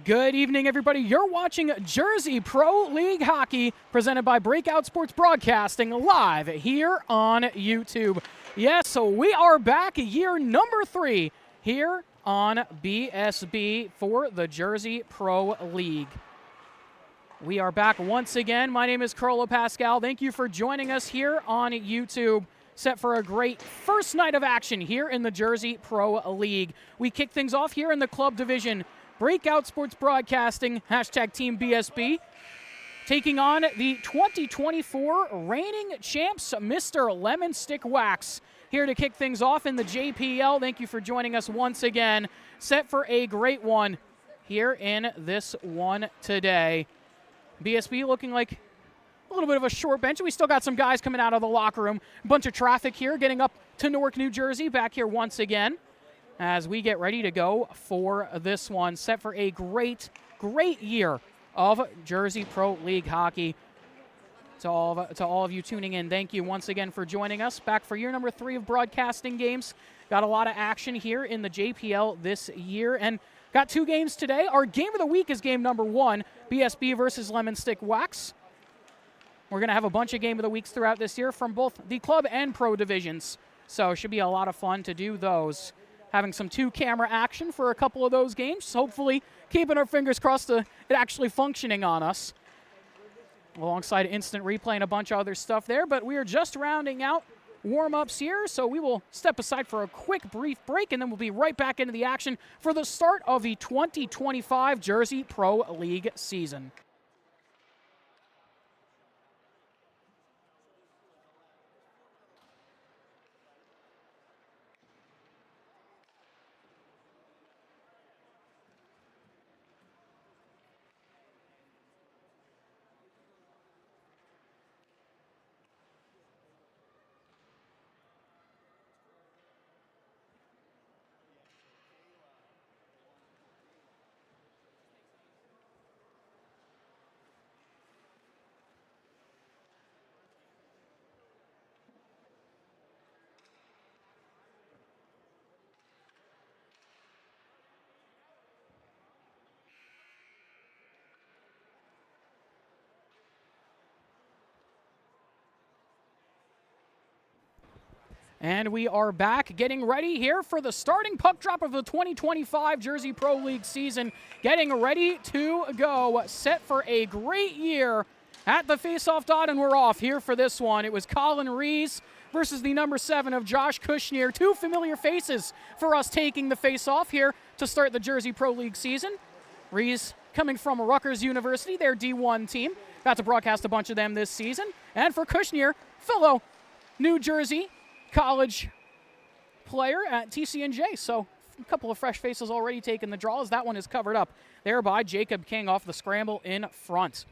Good evening, everybody. You're watching Jersey Pro League Hockey, presented by Breakout Sports Broadcasting, live here on YouTube. Yes, so we are back, year number 3, here on BSB for the Jersey Pro League. We are back once again. My name is Carlo Pascal. Thank you for joining us here on YouTube. Set for a great first night of action here in the Jersey Pro League. We kick things off here in the club division. Breakout Sports Broadcasting, hashtag Team BSB, taking on the 2024 reigning champs, Mr. Lemon Stick Wax. Here to kick things off in the JPL. Thank you for joining us once again. Set for a great one here in this one today. BSB looking like a little bit of a short bench. We still got some guys coming out of the locker room. A bunch of traffic here getting up to Newark, New Jersey, back here once again as we get ready to go for this one. Set for a great year of Jersey Pro League hockey. To all of you tuning in, thank you once again for joining us. Back for year number 3 of broadcasting games. Got a lot of action here in the JPL this year, and got 2 games today. Our game of the week is game number 1, BSB versus Lemon Stick Wax. We're going to have a bunch of game of the weeks throughout this year from both the club and pro divisions, so it should be a lot of fun to do those. Having some 2-camera action for a couple of those games, hopefully keeping our fingers crossed to it actually functioning on us. Alongside instant replay and a bunch of other stuff there, but we are just rounding out warm-ups here, so we will step aside for a quick brief break, and then we'll be right back into the action for the start of the 2025 Jersey Pro League season. And we are back getting ready here for the starting puck drop of the 2025 Jersey Pro League season. Getting ready to go. Set for a great year at the face-off dot, and we're off here for this one. It was Colin Rees versus the number 7 of Josh Kushner. 2 familiar faces for us taking the face-off here to start the Jersey Pro League season. Rees coming from Rutgers University, their D1 team. Got to broadcast a bunch of them this season. And for Kushner, fellow New Jersey college player at TCNJ, so a couple of fresh faces already taking the draw as that one is covered up there by Jacob King off the scramble in front.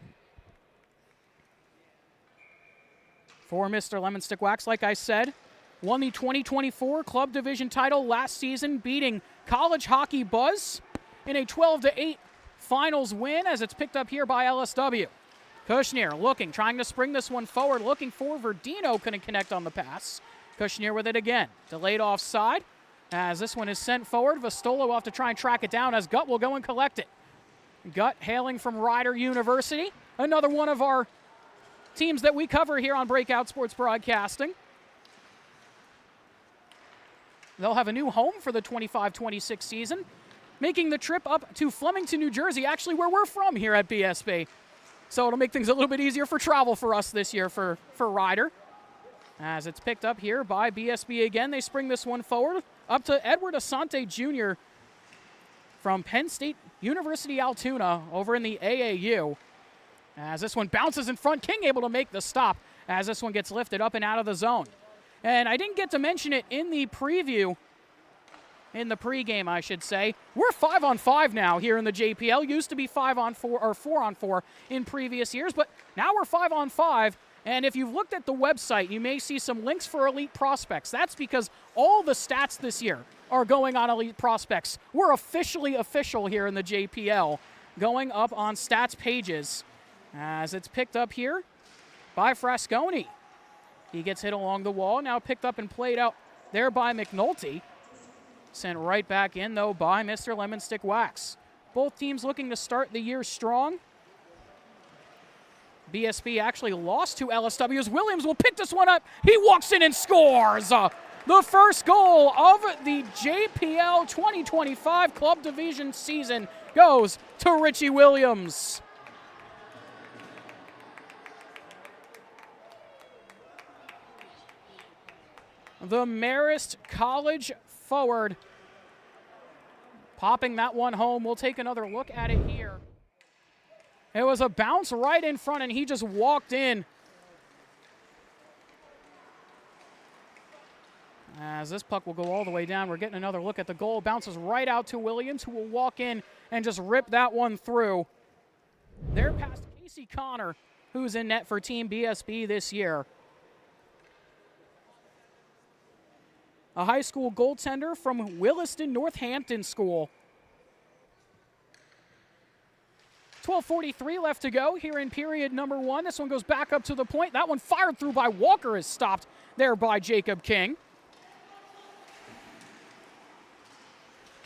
For Mr. Lemon Stick Wax, like I said, won the 2024 club division title last season, beating College Hockey Buzz in a 12-8 finals win as it's picked up here by LSW. Kushner looking, trying to spring this one forward, looking for Verdino, couldn't connect on the pass. Kushner with it again. Delayed offside as this one is sent forward. Vastola will have to try and track it down as Gut will go and collect it. Gut hailing from Rider University. Another one of our teams that we cover here on Breakout Sports Broadcasting. They'll have a new home for the 25-26 season, making the trip up to Flemington, New Jersey, actually where we're from here at BSB. So it'll make things a little bit easier for travel for us this year for Rider. As it's picked up here by BSB again, they spring this one forward up to Edward Asante Jr. from Penn State University Altoona over in the AAU. As this one bounces in front, King able to make the stop as this one gets lifted up and out of the zone. And I didn't get to mention it in the preview, in the pregame, I should say. We're 5-on-5 now here in the JPL. Used to be 5-on-4 or 4-on-4 in previous years, but now we're 5-on-5. And if you've looked at the website, you may see some links for elite prospects. That's because all the stats this year are going on elite prospects. We're officially official here in the JPL, going up on stats pages as it's picked up here by Frasconi. He gets hit along the wall, now picked up and played out there by McNulty. Sent right back in, though, by Mr. Lemon Stick Wax. Both teams looking to start the year strong. BSB actually lost to LSW as Williams will pick this one up. He walks in and scores. The first goal of the JPL 2025 Club Division season goes to Richie Williams. The Marist College forward popping that one home. We'll take another look at it here. It was a bounce right in front, and he just walked in. As this puck will go all the way down, we're getting another look at the goal. Bounces right out to Williams, who will walk in and just rip that one through. There past Casey Connor, who's in net for Team BSB this year. A high school goaltender from Williston Northampton School. 12:43 left to go here in period number 1. This one goes back up to the point. That one fired through by Walker is stopped there by Jacob King.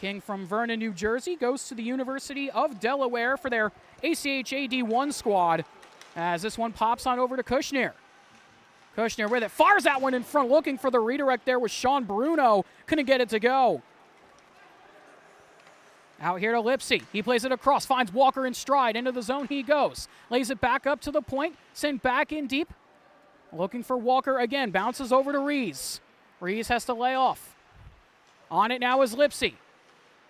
King from Vernon, New Jersey, goes to the University of Delaware for their ACHA D1 squad. As this one pops on over to Kushner. Kushner with it, fires that one in front, looking for the redirect there with Sean Bruno. Couldn't get it to go. Out here to Lipsy. He plays it across, finds Walker in stride. Into the zone he goes. Lays it back up to the point, sent back in deep. Looking for Walker again, bounces over to Rees. Rees has to lay off. On it now is Lipsy.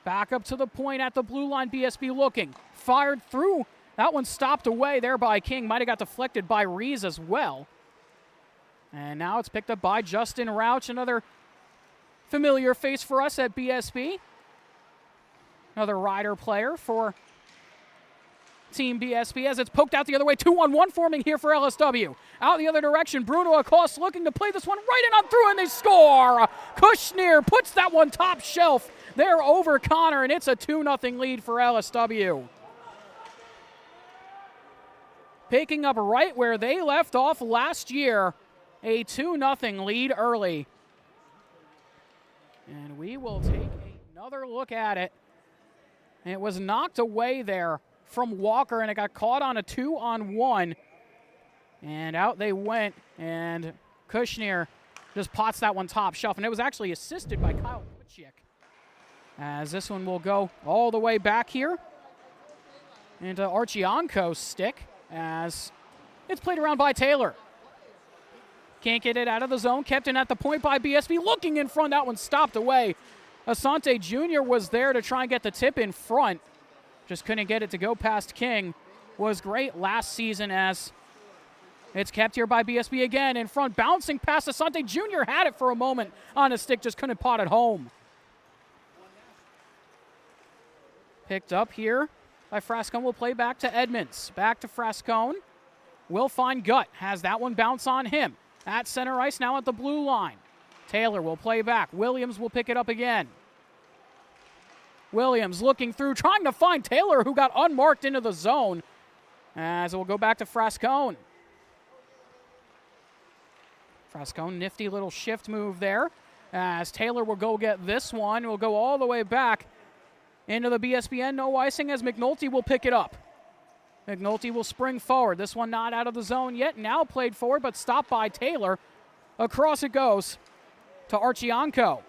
Back up to the point at the blue line, BSB looking. Fired through. That one stopped away there by King. Might have got deflected by Rees as well. And now it's picked up by Justin Rauch, another familiar face for us at BSB. Another rider player for Team BSB as it's poked out the other way. 2-on-1 forming here for LSW. Out the other direction, Bruno Acosta looking to play this one right in on through, and they score. Kushner puts that one top shelf there over Connor, and it's a 2-0 lead for LSW. Picking up right where they left off last year, a 2-0 lead early. And we will take another look at it. And it was knocked away there from Walker, and it got caught on a 2-on-1. And out they went, and Kushner just pots that one top shelf. And it was actually assisted by Kyle Kutchik. As this one will go all the way back here into Archianko's stick as it's played around by Taylor. Can't get it out of the zone. Kept in at the point by BSB. Looking in front. That one stopped away. Asante Jr. was there to try and get the tip in front. Just couldn't get it to go past King. Was great last season as it's kept here by BSB again. In front, bouncing past Asante Jr. Had it for a moment on a stick. Just couldn't pot it home. Picked up here by Frascone. Will play back to Edmonds. Back to Frascone. Will find Gut. Has that one bounce on him. At center ice now at the blue line. Taylor will play back. Williams will pick it up again. Williams looking through, trying to find Taylor, who got unmarked into the zone. As it will go back to Frascone. Frascone, nifty little shift move there. As Taylor will go get this one. Will go all the way back into the BSBN. No icing as McNulty will pick it up. McNulty will spring forward. This one not out of the zone yet. Now played forward, but stopped by Taylor. Across it goes to Archianko.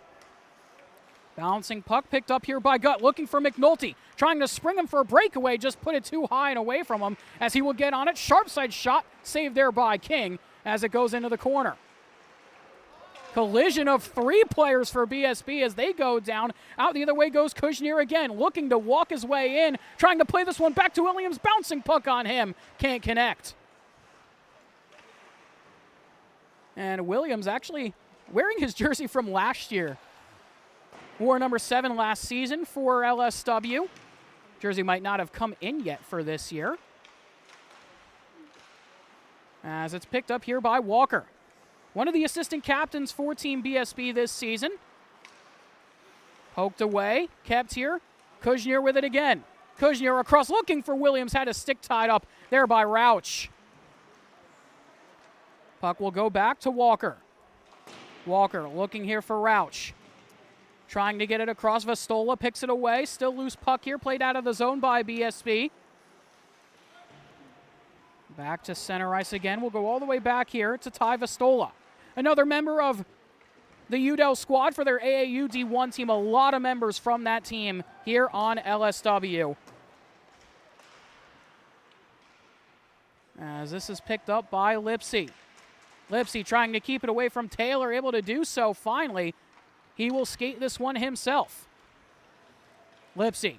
Bouncing puck picked up here by Gut, looking for McNulty. Trying to spring him for a breakaway, just put it too high and away from him as he will get on it. Sharp side shot, saved there by King as it goes into the corner. Collision of 3 players for BSB as they go down. Out the other way goes Kushner again, looking to walk his way in. Trying to play this one back to Williams, bouncing puck on him. Can't connect. And Williams actually wearing his jersey from last year. Wore number 7 last season for LSW. Jersey might not have come in yet for this year. As it's picked up here by Walker. One of the assistant captains for Team BSB this season. Poked away, kept here. Kushner with it again. Kushner across, looking for Williams, had a stick tied up there by Rauch. Puck will go back to Walker. Walker looking here for Rauch. Trying to get it across. Vastola picks it away. Still loose puck here. Played out of the zone by BSB. Back to center ice again. We'll go all the way back here to Ty Vastola. Another member of the UDEL squad for their AAU D1 team. A lot of members from that team here on LSW. As this is picked up by Lipsy. Lipsy trying to keep it away from Taylor, able to do so finally. He will skate this one himself. Lipsy.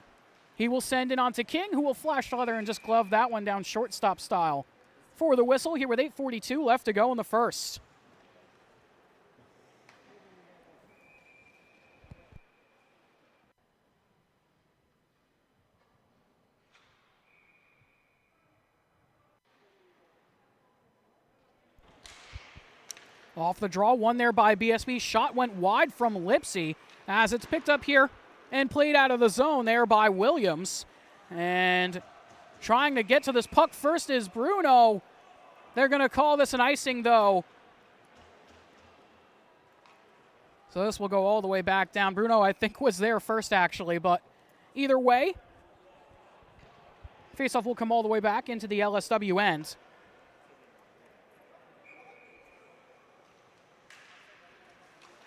He will send it on to King, who will flash leather and just glove that one down shortstop style. For the whistle here with 8:42 left to go in the first. Off the draw, one there by BSB. Shot went wide from Lipsy as it's picked up here and played out of the zone there by Williams. And trying to get to this puck first is Bruno. They're going to call this an icing, though. So this will go all the way back down. Bruno, I think, was there first, actually. But either way, faceoff will come all the way back into the LSW end.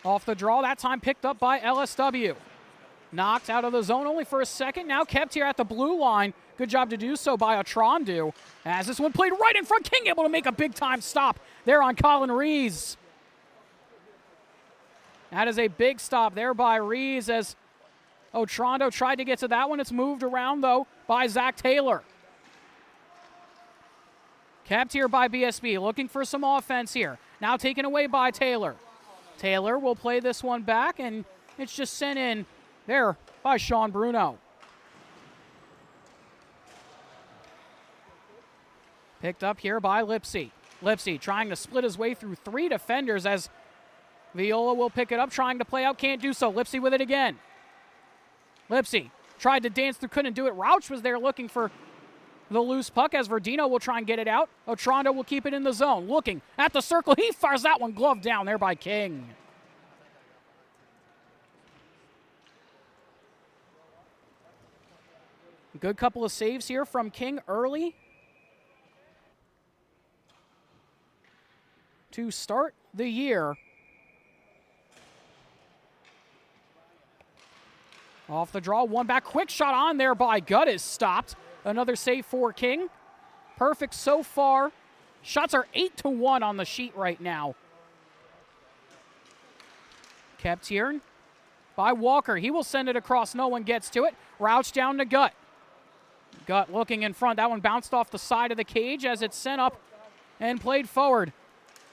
Off the draw, that time picked up by LSW. Knocked out of the zone only for a second. Now kept here at the blue line. Good job to do so by Otrandu. As this one played right in front. King able to make a big-time stop there on Colin Rees. That is a big stop there by Rees as Otrandu tried to get to that one. It's moved around, though, by Zach Taylor. Kept here by BSB. Looking for some offense here. Now taken away by Taylor. Taylor will play this one back, and it's just sent in there by Sean Bruno. Picked up here by Lipsy. Lipsy trying to split his way through three defenders as Viola will pick it up, trying to play out, can't do so. Lipsy with it again. Lipsy tried to dance through, couldn't do it. Rauch was there looking for the loose puck as Verdino will try and get it out. Otrandu will keep it in the zone. Looking at the circle. He fires that one glove down there by King. Good couple of saves here from King early to start the year. Off the draw, one back. Quick shot on there by Gutt is stopped. Another save for King. Perfect so far. Shots are 8-1 on the sheet right now. Kept here by Walker. He will send it across. No one gets to it. Rouch down to Gutt. Gutt looking in front. That one bounced off the side of the cage as it's sent up and played forward.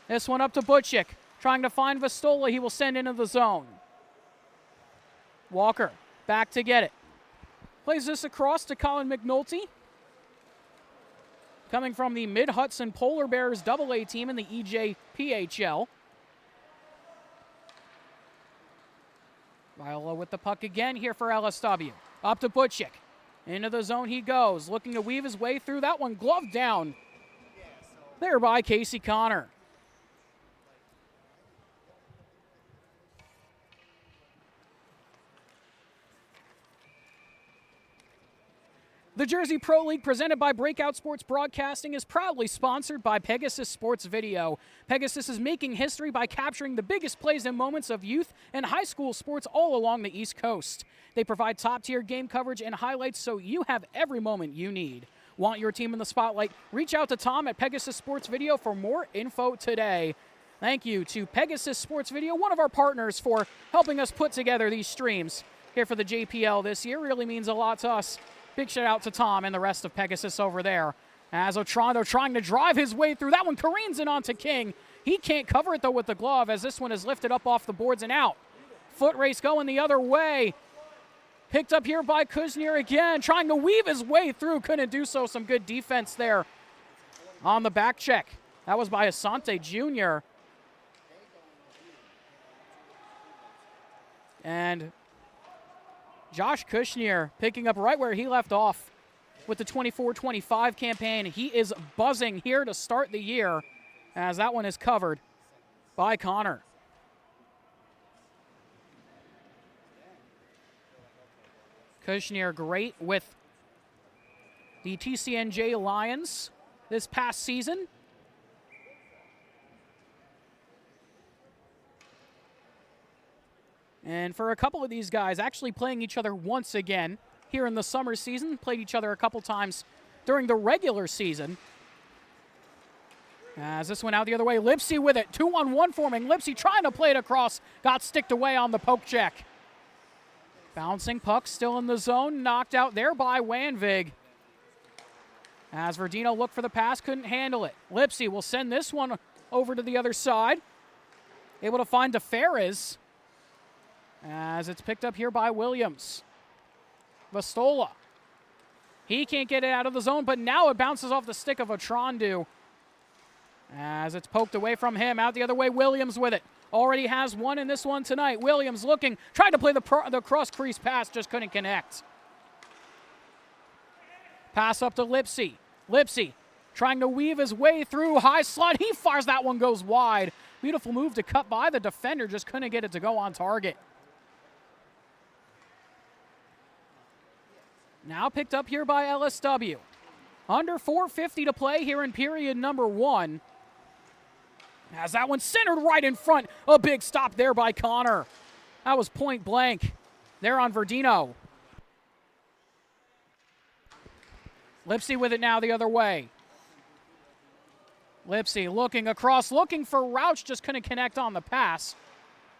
This one up to Butchik. Trying to find Vastola. He will send into the zone. Walker back to get it. Plays this across to Colin McNulty. Coming from the Mid-Hudson Polar Bears AA team in the EJPHL. Viola with the puck again here for LSW. Up to Butchik. Into the zone he goes. Looking to weave his way through that one. Glove down. There by Casey Connor. The Jersey Pro League, presented by Breakout Sports Broadcasting, is proudly sponsored by Pegasus Sports Video. Pegasus is making history by capturing the biggest plays and moments of youth and high school sports all along the East Coast. They provide top-tier game coverage and highlights so you have every moment you need. Want your team in the spotlight? Reach out to Tom at Pegasus Sports Video for more info today. Thank you to Pegasus Sports Video, one of our partners, for helping us put together these streams here for the JPL this year. Really means a lot to us. Big shout out to Tom and the rest of Pegasus over there. As Otrandu trying to drive his way through. That one careens in onto King. He can't cover it, though, with the glove, as this one is lifted up off the boards and out. Foot race going the other way. Picked up here by Kuznier again. Trying to weave his way through. Couldn't do so. Some good defense there on the back check. That was by Asante Jr. And Josh Kushner picking up right where he left off with the 24-25 campaign. He is buzzing here to start the year as that one is covered by Connor. Kushner great with the TCNJ Lions this past season. And for a couple of these guys, actually playing each other once again here in the summer season, played each other a couple times during the regular season. As this went out the other way, Lipsy with it, 2-on-1 forming. Lipsy trying to play it across, got sticked away on the poke check. Bouncing puck still in the zone, knocked out there by Wanvig. As Verdino looked for the pass, couldn't handle it. Lipsy will send this one over to the other side. Able to find DeFerris. As it's picked up here by Williams. Vastola. He can't get it out of the zone, but now it bounces off the stick of Atrandu. As it's poked away from him. Out the other way, Williams with it. Already has one in this one tonight. Williams looking, tried to play the cross-crease pass, just couldn't connect. Pass up to Lipsy. Lipsy trying to weave his way through, high slot. He fires, that one goes wide. Beautiful move to cut by the defender, just couldn't get it to go on target. Now picked up here by LSW. Under 4:50 to play here in period number 1. As that one centered right in front. A big stop there by Connor. That was point blank there on Verdino. Lipsy with it now the other way. Lipsy looking across, looking for Rauch, just couldn't connect on the pass.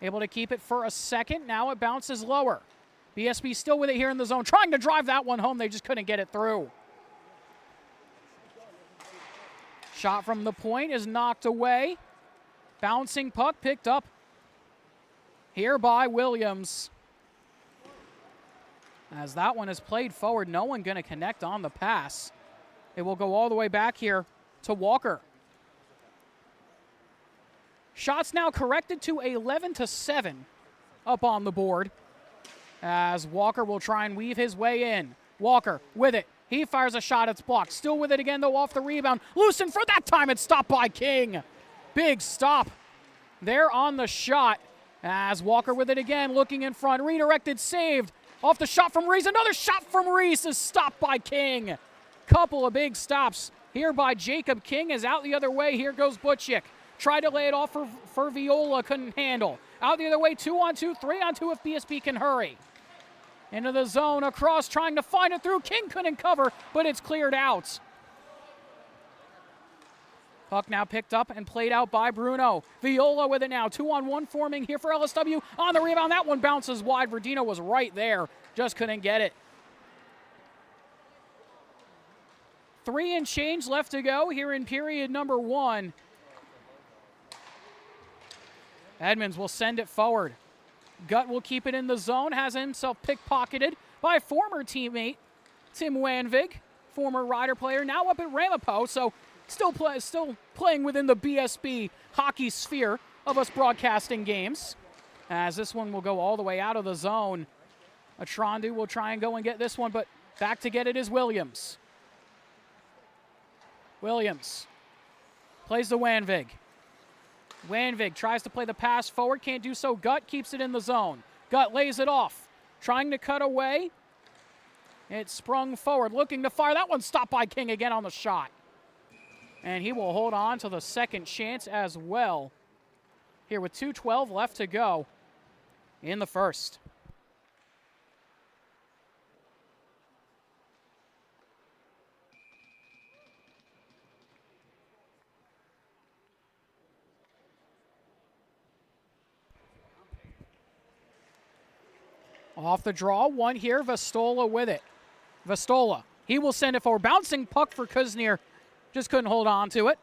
Able to keep it for a second. Now it bounces lower. BSB still with it here in the zone, trying to drive that one home. They just couldn't get it through. Shot from the point is knocked away. Bouncing puck picked up here by Williams. As that one is played forward, no one going to connect on the pass. It will go all the way back here to Walker. Shots now corrected to 11-7 up on the board. As Walker will try and weave his way in. Walker with it. He fires a shot. It's blocked. Still with it again, though, off the rebound. Loosened for that time. It's stopped by King. Big stop there on the shot. As Walker with it again, looking in front. Redirected, saved. Off the shot from Reese. Another shot from Reese is stopped by King. Couple of big stops here by Jacob King. Is out the other way. Here goes Butchik. Tried to lay it off for Viola. Couldn't handle. Out the other way. 2-on-2, 3-on-2 if BSB can hurry. Into the zone, across, trying to find it through. King couldn't cover, but it's cleared out. Puck now picked up and played out by Bruno. Viola with it now. 2-on-1 forming here for LSW. On the rebound, that one bounces wide. Verdino was right there, just couldn't get it. 3 and change left to go here in period number 1. Edmonds will send it forward. Gutt will keep it in the zone, has himself pickpocketed by former teammate Tim Wanvig, former Rider player, now up at Ramapo, so still playing within the BSB hockey sphere of us broadcasting games. As this one will go all the way out of the zone. Atrandu will try and go and get this one, but back to get it is Williams. Williams plays to Wanvig. Wanvig tries to play the pass forward, can't do so. Gutt keeps it in the zone. Gutt lays it off, trying to cut away. It sprung forward, looking to fire. That one stopped by King again on the shot. And he will hold on to the second chance as well. Here with 2:12 left to go in the first. Off the draw, one here, Vastola with it. Vastola, he will send it forward. Bouncing puck for Kuznir, just couldn't hold on to it.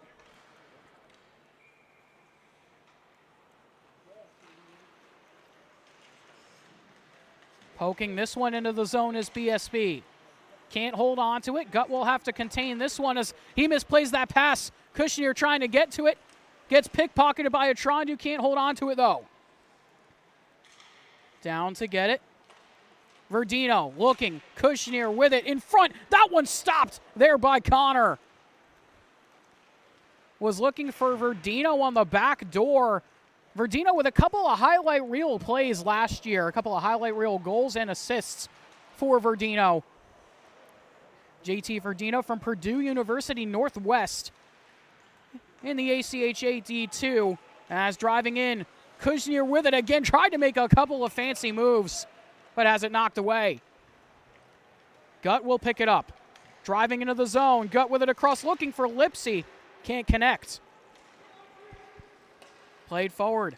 Poking this one into the zone is BSB. Can't hold on to it. Gutt will have to contain this one as he misplays that pass. Kushner trying to get to it. Gets pickpocketed by Atrandu, can't hold on to it though. Down to get it. Verdino looking, Kushner with it in front. That one stopped there by Connor. Was looking for Verdino on the back door. Verdino with a couple of highlight reel plays last year, a couple of highlight reel goals and assists for Verdino. JT Verdino from Purdue University Northwest in the ACHA D2 as driving in. Kushner with it again, tried to make a couple of fancy moves, but has it knocked away. Gutt will pick it up. Driving into the zone. Gutt with it across, looking for Lipsy. Can't connect. Played forward.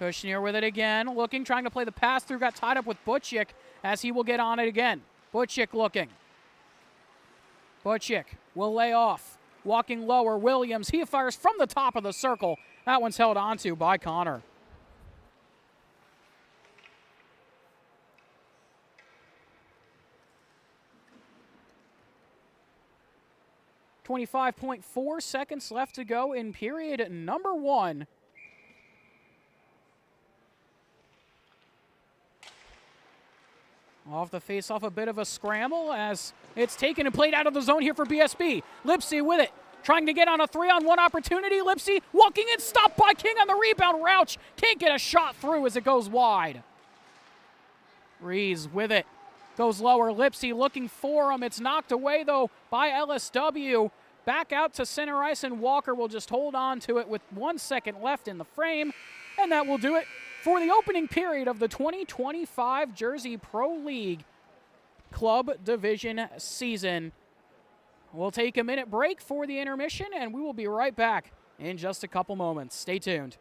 Kushner with it again, looking, trying to play the pass through, got tied up with Butchik as he will get on it again. Butchik looking. Butchik will lay off. Walking lower, Williams, he fires from the top of the circle. That one's held onto by Connor. .4 seconds left to go in period number 1. Off the face-off, a bit of a scramble as it's taken and played out of the zone here for BSB. Lipsy with it, trying to get on a 3-on-1 opportunity. Lipsy walking in, stopped by King on the rebound. Rauch can't get a shot through as it goes wide. Rees with it, goes lower. Lipsy looking for him. It's knocked away, though, by LSW. Back out to center ice, and Walker will just hold on to it with 1 second left in the frame, and that will do it for the opening period of the 2025 Jersey Pro League Club Division season. We'll take a minute break for the intermission, and we will be right back in just a couple moments. Stay tuned.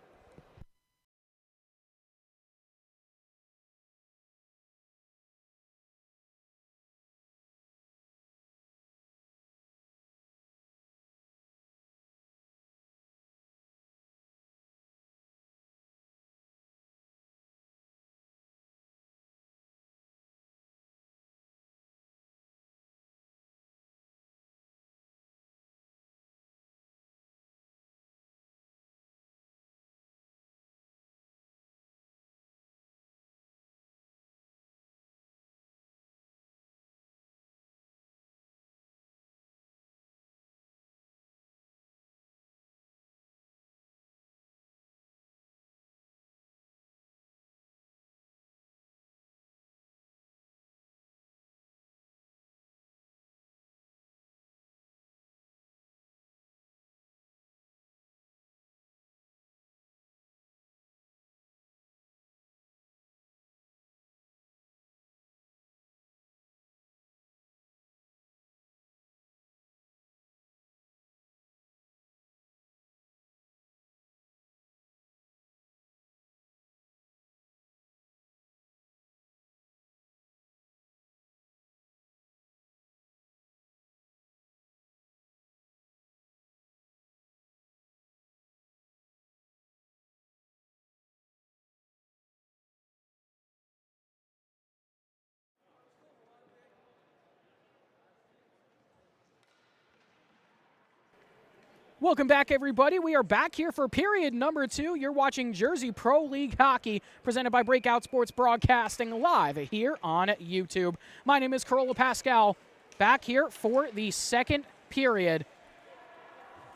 Welcome back, everybody. We are back here for period number 2. You're watching Jersey Pro League Hockey, presented by Breakout Sports Broadcasting, live here on YouTube. My name is Carola Pascal, back here for the second period.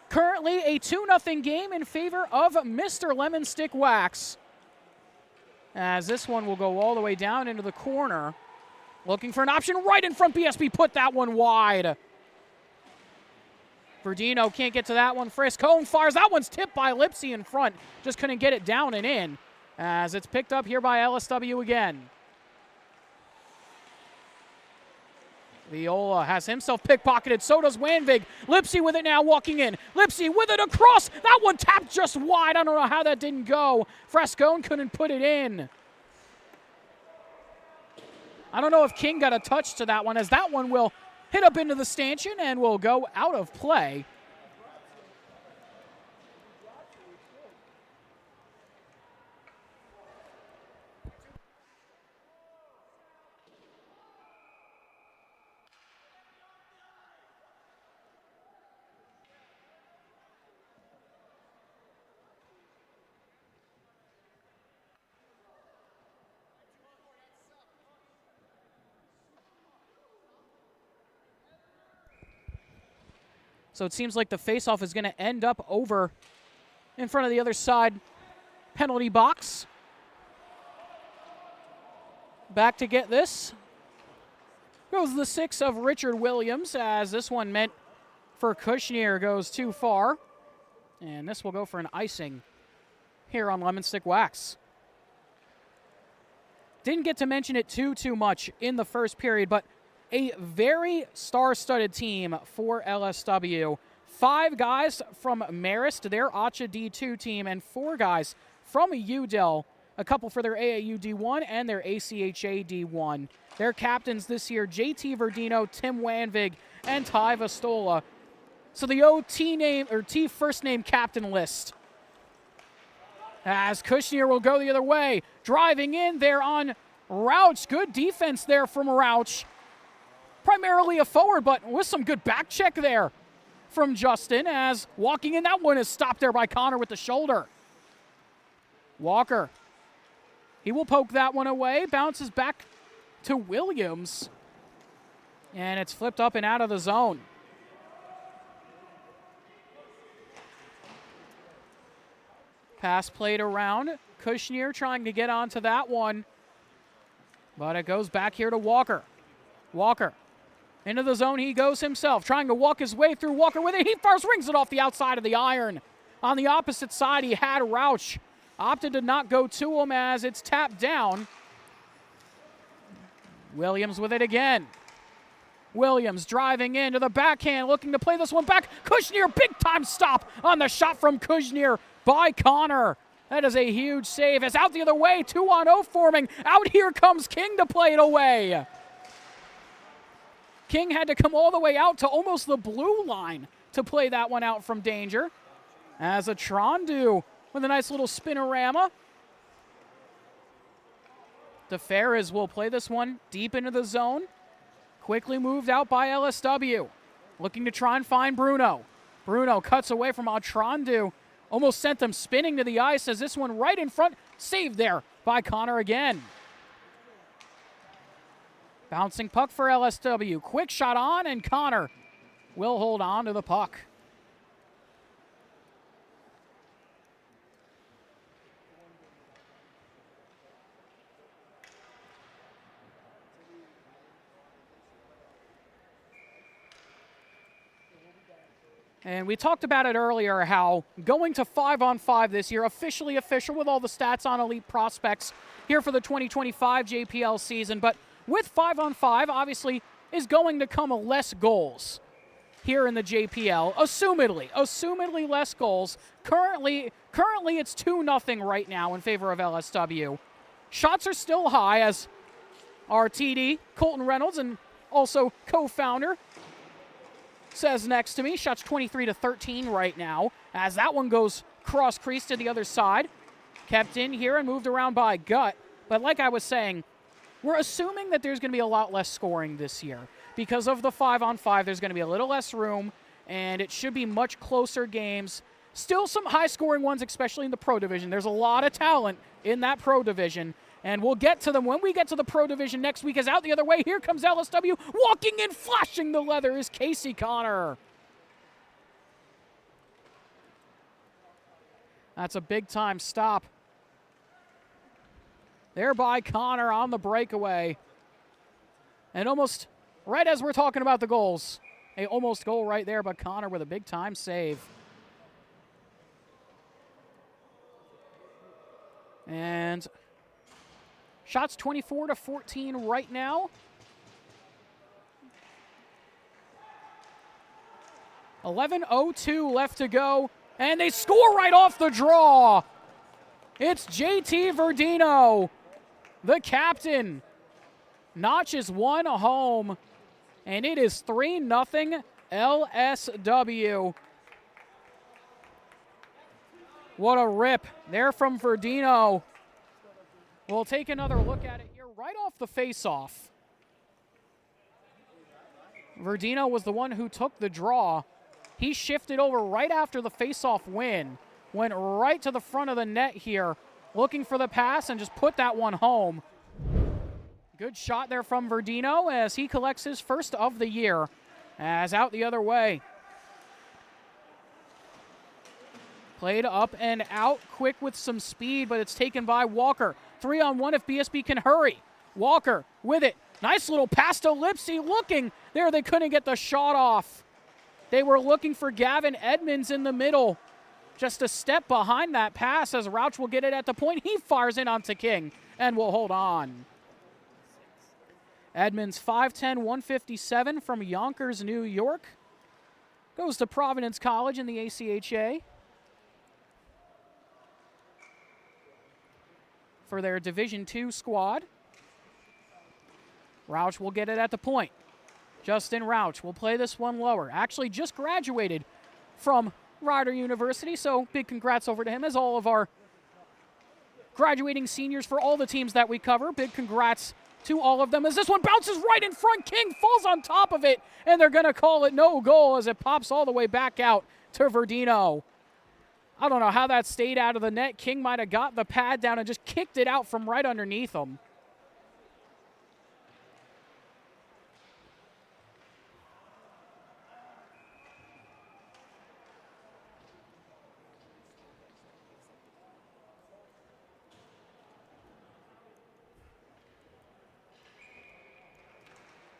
Currently a 2-0 game in favor of Mr. Lemon Stick Wax, as this one will go all the way down into the corner. Looking for an option right in front. BSB put that one wide. Verdino can't get to that one. Friscone fires. That one's tipped by Lipsy in front. Just couldn't get it down and in, as it's picked up here by LSW again. Viola has himself pickpocketed. So does Wanvig. Lipsy with it now, walking in. Lipsy with it across. That one tapped just wide. I don't know how that didn't go. Frescone couldn't put it in. I don't know if King got a touch to that one, as that one will hit up into the stanchion and will go out of play. So it seems like the faceoff is going to end up over in front of the other side penalty box. Back to get this. Goes the 6 of Richard Williams, as this one meant for Kushner goes too far. And this will go for an icing here on Lemon Stick Wax. Didn't get to mention it too much in the first period, but a very star-studded team for LSW. 5 guys from Marist, their ACHA D2 team, and 4 guys from UDEL, a couple for their AAU D1 and their ACHA D1. Their captains this year, JT Verdino, Tim Wanvig, and Ty Vastola. So the OT name, or T first name captain list. As Kushner will go the other way, driving in there on Rauch. Good defense there from Rauch. Primarily a forward, but with some good back check there from Justin, as walking in, that one is stopped there by Connor with the shoulder. Walker, he will poke that one away, bounces back to Williams, and it's flipped up and out of the zone. Pass played around. Kushner trying to get onto that one, but it goes back here to Walker. Walker, into the zone he goes himself, trying to walk his way through. Walker with it. He first rings it off the outside of the iron. On the opposite side, he had Rauch. Opted to not go to him as it's tapped down. Williams with it again. Williams driving into the backhand, looking to play this one back. Kushner, big time stop on the shot from Kushner by Connor. That is a huge save. It's out the other way, 2-on-0 forming. Out here comes King to play it away. King had to come all the way out to almost the blue line to play that one out from danger. As a Trondu with a nice little spinorama. DeFerris will play this one deep into the zone. Quickly moved out by LSW. Looking to try and find Bruno. Bruno cuts away from Trondu. Almost sent them spinning to the ice as this one right in front. Saved there by Connor again. Bouncing puck for LSW. Quick shot on, and Connor will hold on to the puck. And we talked about it earlier, how going to 5-on-5 this year, officially official with all the stats on elite prospects here for the 2025 JPL season. But with 5-on-5, obviously, is going to come less goals here in the JPL. Assumedly less goals. Currently it's 2-0 right now in favor of LSW. Shots are still high, as our TD, Colton Reynolds, and also co-founder, says next to me. Shots 23-13 right now, as that one goes cross crease to the other side. Kept in here and moved around by Gut. But like I was saying, we're assuming that there's going to be a lot less scoring this year. Because of the 5-on-5, there's going to be a little less room, and it should be much closer games. Still some high-scoring ones, especially in the Pro Division. There's a lot of talent in that Pro Division, and we'll get to them when we get to the Pro Division next week. As out the other way, here comes LSW. Walking in, flashing the leather is Casey Connor. That's a big-time stop there by Connor on the breakaway. And almost right as we're talking about the goals, a almost goal right there, but Connor with a big-time save. And shots 24-14 right now. 11:02 left to go, and they score right off the draw. It's JT Verdino, the captain, notches one home, and it is 3-0 LSW. What a rip there from Verdino. We'll take another look at it here right off the face-off. Verdino was the one who took the draw. He shifted over right after the face-off win. Went right to the front of the net here, looking for the pass and just put that one home. Good shot there from Verdino as he collects his first of the year. As out the other way. Played up and out quick with some speed, but it's taken by Walker. 3-on-1 if BSB can hurry. Walker with it. Nice little pass to Lipsy, looking there. They couldn't get the shot off. They were looking for Gavin Edmonds in the middle. Just a step behind that pass as Rauch will get it at the point. He fires in onto King and will hold on. Edmonds, 5'10", 157 from Yonkers, New York. Goes to Providence College in the ACHA for their Division II squad. Rauch will get it at the point. Justin Rauch will play this one lower. Actually just graduated from Rider University, so big congrats over to him, as all of our graduating seniors for all the teams that we cover. Big congrats to all of them as this one bounces right in front. King falls on top of it, and they're going to call it no goal as it pops all the way back out to Verdino. I don't know how that stayed out of the net. King might have got the pad down and just kicked it out from right underneath him.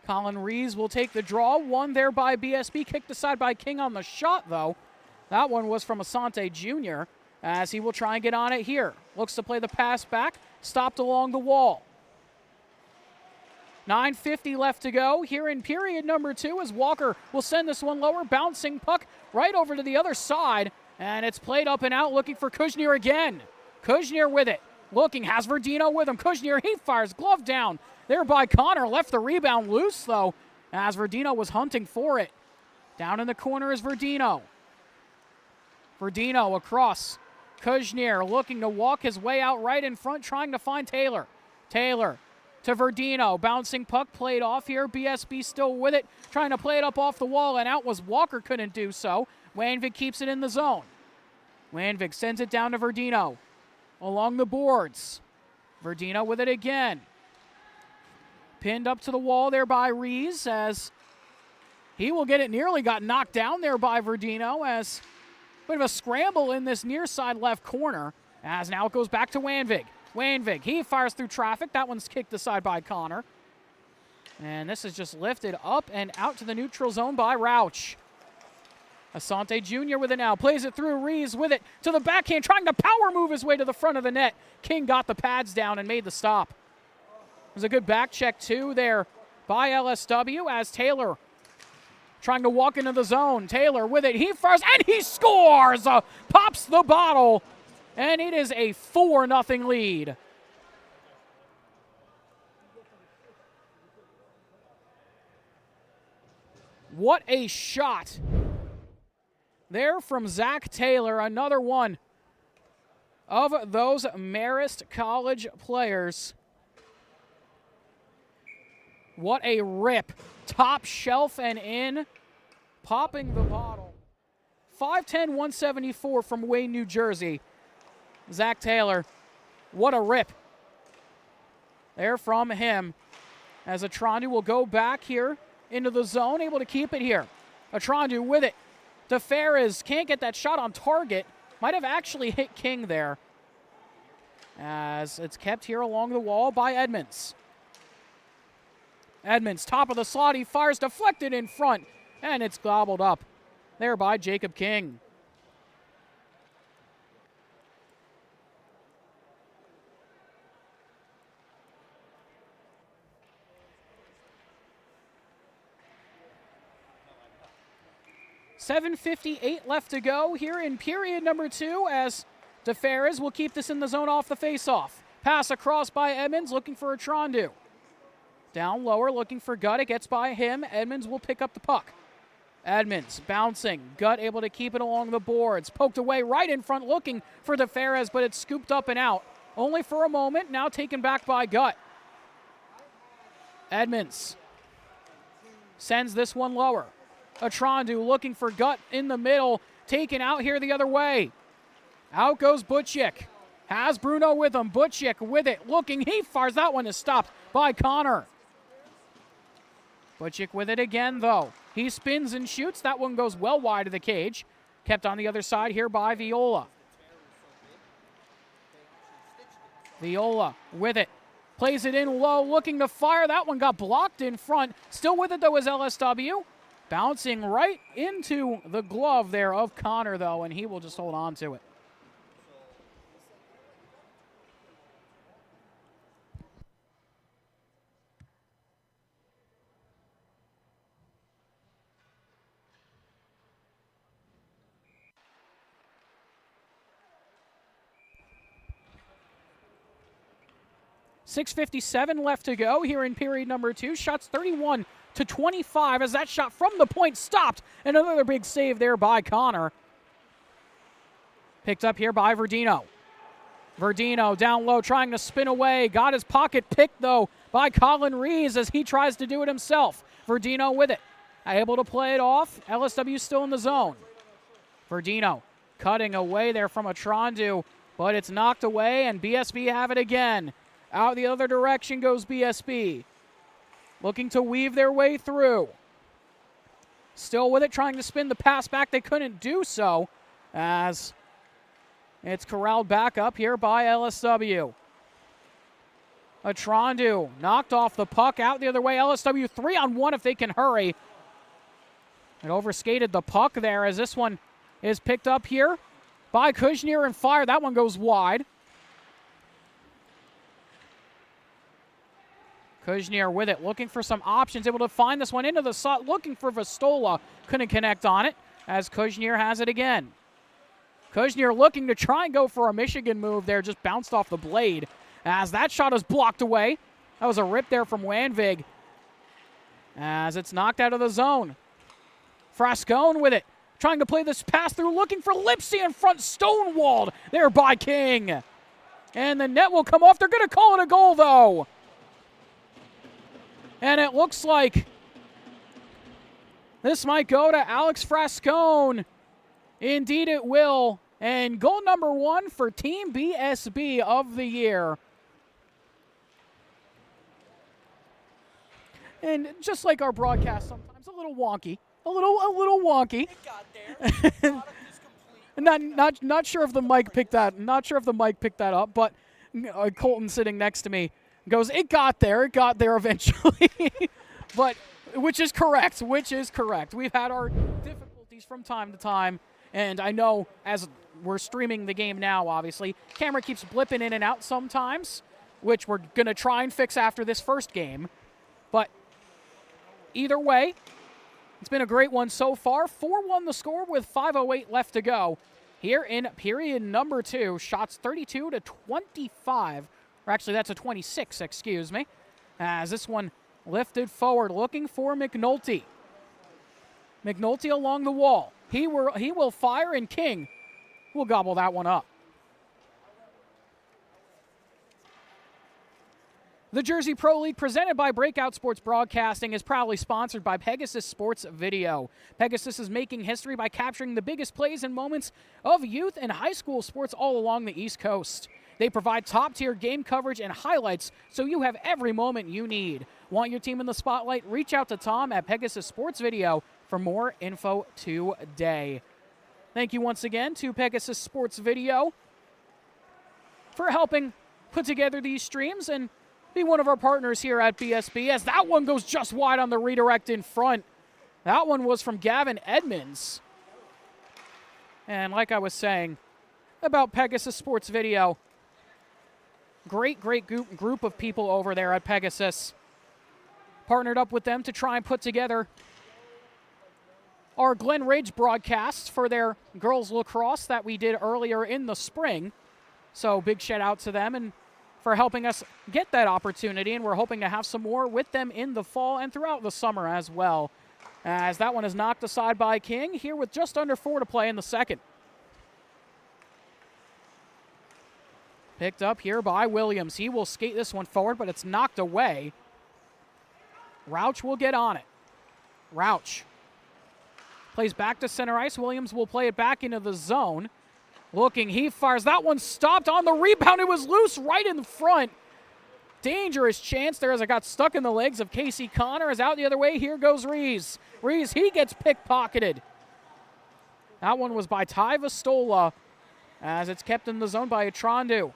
Colin Rees will take the draw. One there by BSB. Kicked aside by King on the shot, though. That one was from Asante Jr. as he will try and get on it here. Looks to play the pass back. Stopped along the wall. 9:50 left to go here in period number 2 as Walker will send this one lower. Bouncing puck right over to the other side. And it's played up and out looking for Kuznier again. Kuznier with it. Looking, has Verdino with him. Kuznier, he fires, glove down. There by Connor, left the rebound loose, though, as Verdino was hunting for it. Down in the corner is Verdino. Verdino across. Kuznier looking to walk his way out right in front, trying to find Taylor. Taylor to Verdino. Bouncing puck played off here. BSB still with it, trying to play it up off the wall, and out was Walker, couldn't do so. Wanvik keeps it in the zone. Wanvik sends it down to Verdino. Along the boards. Verdino with it again. Pinned up to the wall there by Rees as he will get it. Nearly got knocked down there by Verdino as a bit of a scramble in this near side left corner. As now it goes back to Wanvik. Wanvik, he fires through traffic. That one's kicked aside by Connor. And this is just lifted up and out to the neutral zone by Rauch. Asante Jr. with it now. Plays it through. Rees with it to the backhand, trying to power move his way to the front of the net. King got the pads down and made the stop. It was a good back check, too, there by LSW as Taylor trying to walk into the zone. Taylor with it. He fires, and he scores! Pops the bottle, and it is a 4-0 lead. What a shot there from Zach Taylor, another one of those Marist College players. What a rip. Top shelf and in. Popping the bottle. 5'10", 174 from Wayne, New Jersey. Zach Taylor. What a rip. There from him. As Atrandu will go back here into the zone. Able to keep it here. Atrandu with it. DeFerris can't get that shot on target. Might have actually hit King there. As it's kept here along the wall by Edmonds. Edmonds, top of the slot, he fires, deflected in front, and it's gobbled up there by Jacob King. .758 left to go here in period number 2 as DeFerris will keep this in the zone off the faceoff. Pass across by Edmonds, looking for Atrandu. Down lower, looking for Gutt. It gets by him. Edmonds will pick up the puck. Edmonds bouncing. Gutt able to keep it along the boards. Poked away right in front, looking for DeFerris, but it's scooped up and out. Only for a moment, now taken back by Gutt. Edmonds sends this one lower. Atrandu looking for Gutt in the middle. Taken out here the other way. Out goes Butchik. Has Bruno with him. Butchik with it. Looking. He fires. That one is stopped by Connor. Butchik with it again, though. He spins and shoots. That one goes well wide of the cage. Kept on the other side here by Viola. Viola with it. Plays it in low, looking to fire. That one got blocked in front. Still with it, though, is LSW. Bouncing right into the glove there of Connor, though, and he will just hold on to it. .657 left to go here in period number 2. Shots 31-25 as that shot from the point stopped. And another big save there by Connor. Picked up here by Verdino. Verdino down low trying to spin away. Got his pocket picked, though, by Colin Rees as he tries to do it himself. Verdino with it. Able to play it off. LSW still in the zone. Verdino cutting away there from a Trondu, but it's knocked away, and BSB have it again. Out the other direction goes BSB. Looking to weave their way through. Still with it, trying to spin the pass back. They couldn't do so as it's corralled back up here by LSW. A Trondu knocked off the puck out the other way. LSW 3-on-1 if they can hurry. It overskated the puck there as this one is picked up here by Kushner and fired. That one goes wide. Kushner with it, looking for some options, able to find this one into the slot, looking for Vastola. Couldn't connect on it as Kushner has it again. Kushner looking to try and go for a Michigan move there, just bounced off the blade as that shot is blocked away. That was a rip there from Wanvig as it's knocked out of the zone. Frascone with it, trying to play this pass through, looking for Lipsy in front, stonewalled there by King. And the net will come off. They're going to call it a goal, though. And it looks like this might go to Alex Frascone. Indeed it will. And goal number 1 for Team BSB of the year. And just like our broadcast, sometimes a little wonky. A little wonky. It got there. Not sure if the mic picked that. Not sure if the mic picked that up, but Colton sitting next to me goes, it got there eventually. But which is correct. We've had our difficulties from time to time, and I know as we're streaming the game now, obviously, camera keeps blipping in and out sometimes, which we're going to try and fix after this first game. But either way, it's been a great one so far. 4-1 the score with 5:08 left to go. Here in period number 2, shots 32-25. Or actually, that's a 26, excuse me. As this one lifted forward, looking for McNulty. McNulty along the wall. He will fire, and King will gobble that one up. The Jersey Pro League, presented by Breakout Sports Broadcasting, is proudly sponsored by Pegasus Sports Video. Pegasus is making history by capturing the biggest plays and moments of youth and high school sports all along the East Coast. They provide top-tier game coverage and highlights, so you have every moment you need. Want your team in the spotlight? Reach out to Tom at Pegasus Sports Video for more info today. Thank you once again to Pegasus Sports Video for helping put together these streams and be one of our partners here at BSB, as that one goes just wide on the redirect in front. That one was from Gavin Edmonds. And like I was saying about Pegasus Sports Video, great group of people over there at Pegasus. Partnered up with them to try and put together our Glen Ridge broadcasts for their girls lacrosse that we did earlier in the spring. So big shout out to them and for helping us get that opportunity, and we're hoping to have some more with them in the fall and throughout the summer as well. As that one is knocked aside by King here with just under 4 to play in the second. Picked up here by Williams. He will skate this one forward, but it's knocked away. Rauch will get on it. Rauch plays back to center ice. Williams will play it back into the zone. Looking, he fires. That one stopped on the rebound. It was loose right in front. Dangerous chance there as it got stuck in the legs of Casey Connor. As out the other way, here goes Rees. Rees, he gets pickpocketed. That one was by Ty Vastola as it's kept in the zone by Atrondu.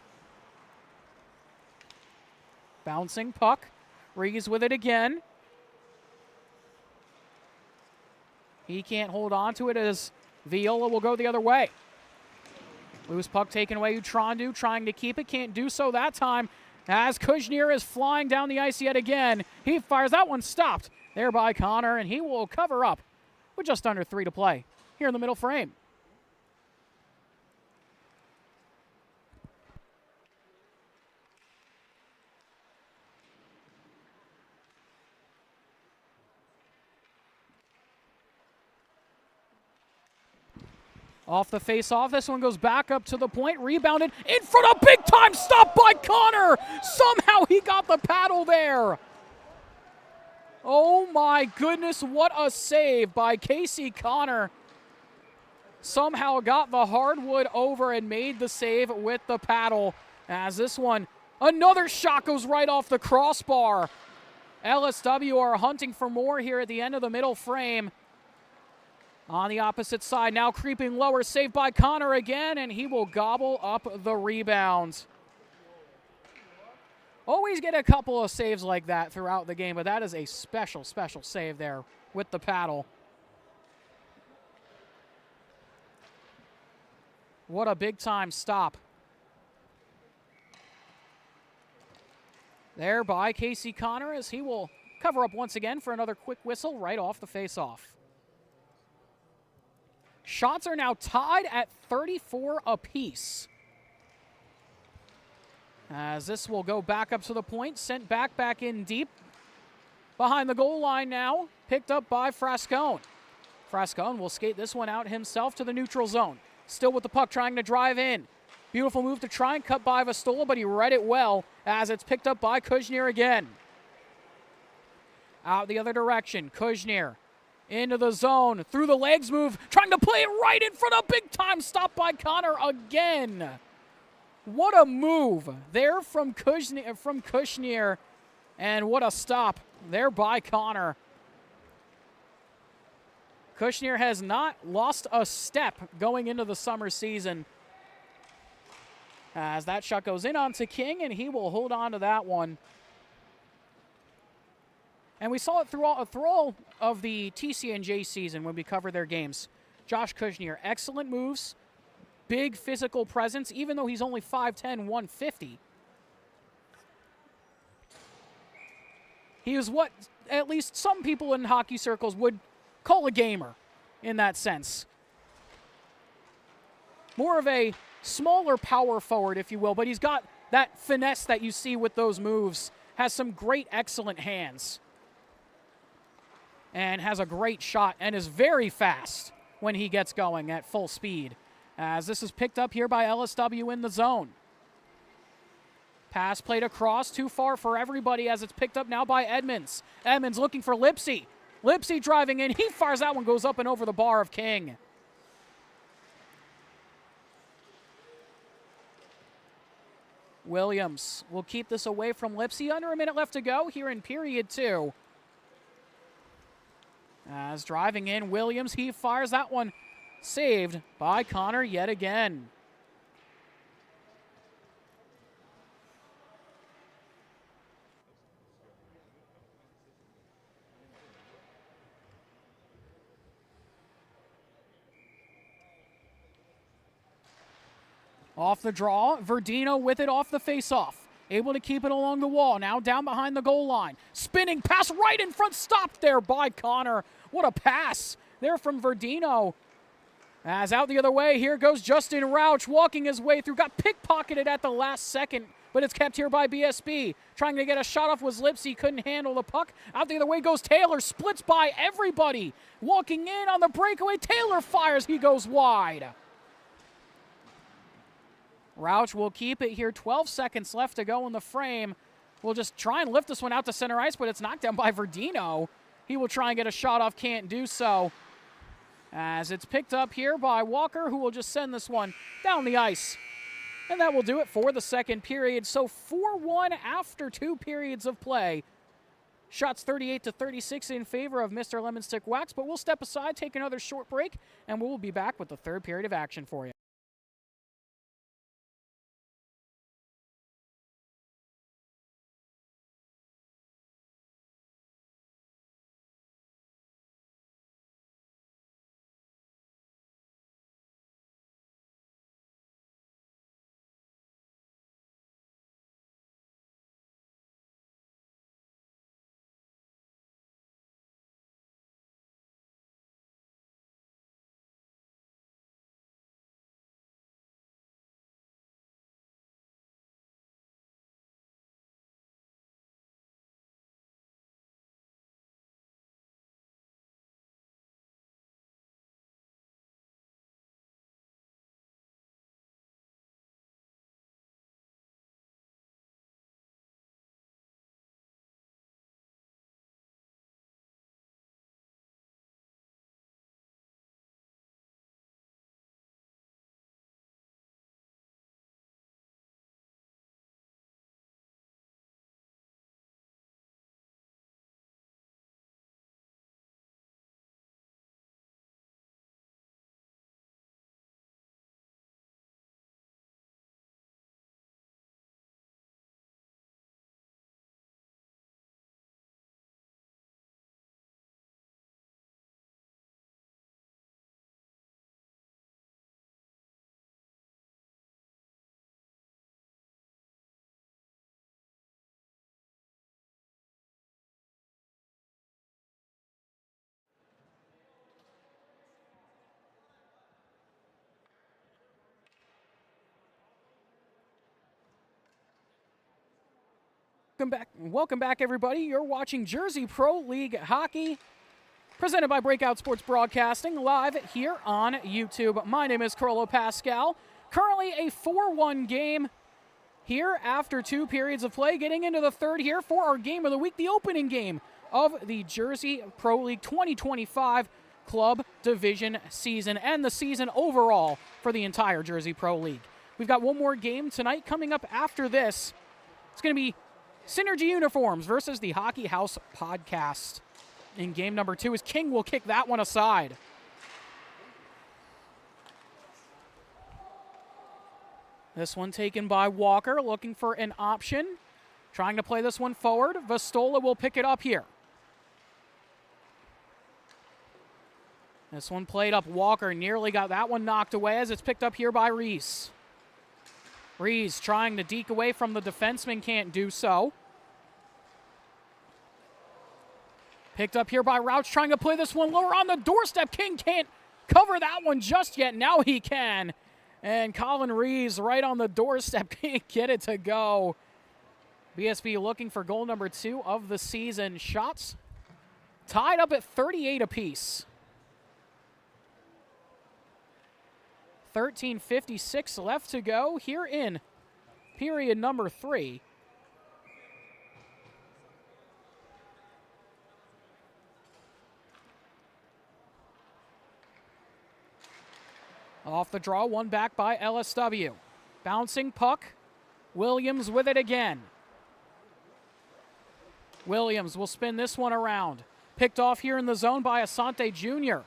Bouncing puck. Rees with it again. He can't hold on to it as Viola will go the other way. Loose puck taken away. Utrandu trying to keep it. Can't do so that time as Kuznier is flying down the ice yet again. He fires. That one stopped there by Connor, and he will cover up with just under 3 to play here in the middle frame. Off the face-off, this one goes back up to the point, rebounded in front of big time, stopped by Connor. Somehow he got the paddle there. Oh my goodness, what a save by Casey Connor. Somehow got the hardwood over and made the save with the paddle. As this one, another shot goes right off the crossbar. LSW are hunting for more here at the end of the middle frame. On the opposite side, now creeping lower, saved by Connor again, and he will gobble up the rebound. Always get a couple of saves like that throughout the game, but that is a special, special save there with the paddle. What a big-time stop. There by Casey Connor as he will cover up once again for another quick whistle right off the face-off. Shots are now tied at 34 apiece. As this will go back up to the point, sent back in deep. Behind the goal line now, picked up by Frascone. Frascone will skate this one out himself to the neutral zone. Still with the puck, trying to drive in. Beautiful move to try and cut by Vastola, but he read it well as it's picked up by Kuznier again. Out the other direction, Kuznier. Into the zone, through the legs move, trying to play it right in front of big time, stopped by Connor again. What a move there from Kuznier, and what a stop there by Connor. Kuznier has not lost a step going into the summer season. As that shot goes in onto King, and he will hold on to that one. And we saw it through all of the TCNJ season when we covered their games. Josh Kuznier, excellent moves, big physical presence, even though he's only 5'10", 150. He is what at least some people in hockey circles would call a gamer in that sense. More of a smaller power forward, if you will, but he's got that finesse that you see with those moves, has some great, excellent hands. And has a great shot and is very fast when he gets going at full speed. As this is picked up here by LSW in the zone. Pass played across, too far for everybody as it's picked up now by Edmonds. Edmonds looking for Lipsy. Lipsy driving in. He fires that one, goes up and over the bar of King. Williams will keep this away from Lipsy. Under a minute left to go here in period 2. As driving in, Williams, he fires that one, saved by Connor yet again. Off the draw, Verdino with it off the face-off. Able to keep it along the wall, now down behind the goal line. Spinning pass right in front, stopped there by Connor. What a pass there from Verdino. As out the other way, here goes Justin Rauch walking his way through. Got pickpocketed at the last second, but it's kept here by BSB. Trying to get a shot off was Lipsy, couldn't handle the puck. Out the other way goes Taylor, splits by everybody. Walking in on the breakaway, Taylor fires, he goes wide. Rauch will keep it here. 12 seconds left to go in the frame. We'll just try and lift this one out to center ice, but it's knocked down by Verdino. He will try and get a shot off, can't do so. As it's picked up here by Walker, who will just send this one down the ice. And that will do it for the second period. So 4-1 after 2 periods of play. Shots 38-36 in favor of Mr. Lemon Stick Wax, but we'll step aside, take another short break, and we'll be back with the third period of action for you. Welcome back, everybody. You're watching Jersey Pro League Hockey, presented by Breakout Sports Broadcasting, live here on YouTube. My name is Carlo Pascal. Currently a 4-1 game here after 2 periods of play. Getting into the third here for our game of the week, the opening game of the Jersey Pro League 2025 Club Division season and the season overall for the entire Jersey Pro League. We've got one more game tonight coming up after this. It's going to be Synergy Uniforms versus the Hockey House Podcast in game number 2 as King will kick that one aside. This one taken by Walker, looking for an option. Trying to play this one forward. Vastola will pick it up here. This one played up. Walker nearly got that one knocked away as it's picked up here by Reese. Reese trying to deke away from the defenseman, can't do so. Picked up here by Rouch, trying to play this one lower on the doorstep. King can't cover that one just yet. Now he can. And Colin Reese right on the doorstep, can't get it to go. BSB looking for goal number 2 of the season. Shots tied up at 38 apiece. 13:56 left to go here in period number 3. Off the draw, one back by LSW. Bouncing puck. Williams with it again. Williams will spin this one around. Picked off here in the zone by Asante Jr.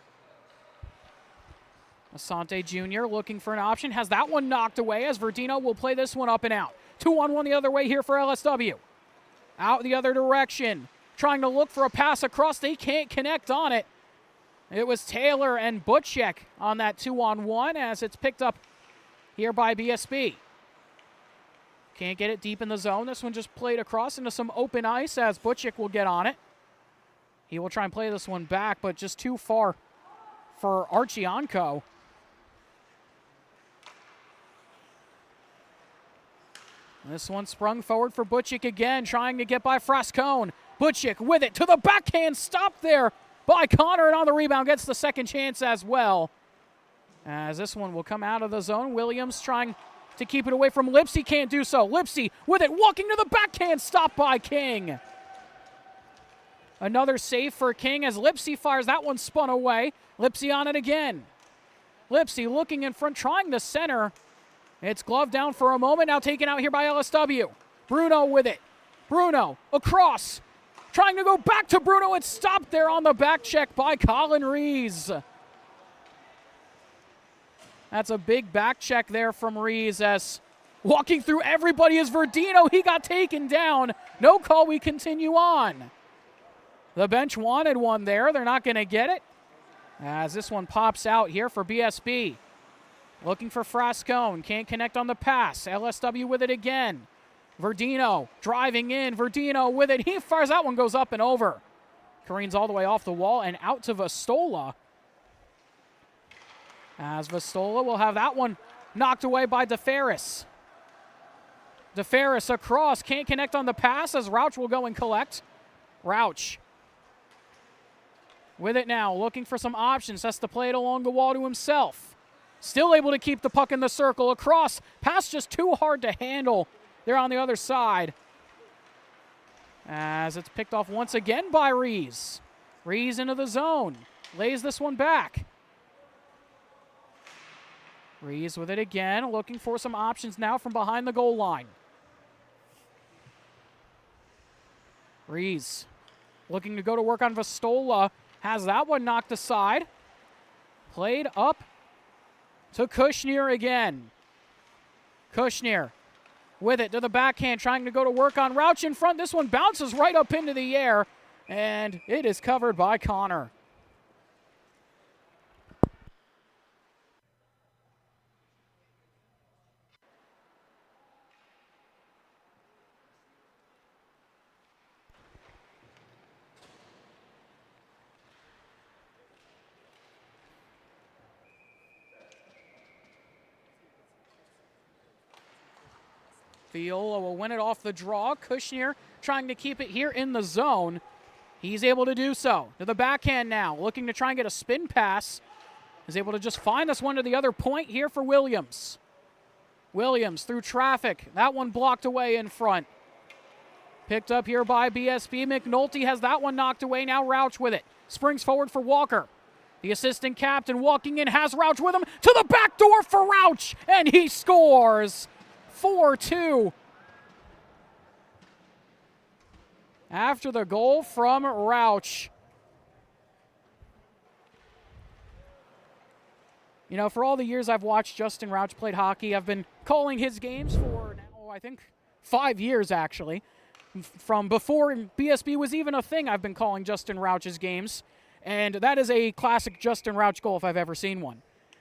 Asante Jr. looking for an option. Has that one knocked away as Verdino will play this one up and out. 2-on-1 the other way here for LSW. Out the other direction. Trying to look for a pass across. They can't connect on it. It was Taylor and Butchek on that 2-on-1 as it's picked up here by BSB. Can't get it deep in the zone. This one just played across into some open ice as Butchek will get on it. He will try and play this one back, but just too far for Archianco. This one sprung forward for Butchek again, trying to get by Frascone. Butchek with it to the backhand, stopped there by Connor, and on the rebound gets the second chance as well. As this one will come out of the zone. Williams trying to keep it away from Lipsy, can't do so. Lipsy with it, walking to the backhand, stopped by King. Another save for King as Lipsy fires that one spun away. Lipsy on it again. Lipsy looking in front, trying to center. It's gloved down for a moment, now taken out here by LSW. Bruno with it. Bruno across. Trying to go back to Bruno. It's stopped there on the back check by Colin Reese. That's a big back check there from Reese as walking through everybody is Verdino. He got taken down. No call, we continue on. The bench wanted one there. They're not going to get it as this one pops out here for BSB. Looking for Frascone. Can't connect on the pass. LSW with it again. Verdino driving in. Verdino with it. He fires. That one goes up and over. Careens all the way off the wall and out to Vastola. As Vastola will have that one knocked away by DeFerris. DeFerris across. Can't connect on the pass as Rouch will go and collect. Rouch with it now. Looking for some options. Has to play it along the wall to himself. Still able to keep the puck in the circle. Across. Pass just too hard to handle there on the other side. As it's picked off once again by Reese. Reese into the zone. Lays this one back. Reese with it again. Looking for some options now from behind the goal line. Reese looking to go to work on Vastola. Has that one knocked aside. Played up to Kushner again. Kushner with it to the backhand, trying to go to work on Rouch in front. This one bounces right up into the air, and it is covered by Connor. Viola will win it off the draw. Kushner trying to keep it here in the zone. He's able to do so. To the backhand now, looking to try and get a spin pass. Is able to just find this one to the other point here for Williams. Williams through traffic. That one blocked away in front. Picked up here by BSB. McNulty has that one knocked away. Now Rauch with it. Springs forward for Walker. The assistant captain walking in has Rauch with him. To the back door for Rauch. And he scores. 4-2. After the goal from Rauch. You know, for all the years I've watched Justin Rauch play hockey, I've been calling his games for now, I think, 5 years actually. From before BSB was even a thing, I've been calling Justin Rauch's games. And that is a classic Justin Rauch goal if I've ever seen one.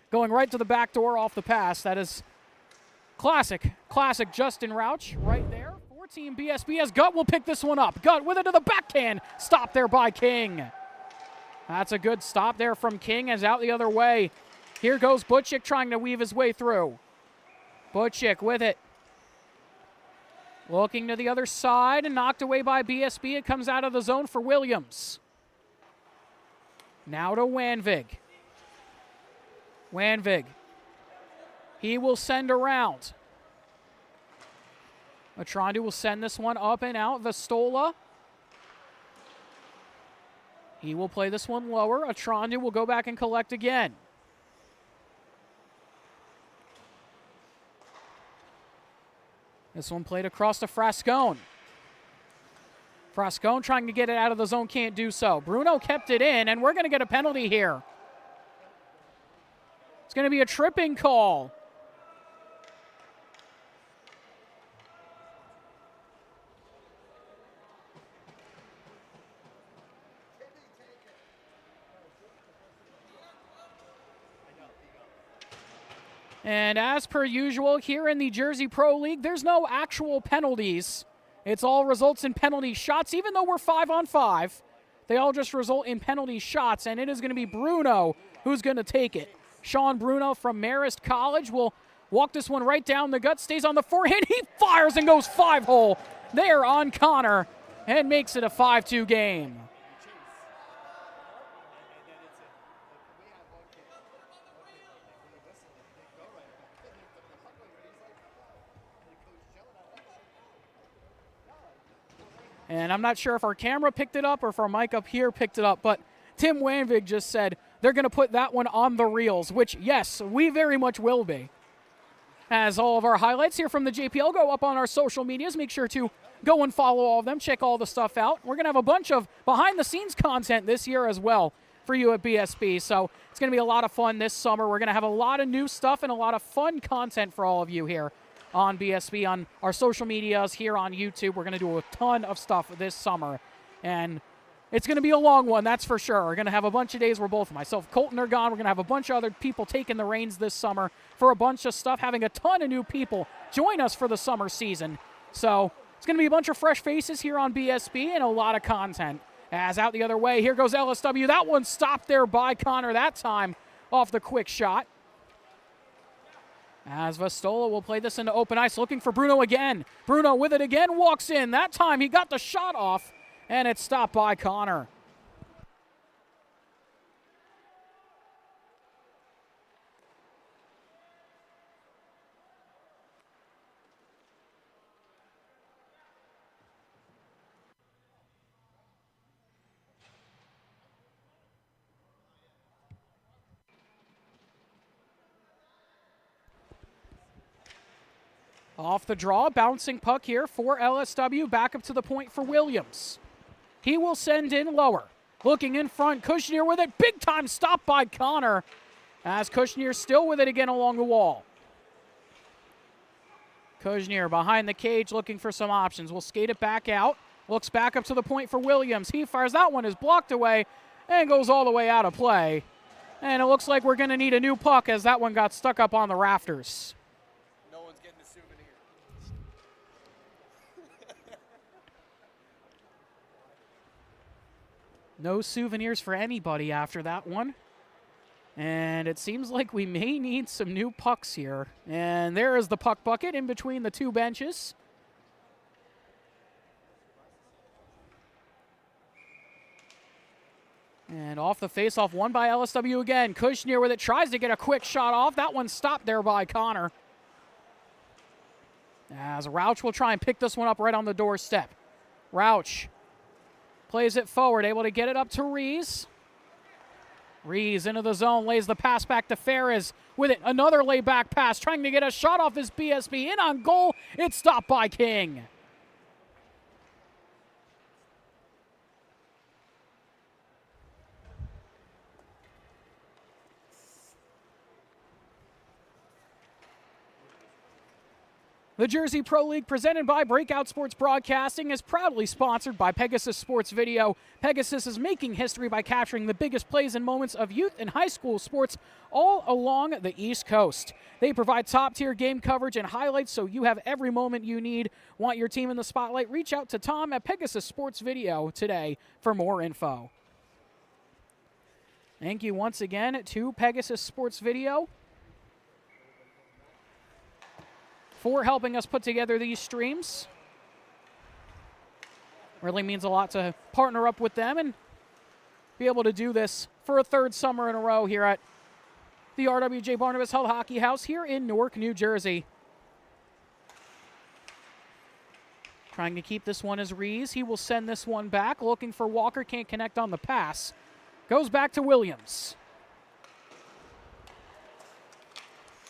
Going right to the back door off the pass. That is classic Justin Rauch right there. Team BSB as Gutt will pick this one up. Gutt with it to the backhand. Stop there by King. That's a good stop there from King as out the other way. Here goes Butchik trying to weave his way through. Butchik with it. Looking to the other side and knocked away by BSB. It comes out of the zone for Williams. Now to Wanvig. Wanvig. He will send around. Atrandu will send this one up and out. Vastola. He will play this one lower. Atrandu will go back and collect again. This one played across to Frascone. Frascone trying to get it out of the zone, can't do so. Bruno kept it in, and we're going to get a penalty here. It's going to be a tripping call. And as per usual, here in the Jersey Pro League, there's no actual penalties. It's all results in penalty shots. Even though we're 5-on-5, they all just result in penalty shots, and it is going to be Bruno who's going to take it. Sean Bruno from Marist College will walk this one right down the gut, stays on the forehand. He fires and goes 5-hole there on Connor and makes it a 5-2 game. And I'm not sure if our camera picked it up or if our mic up here picked it up, but Tim Wanvig just said they're going to put that one on the reels, which, yes, we very much will be. As all of our highlights here from the JPL go up on our social medias, make sure to go and follow all of them, check all the stuff out. We're going to have a bunch of behind-the-scenes content this year as well for you at BSB, so it's going to be a lot of fun this summer. We're going to have a lot of new stuff and a lot of fun content for all of you here on BSB, on our social medias, here on YouTube. We're going to do a ton of stuff this summer, and it's going to be a long one, that's for sure. We're going to have a bunch of days where both myself and Colton are gone. We're going to have a bunch of other people taking the reins this summer for a bunch of stuff, having a ton of new people join us for the summer season. So it's going to be a bunch of fresh faces here on BSB and a lot of content. As out the other way, here goes LSW. That one stopped there by Connor that time off the quick shot. As Vastola will play this into open ice, looking for Bruno again. Bruno with it again, walks in. That time he got the shot off, and it's stopped by Connor. Off the draw, bouncing puck here for LSW, back up to the point for Williams. He will send in lower. Looking in front, Kushner with it, big time stop by Connor, as Kushner still with it again along the wall. Kushner behind the cage looking for some options. Will skate it back out, looks back up to the point for Williams. He fires, that one is blocked away and goes all the way out of play. And it looks like we're gonna need a new puck as that one got stuck up on the rafters. No souvenirs for anybody after that one. And it seems like we may need some new pucks here. And there is the puck bucket in between the two benches. And off the faceoff, won by LSW again. Kushner with it, tries to get a quick shot off. That one stopped there by Connor. As Rauch will try and pick this one up right on the doorstep. Rauch plays it forward, able to get it up to Rees. Rees into the zone, lays the pass back to Ferris with it. Another layback pass, trying to get a shot off his BSB. In on goal, it's stopped by King. The Jersey Pro League, presented by Breakout Sports Broadcasting, is proudly sponsored by Pegasus Sports Video. Pegasus is making history by capturing the biggest plays and moments of youth and high school sports all along the East Coast. They provide top-tier game coverage and highlights so you have every moment you need. Want your team in the spotlight? Reach out to Tom at Pegasus Sports Video today for more info. Thank you once again to Pegasus Sports Video for helping us put together these streams. Really means a lot to partner up with them and be able to do this for a third summer in a row here at the RWJ Barnabas Hull Hockey House here in Newark, New Jersey. Trying to keep this one as Rees. He will send this one back, looking for Walker, can't connect on the pass. Goes back to Williams.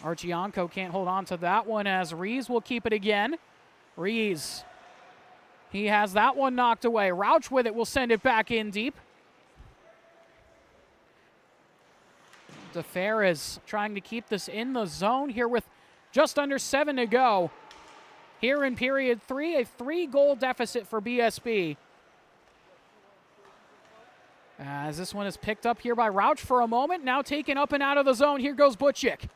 Archianko can't hold on to that one as Rees will keep it again. Rees, he has that one knocked away. Rauch with it will send it back in deep. DeFerres trying to keep this in the zone here with just under 7 to go. Here in period 3, a 3-goal deficit for BSB. As this one is picked up here by Rauch for a moment, now taken up and out of the zone. Here goes Butchik.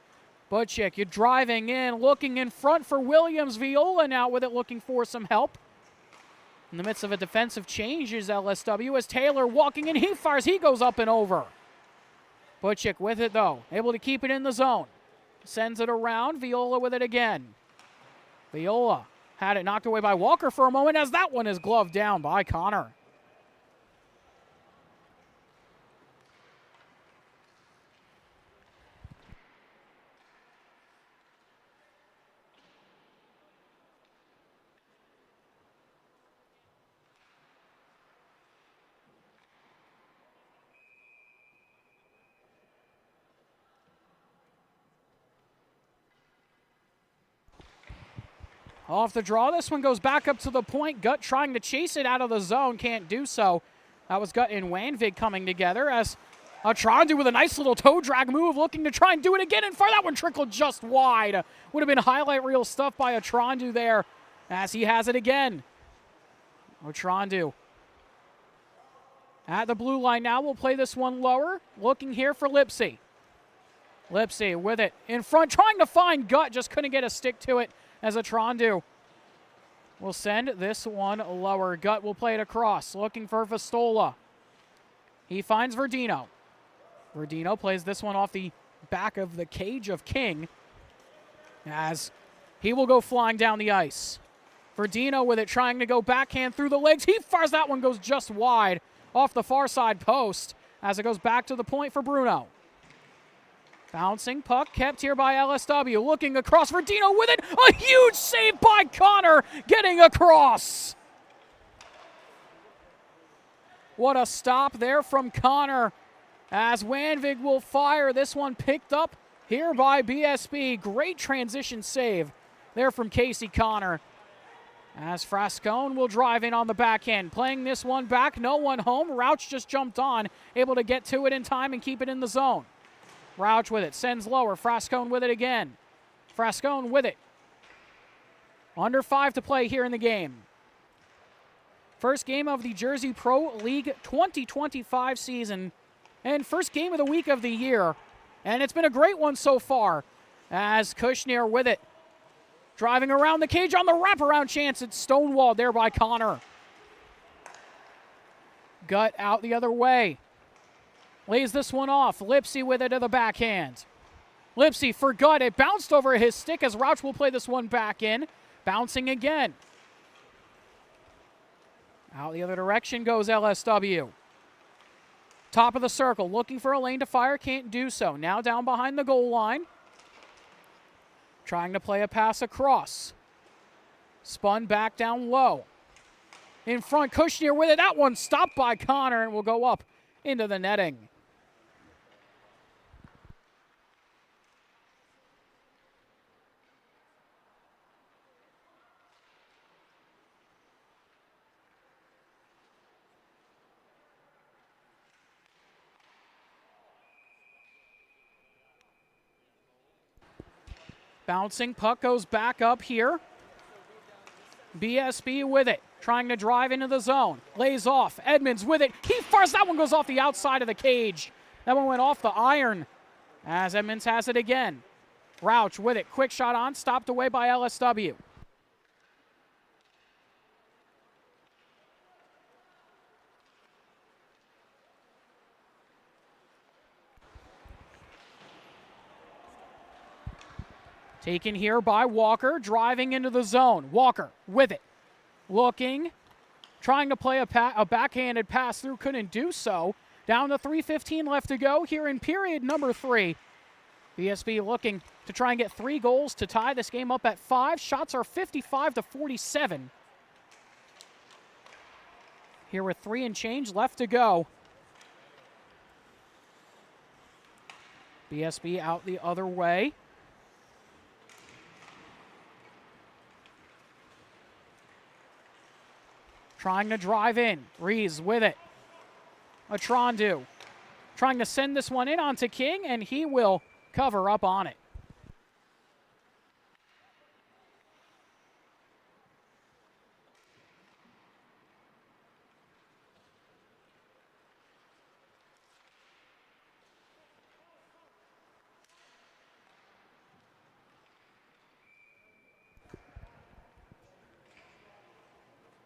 Butchik, you're driving in, looking in front for Williams. Viola now with it, looking for some help. In the midst of a defensive change is LSW as Taylor walking in. He fires, he goes up and over. Butchik with it though, able to keep it in the zone. Sends it around, Viola with it again. Viola had it knocked away by Walker for a moment as that one is gloved down by Connor. Off the draw, this one goes back up to the point. Gut trying to chase it out of the zone, can't do so. That was Gut and Wanvig coming together as Atrandu with a nice little toe drag move, looking to try and do it again and fire. That one trickled just wide. Would have been highlight reel stuff by Atrandu there as he has it again. Atrandu at the blue line now. We'll play this one lower. Looking here for Lipsy. Lipsy with it in front, trying to find Gut, just couldn't get a stick to it. As Atrandu will send this one lower. Gut will play it across, looking for Vastola. He finds Verdino. Verdino plays this one off the back of the cage of King as he will go flying down the ice. Verdino with it, trying to go backhand through the legs. He fires, that one goes just wide off the far side post as it goes back to the point for Bruno. Bouncing puck kept here by LSW. Looking across, Verdino with it. A huge save by Connor, getting across. What a stop there from Connor as Wanvig will fire. This one picked up here by BSB. Great transition save there from Casey Connor. As Frascone will drive in on the backhand. Playing this one back, no one home. Rauch just jumped on, able to get to it in time and keep it in the zone. Rauch with it, sends lower. Frascone with it again. Frascone with it. Under 5 to play here in the game. First game of the Jersey Pro League 2025 season. And first game of the week of the year. And it's been a great one so far. As Kushner with it. Driving around the cage on the wraparound chance. It's stonewalled there by Connor. Gut out the other way. Lays this one off. Lipsy with it to the backhand. Lipsy for Gut. It bounced over his stick as Rauch will play this one back in. Bouncing again. Out the other direction goes LSW. Top of the circle, looking for a lane to fire, can't do so. Now down behind the goal line. Trying to play a pass across. Spun back down low. In front, Kushner with it. That one stopped by Connor and will go up into the netting. Bouncing, puck goes back up here. BSB with it, trying to drive into the zone. Lays off, Edmonds with it. He fires, that one goes off the outside of the cage. That one went off the iron as Edmonds has it again. Rauch with it, quick shot on, stopped away by LSW. Taken here by Walker, driving into the zone. Walker with it. Looking, trying to play a backhanded pass through, couldn't do so. Down to 3:15 left to go here in period number 3. BSB looking to try and get 3 goals to tie this game up at 5. Shots are 55-47. Here with 3 and change left to go. BSB out the other way. Trying to drive in. Rees with it. Atrondu trying to send this one in onto King, and he will cover up on it.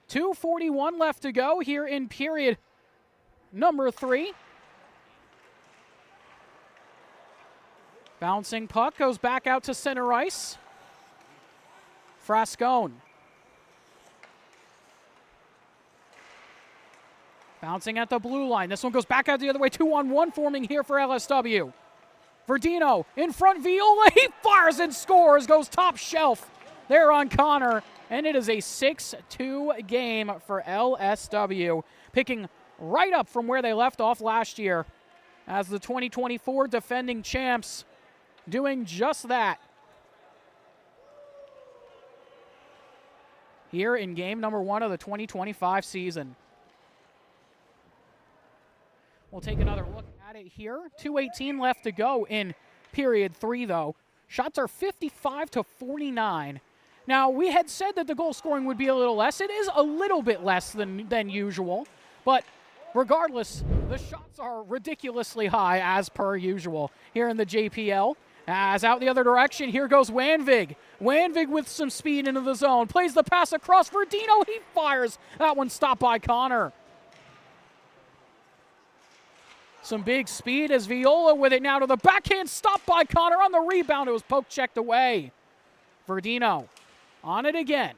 .241 left to go here in period number 3. Bouncing puck goes back out to center ice. Frascone. Bouncing at the blue line. This one goes back out the other way. 2-on-1 forming here for LSW. Verdino in front. Viola. He fires and scores. Goes top shelf there on Connor. And it is a 6-2 game for LSW, picking right up from where they left off last year as the 2024 defending champs, doing just that. Here in game number 1 of the 2025 season. We'll take another look at it here. 2:18 left to go in period 3, though. Shots are 55-49. Now, we had said that the goal scoring would be a little less. It is a little bit less than usual, but regardless, the shots are ridiculously high as per usual here in the JPL. As out the other direction, here goes Wanvig. Wanvig with some speed into the zone. Plays the pass across. Verdino, he fires. That one stopped by Connor. Some big speed as Viola with it now to the backhand. Stopped by Connor on the rebound. It was poke checked away. Verdino on it again.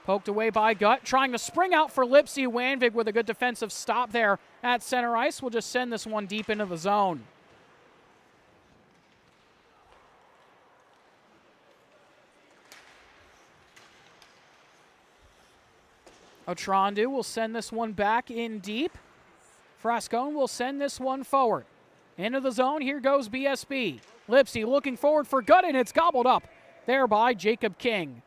Poked away by Gut. Trying to spring out for Lipsy. Wanvig with a good defensive stop there at center ice. We'll just send this one deep into the zone. Otrandu will send this one back in deep. Frascone will send this one forward. Into the zone. Here goes BSB. Lipsy looking forward for Gut, and it's gobbled up there by Jacob King.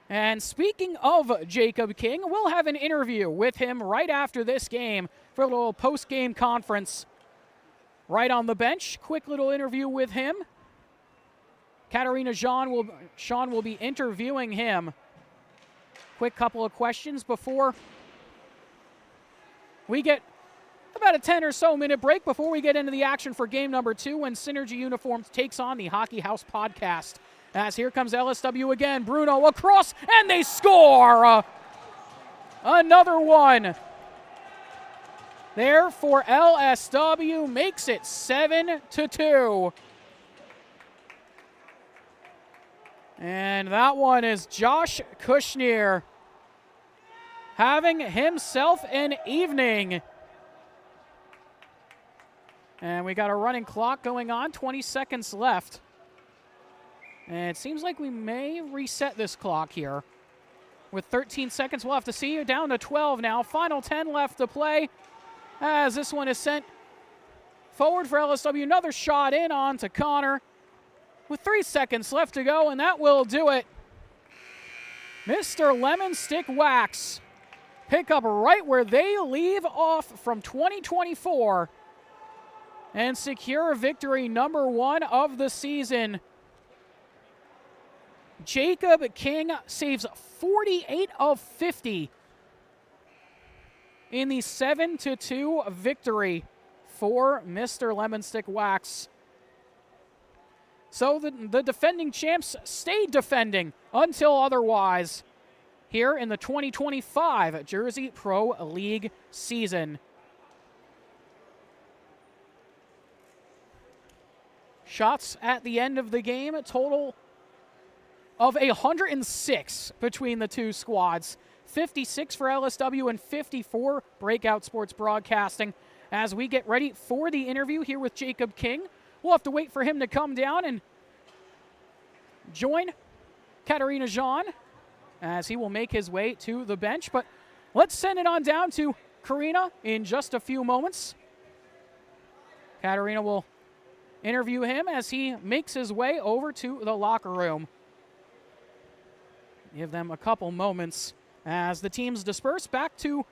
And speaking of Jacob King, we'll have an interview with him right after this game for a little post-game conference right on the bench. Quick little interview with him. Katarina Sean will be interviewing him. Quick couple of questions before we get about a 10 or so minute break before we get into the action for game number 2 when Synergy Uniforms takes on the Hockey House podcast. As here comes LSW again. Bruno across, and they score! Another one there for LSW, makes it 7-2. And that one is Josh Kushner having himself an evening And we got a running clock going on, 20 seconds left. And it seems like we may reset this clock here. With 13 seconds, we'll have to see. Down to 12 now. Final 10 left to play. As this one is sent forward for LSW. Another shot in on to Connor. With 3 seconds left to go, and that will do it. Mr. Lemon Stick Wax pick up right where they leave off from 2024 and secure victory number 1 of the season. Jacob King saves 48 of 50 in the 7-2 victory for Mr. Lemon Stick Wax. So the defending champs stayed defending until otherwise here in the 2025 Jersey Pro League season. Shots at the end of the game, a total of 106 between the two squads. 56 for LSW and 54 Breakout Sports Broadcasting. As we get ready for the interview here with Jacob King, we'll have to wait for him to come down and join Katarina Jean as he will make his way to the bench. But let's send it on down to Karina in just a few moments. Katarina will interview him as he makes his way over to the locker room. Give them a couple moments as the teams disperse back to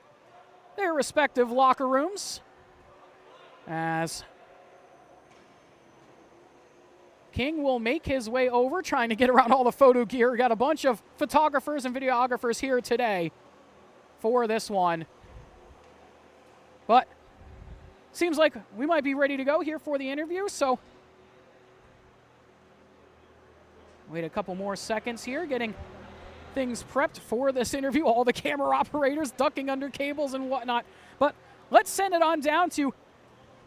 their respective locker rooms. As King will make his way over, trying to get around all the photo gear. Got a bunch of photographers and videographers here today for this one. But seems like we might be ready to go here for the interview, so wait a couple more seconds here, getting things prepped for this interview. All the camera operators ducking under cables and whatnot. But let's send it on down to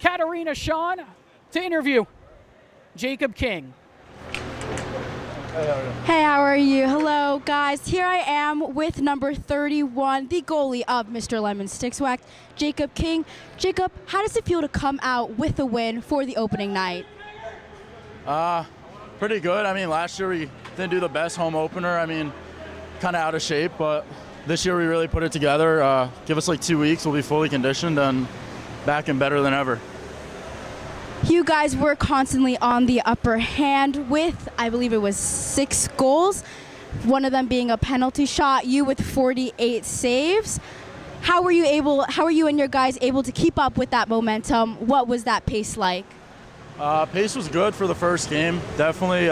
Katarina Jean to interview Jacob King. Hey, how are you? Hello, guys. Here I am with number 31, the goalie of Mr. Lemon Stick Wax, Jacob King. Jacob, how does it feel to come out with a win for the opening night? Pretty good. I mean, last year we didn't do the best home opener. I mean, kind of out of shape, but this year we really put it together. Give us like 2 weeks, we'll be fully conditioned and back and better than ever. You guys were constantly on the upper hand with, I believe it was 6 goals, one of them being a penalty shot, you with 48 saves. How were you and your guys able to keep up with that momentum? What was that pace like? Pace was good for the first game. Definitely,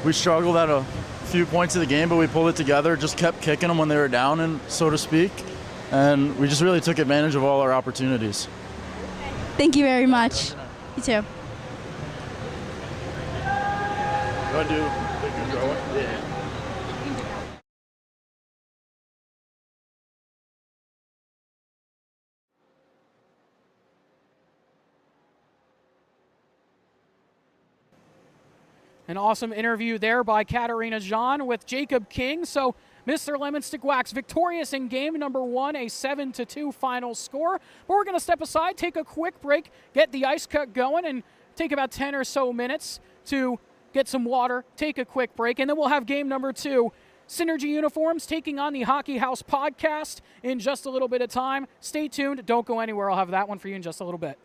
we struggled at a few points of the game, but we pulled it together, just kept kicking them when they were down, and so to speak, and we just really took advantage of all our opportunities. Thank you very much. You too. You want to do the good going? Yeah. An awesome interview there by Katarina Jean with Jacob King. So Mr. Lemon Stick Wax victorious in game number 1, a 7-2 final score. But we're going to step aside, take a quick break, get the ice cut going, and take about 10 or so minutes to get some water, take a quick break, and then we'll have game number 2. Synergy Uniforms taking on the Hockey House podcast in just a little bit of time. Stay tuned. Don't go anywhere. I'll have that one for you in just a little bit.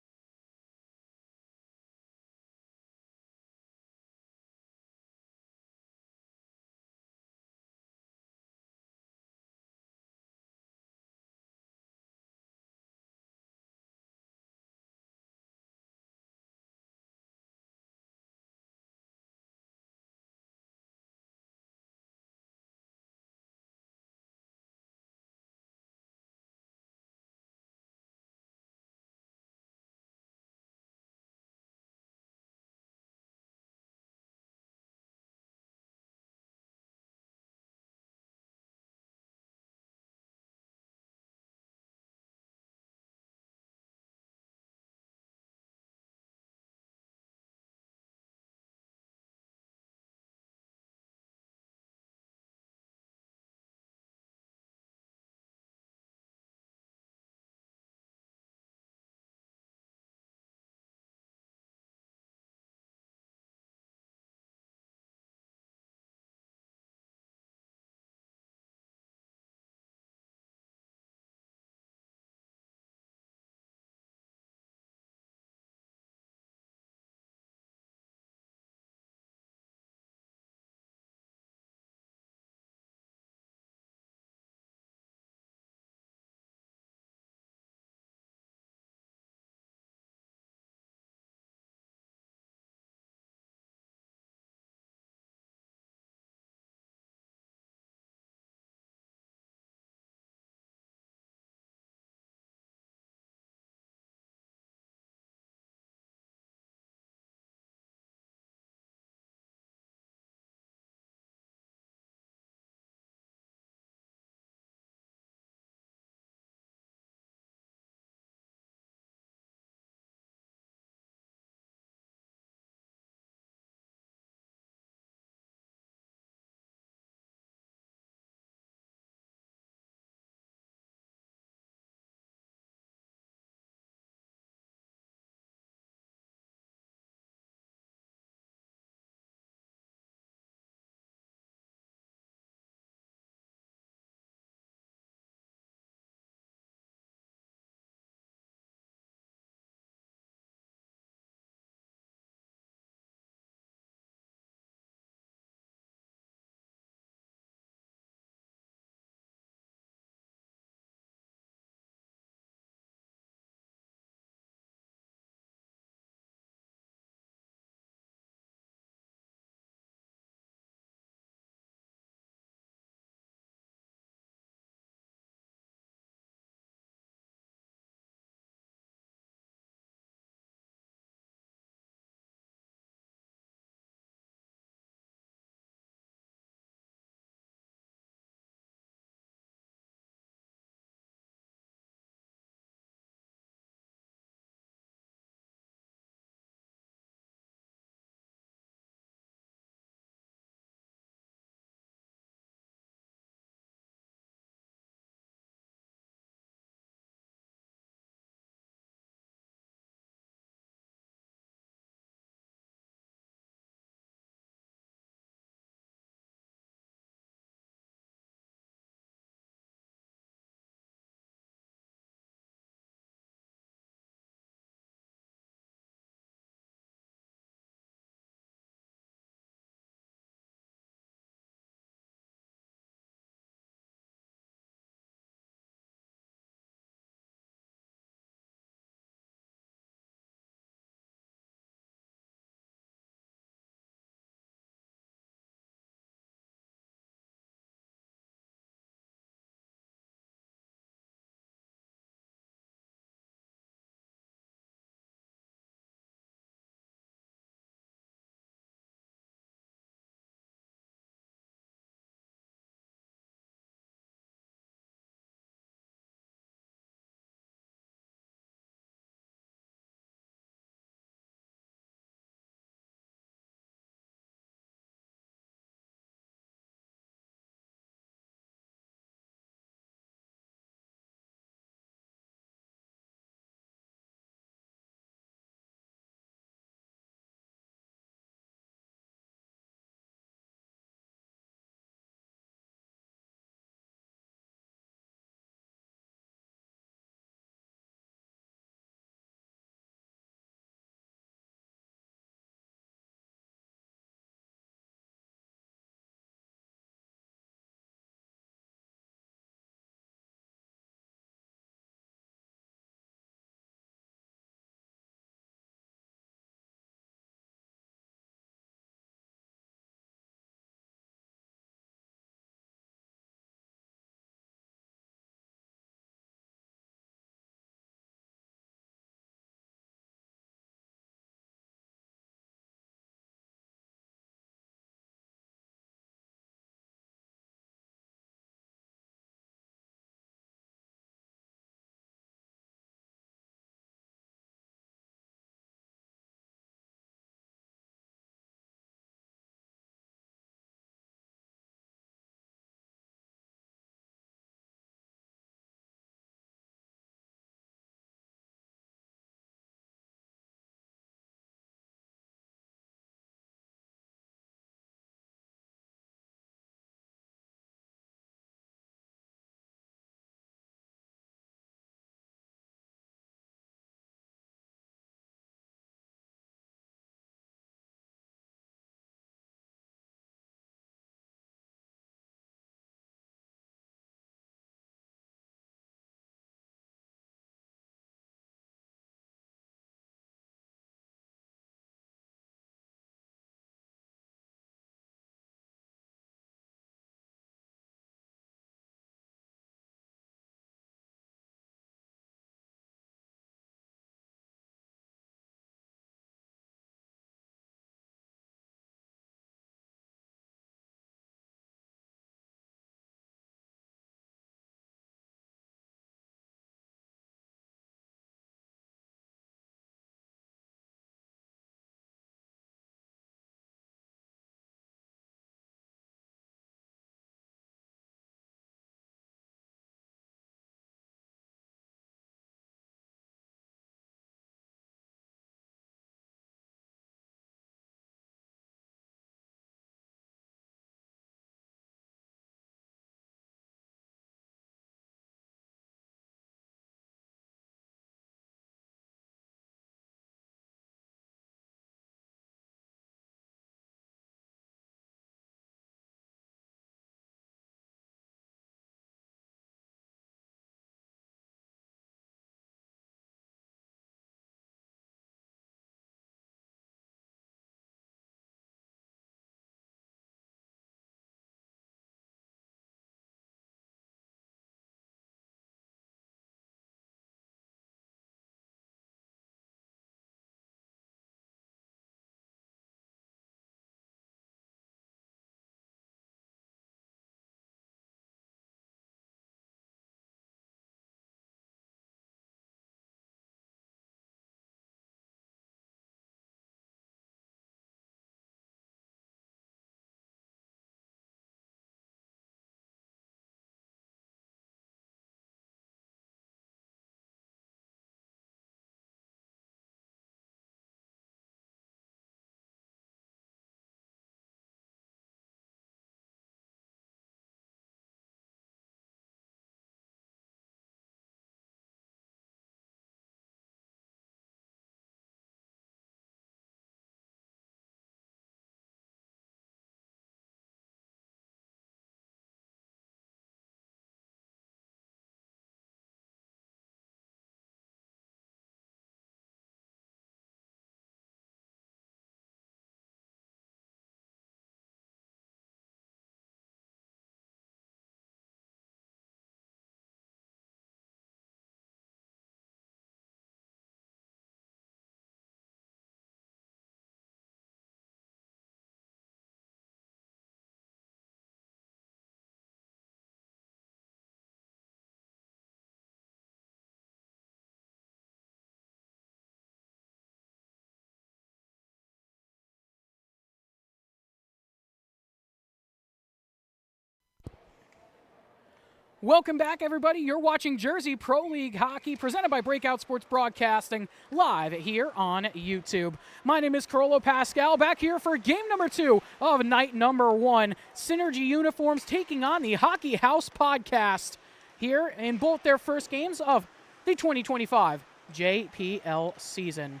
Welcome back, everybody. You're watching Jersey Pro League Hockey, presented by Breakout Sports Broadcasting, live here on YouTube. My name is Carolo Pascal, back here for game number 2 of night number 1. Synergy Uniforms taking on the Hockey House podcast here in both their first games of the 2025 JPL season.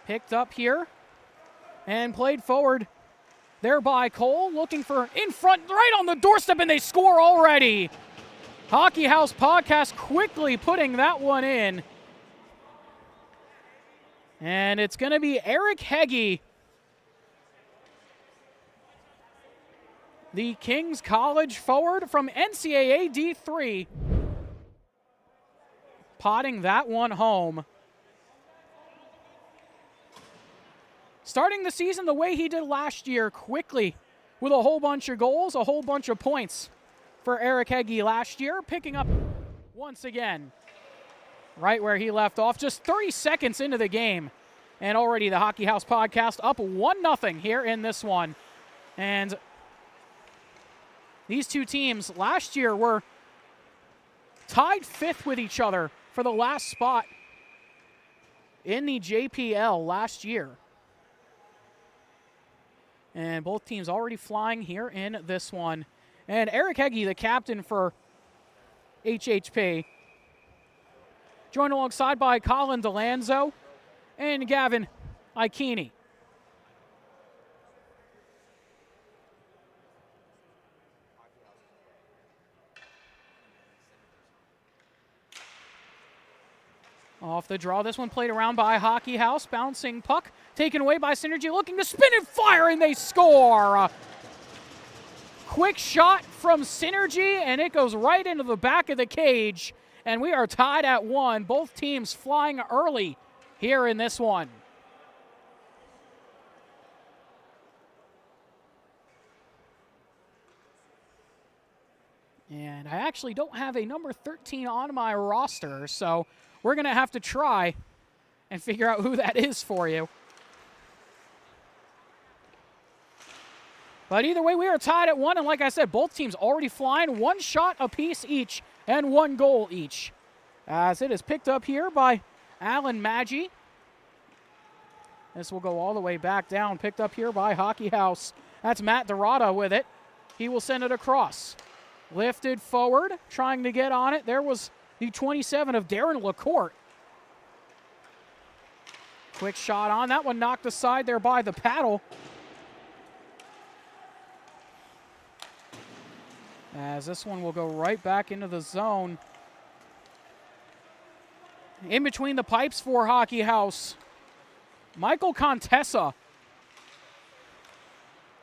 Picked up here and played forward. There by Cole, looking for in front, right on the doorstep, and they score already. Hockey House podcast quickly putting that one in. And it's going to be Eric Heggie, the Kings College forward from NCAA D3, potting that one home. Starting the season the way he did last year, quickly, with a whole bunch of goals, a whole bunch of points for Eric Heggie last year, picking up once again right where he left off, just 30 seconds into the game. And already the Hockey House podcast up 1-0 here in this one. And these two teams last year were tied 5th with each other for the last spot in the JPL last year. And both teams already flying here in this one. And Eric Heggie, the captain for HHP, joined alongside by Colin DeLanzo and Gavin Ikini. Off the draw, this one played around by Hockey House, bouncing puck, taken away by Synergy, looking to spin and fire, and they score! Quick shot from Synergy, and it goes right into the back of the cage, and we are tied at 1. Both teams flying early here in this one. And I actually don't have a number 13 on my roster, so we're going to have to try and figure out who that is for you. But either way, we are tied at 1, and like I said, both teams already flying, 1 shot apiece each and 1 goal each. As it is picked up here by Alan Maggi. This will go all the way back down, picked up here by Hockey House. That's Matt Dorada with it. He will send it across. Lifted forward, trying to get on it. There was the 27 of Darren LaCourte. Quick shot on. That one knocked aside there by the paddle. As this one will go right back into the zone. In between the pipes for Hockey House, Michael Contessa,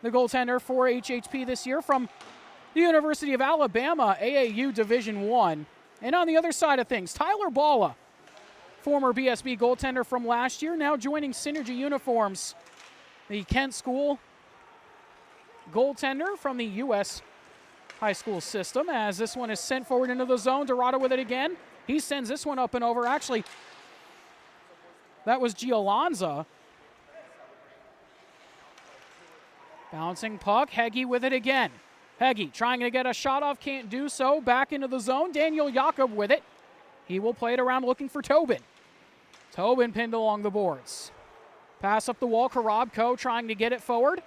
the goaltender for HHP this year from the University of Alabama, AAU Division I. And on the other side of things, Tyler Balla, former BSB goaltender from last year, now joining Synergy Uniforms, the Kent School goaltender from the U.S. high school system, as this one is sent forward into the zone. Dorada with it again. He sends this one up and over. Actually, that was Gialanza. Bouncing puck. Heggie with it again. Heggie trying to get a shot off, can't do so. Back into the zone. Daniel Jakob with it. He will play it around looking for Tobin. Tobin pinned along the boards. Pass up the wall. Karabko trying to get it forward.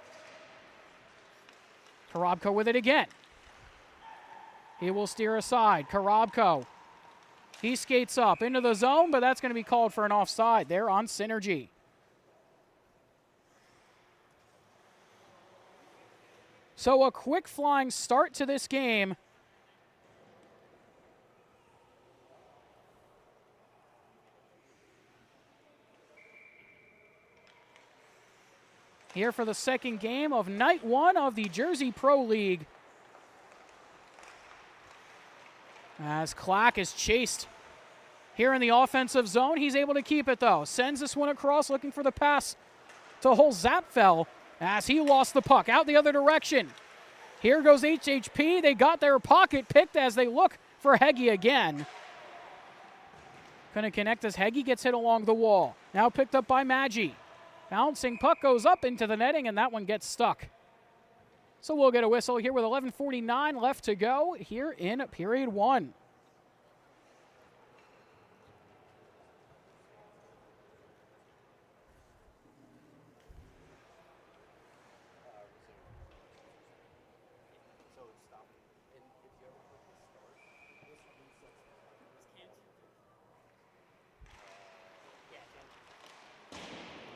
Karabko with it again. He will steer aside. Karabko. He skates up into the zone, but that's going to be called for an offside there on Synergy. So a quick flying start to this game. Here for the second game of night 1 of the Jersey Pro League. As Clack is chased here in the offensive zone. He's able to keep it, though. Sends this one across, looking for the pass to Hol Zapfel as he lost the puck out the other direction. Here goes HHP. They got their pocket picked as they look for Heggie again. Couldn't connect as Heggie gets hit along the wall. Now picked up by Maggi. Bouncing puck goes up into the netting, and that one gets stuck. So we'll get a whistle here with 11:49 left to go here in period 1.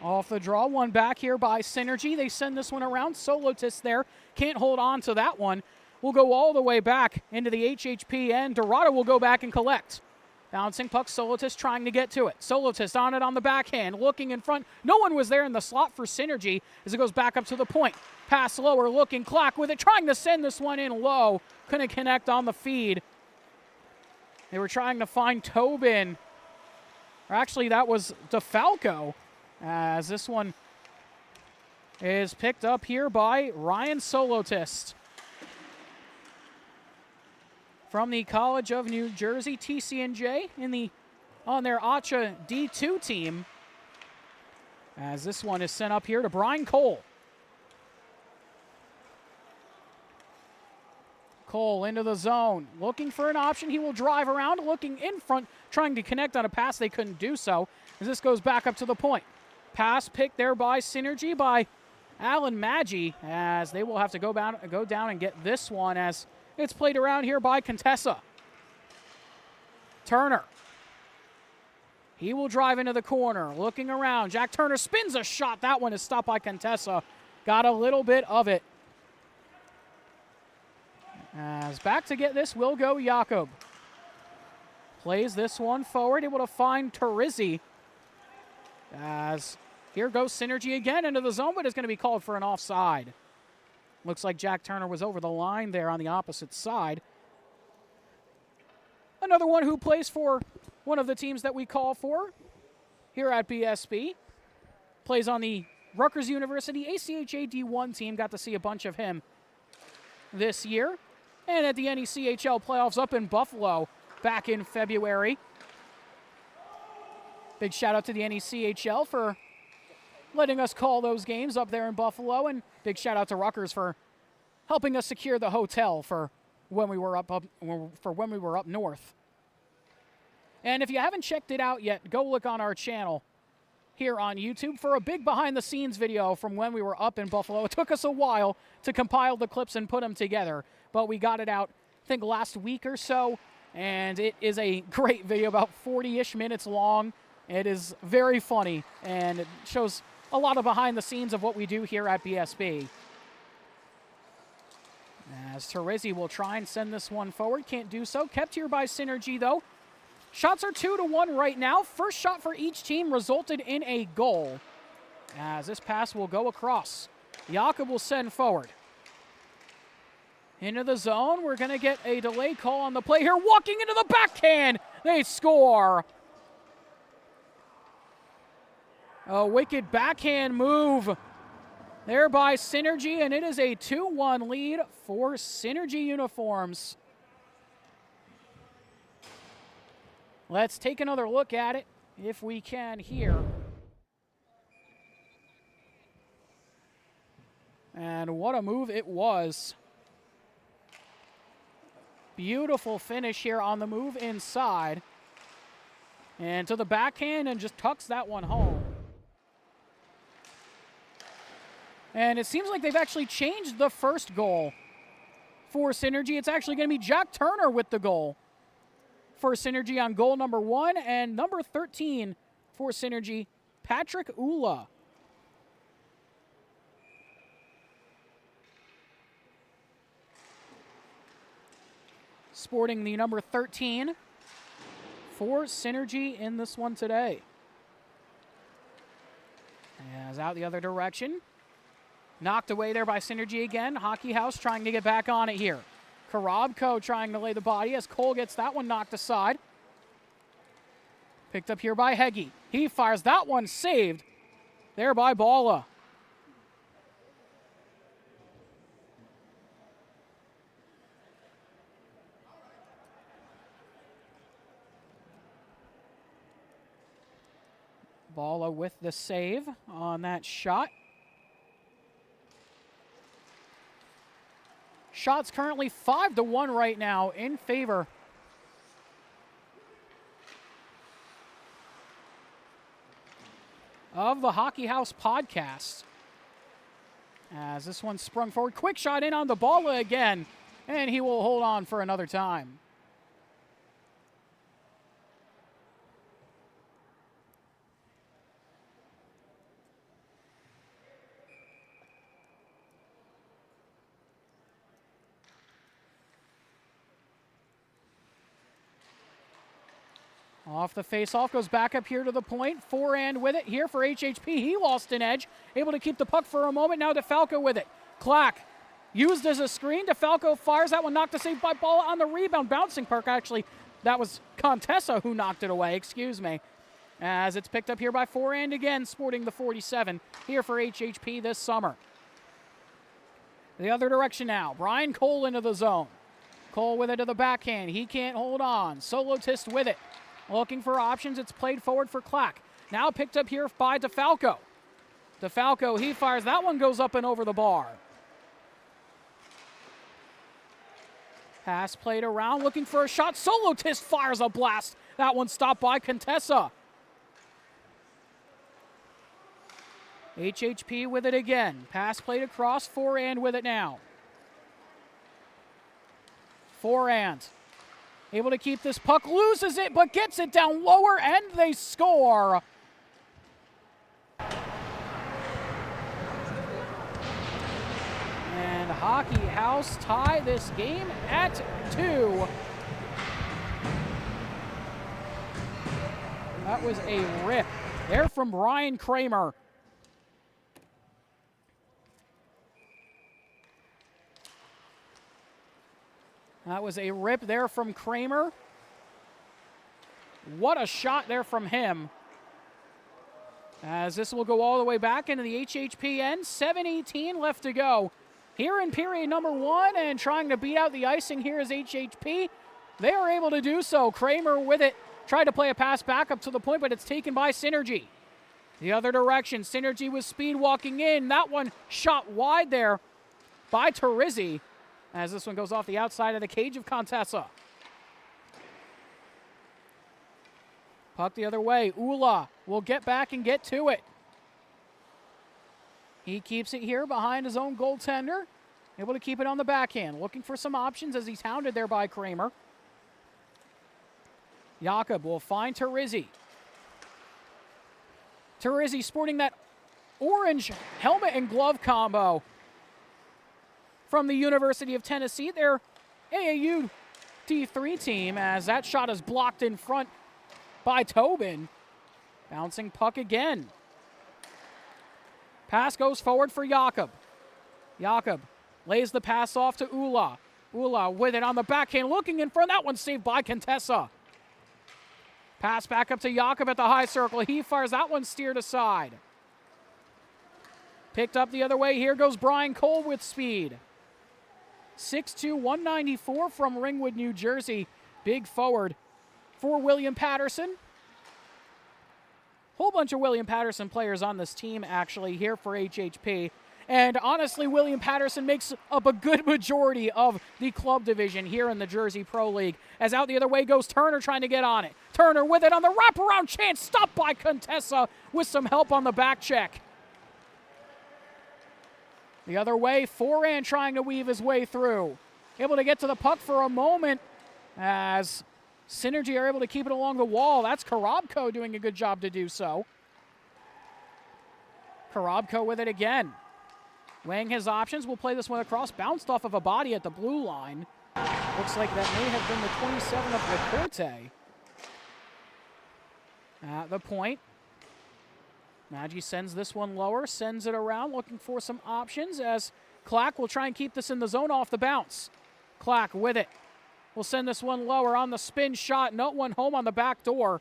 Off the draw, one back here by Synergy. They send this one around. Solotis there can't hold on to that one. We'll go all the way back into the HHP end. Dorado will go back and collect. Bouncing puck, Solotis trying to get to it. Solotis on it on the backhand, looking in front. No one was there in the slot for Synergy as it goes back up to the point. Pass lower, looking, Clock with it, trying to send this one in low. Couldn't connect on the feed. They were trying to find Tobin. Or actually, that was DeFalco. As this one is picked up here by Ryan Solotis from the College of New Jersey, TCNJ, on their ACHA D2 team. As this one is sent up here to Brian Cole. Cole into the zone, looking for an option. He will drive around, looking in front, trying to connect on a pass. They couldn't do so as this goes back up to the point. Pass picked there by Synergy by Alan Maggi, as they will have to go down and get this one as it's played around here by Contessa. Turner. He will drive into the corner, looking around. Jack Turner spins a shot. That one is stopped by Contessa. Got a little bit of it. As back to get this will go Jakob. Plays this one forward, able to find Terizzi. As here goes Synergy again into the zone, but it's going to be called for an offside. Looks like Jack Turner was over the line there on the opposite side. Another one who plays for one of the teams that we call for here at BSB. Plays on the Rutgers University ACHA D1 team. Got to see a bunch of him this year. And at the NECHL playoffs up in Buffalo back in February. Big shout out to the NECHL for letting us call those games up there in Buffalo, and big shout out to Rutgers for helping us secure the hotel for when we were up north. And if you haven't checked it out yet, go look on our channel here on YouTube for a big behind the scenes video from when we were up in Buffalo. It took us a while to compile the clips and put them together, but we got it out I think last week or so, and it is a great video, about 40-ish minutes long. It is very funny, and it shows a lot of behind the scenes of what we do here at BSB. As Terizzi will try and send this one forward, can't do so. Kept here by Synergy, though. Shots are 2-1 right now. First shot for each team resulted in a goal. As this pass will go across. Jakob will send forward. Into the zone. We're going to get a delay call on the play here. Walking into the backhand. They score. A wicked backhand move there by Synergy, and it is a 2-1 lead for Synergy uniforms. Let's take another look at it if we can here. And what a move it was. Beautiful finish here on the move inside. And to the backhand and just tucks that one home. And it seems like they've actually changed the first goal for Synergy. It's actually going to be Jack Turner with the goal for Synergy on goal number 1, and number 13 for Synergy, Patrick Ula. Sporting the number 13 for Synergy in this one today. As out the other direction. Knocked away there by Synergy again. Hockey House trying to get back on it here. Karabko trying to lay the body as Cole gets that one knocked aside. Picked up here by Heggie. He fires that one, saved there by Bala. Bala with the save on that shot. Shots currently 5-1 right now in favor of the Hockey House podcast. As this one sprung forward. Quick shot in on the ball again, and he will hold on for another time. Off the face-off, goes back up here to the point. Forehand with it here for HHP. He lost an edge, able to keep the puck for a moment. Now DeFalco with it. Clack used as a screen. DeFalco fires that one, knocked the save by ball on the rebound. Bouncing puck, actually, that was Contessa who knocked it away, excuse me. As it's picked up here by Forehand again, sporting the 47 here for HHP this summer. The other direction now. Brian Cole into the zone. Cole with it to the backhand. He can't hold on. Solotist with it. Looking for options. It's played forward for Clack. Now picked up here by DeFalco. DeFalco, he fires. That one goes up and over the bar. Pass played around. Looking for a shot. Solotist fires a blast. That one stopped by Contessa. HHP with it again. Pass played across. Forehand with it now. Forehand. Able to keep this puck, loses it, but gets it down lower, and they score. And Hockey House tie this game at 2. That was a rip there from Brian Kramer. That was a rip there from Kramer. What a shot there from him. As this will go all the way back into the HHP end. 7:18 left to go here in period number 1, and trying to beat out the icing here is HHP. They are able to do so. Kramer with it. Tried to play a pass back up to the point, but it's taken by Synergy. The other direction. Synergy with speed walking in. That one shot wide there by Terizzi. As this one goes off the outside of the cage of Contessa. Puck the other way. Ula will get back and get to it. He keeps it here behind his own goaltender. Able to keep it on the backhand. Looking for some options as he's hounded there by Kramer. Jakob will find Terizzi. Terizzi sporting that orange helmet and glove combo from the University of Tennessee, their AAU D3 team, as that shot is blocked in front by Tobin. Bouncing puck again. Pass goes forward for Jakob. Jakob lays the pass off to Ula. Ula with it on the backhand, looking in front. That one saved by Contessa. Pass back up to Jakob at the high circle. He fires. That one steered aside. Picked up the other way. Here goes Brian Cole with speed. 6'2", 194 from Ringwood, New Jersey. Big forward for William Patterson. Whole bunch of William Patterson players on this team, actually, here for HHP. And honestly, William Patterson makes up a good majority of the club division here in the Jersey Pro League. As out the other way goes Turner, trying to get on it. Turner with it on the wraparound chance. Stopped by Contessa with some help on the back check. The other way, Forehand trying to weave his way through. Able to get to the puck for a moment as Synergy are able to keep it along the wall. That's Korobko doing a good job to do so. Korobko with it again. Weighing his options, will play this one across. Bounced off of a body at the blue line. Looks like that may have been the 27 of Lacorte. At the point. Maggi sends this one lower, sends it around, looking for some options as Clack will try and keep this in the zone off the bounce. Clack with it. Will send this one lower on the spin shot. No one home on the back door.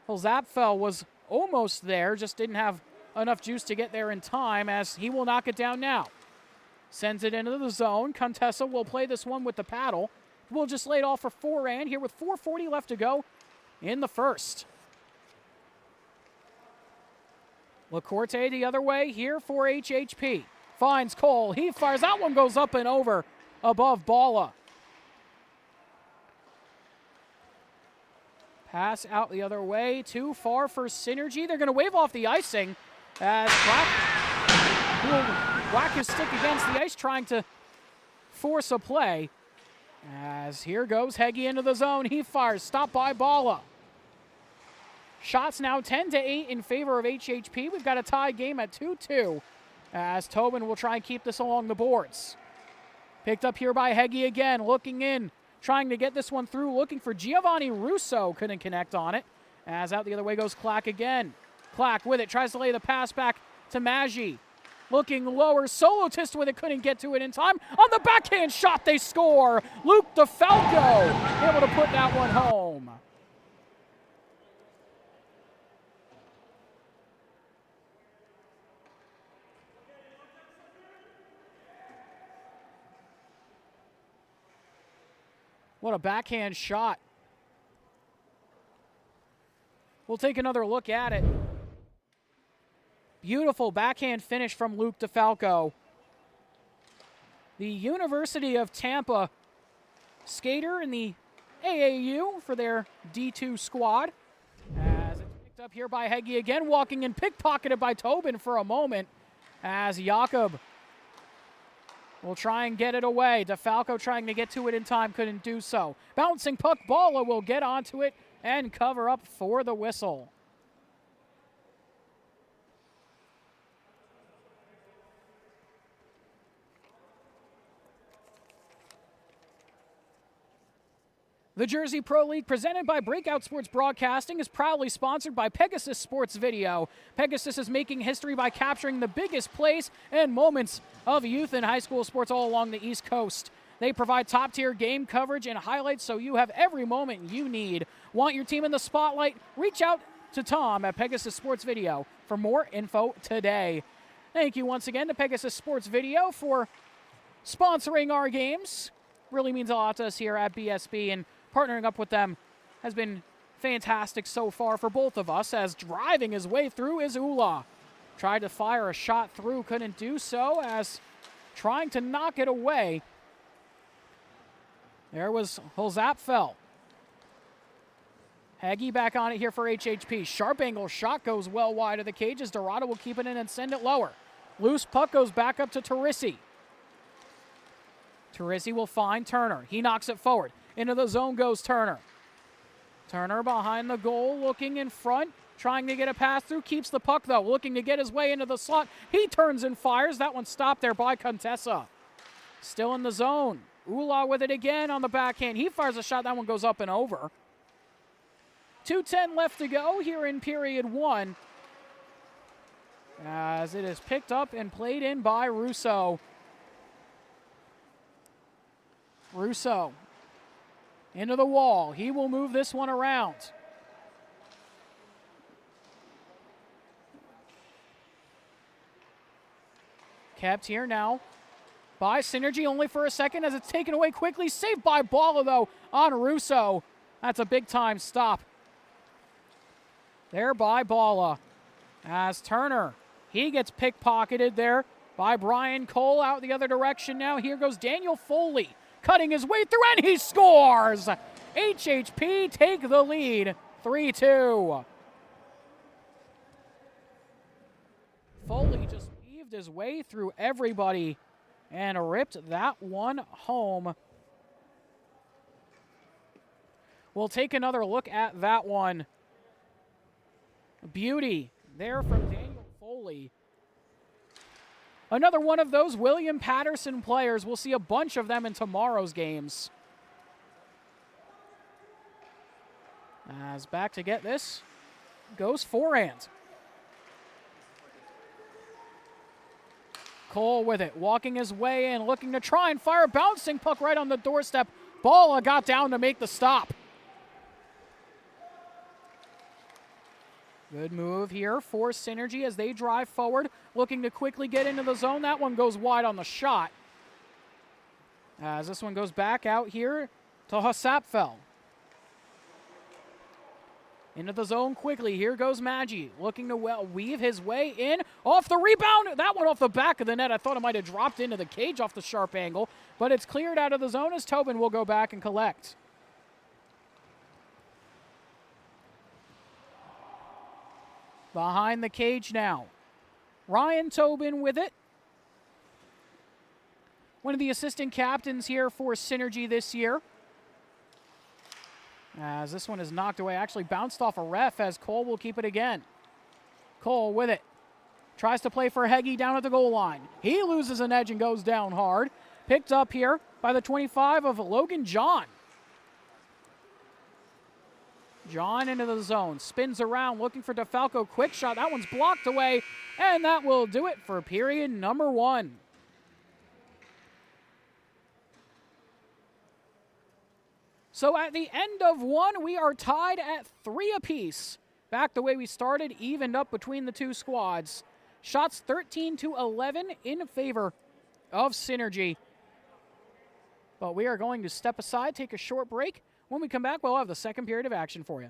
Well, Zapfel was almost there, just didn't have enough juice to get there in time as he will knock it down now. Sends it into the zone. Contessa will play this one with the paddle. We'll just lay it off for Forehand here with 4:40 left to go in the first. Lacorte the other way here for HHP. finds Cole. He fires. That one goes up and over above Bala. Pass out the other way. Too far for Synergy. They're going to wave off the icing as Clack will whack his stick against the ice, trying to force a play. As here goes Heggie into the zone. He fires. Stopped by Bala. Shots now 10-8 in favor of HHP. We've got a tie game at 2-2 as Tobin will try and keep this along the boards. Picked up here by Heggie again, looking in, trying to get this one through, looking for Giovanni Russo. Couldn't connect on it. As out the other way goes Clack again. Clack with it, tries to lay the pass back to Maggi. Looking lower, Solotist with it, couldn't get to it in time. On the backhand shot, they score. Luke DeFalco able to put that one home. What a backhand shot. We'll take another look at it. Beautiful backhand finish from Luke DeFalco. The University of Tampa skater in the AAU for their D2 squad. As it's picked up here by Heggie again, walking and pickpocketed by Tobin for a moment. As Jakob will try and get it away. DeFalco trying to get to it in time, couldn't do so. Bouncing puck, Bala will get onto it and cover up for the whistle. The Jersey Pro League, presented by Breakout Sports Broadcasting, is proudly sponsored by Pegasus Sports Video. Pegasus is making history by capturing the biggest plays and moments of youth and high school sports all along the East Coast. They provide top-tier game coverage and highlights so you have every moment you need. Want your team in the spotlight? Reach out to Tom at Pegasus Sports Video for more info today. Thank you once again to Pegasus Sports Video for sponsoring our games. Really means a lot to us here at BSB, and partnering up with them has been fantastic so far for both of us, as driving his way through is Ula. Tried to fire a shot through, couldn't do so, as trying to knock it away. There was Holzapfel. Heggie back on it here for HHP. Sharp angle shot goes well wide of the cage as Dorado will keep it in and send it lower. Loose puck goes back up to Terisi. Terisi will find Turner. He knocks it forward. Into the zone goes Turner. Turner behind the goal, looking in front, trying to get a pass through. Keeps the puck, though, looking to get his way into the slot. He turns and fires. That one stopped there by Contessa. Still in the zone. Ula with it again on the backhand. He fires a shot. That one goes up and over. 2:10 left to go here in period one, as it is picked up and played in by Russo. Russo into the wall. He will move this one around. Kept here now by Synergy, only for a second as it's taken away quickly. Saved by Bala, though, on Russo. That's a big-time stop there by Bala. As Turner, he gets pickpocketed there by Brian Cole. Out the other direction now. Here goes Daniel Foley, cutting his way through, and he scores! HHP take the lead, 3-2. Foley just weaved his way through everybody and ripped that one home. We'll take another look at that one. Beauty there from Daniel Foley. Another one of those William Patterson players. We'll see a bunch of them in tomorrow's games. As back to get this goes forehand. Cole with it, walking his way in, looking to try and fire a bouncing puck right on the doorstep. Bala got down to make the stop. Good move here for Synergy as they drive forward, looking to quickly get into the zone. That one goes wide on the shot. As this one goes back out here to Hosapfel. Into the zone quickly. Here goes Maggi, looking to weave his way in. Off the rebound. That one off the back of the net. I thought it might have dropped into the cage off the sharp angle, but it's cleared out of the zone as Tobin will go back and collect. Behind the cage now. Ryan Tobin with it. One of the assistant captains here for Synergy this year. As this one is knocked away, actually bounced off a ref as Cole will keep it again. Cole with it. Tries to play for Heggie down at the goal line. He loses an edge and goes down hard. Picked up here by the 25 of Logan John. John into the zone. Spins around looking for DeFalco. Quick shot. That one's blocked away. And that will do it for period number 1. So at the end of 1, we are tied at 3 apiece. Back the way we started, evened up between the two squads. Shots 13-11 in favor of Synergy. But we are going to step aside, take a short break. When we come back, we'll have the second period of action for you.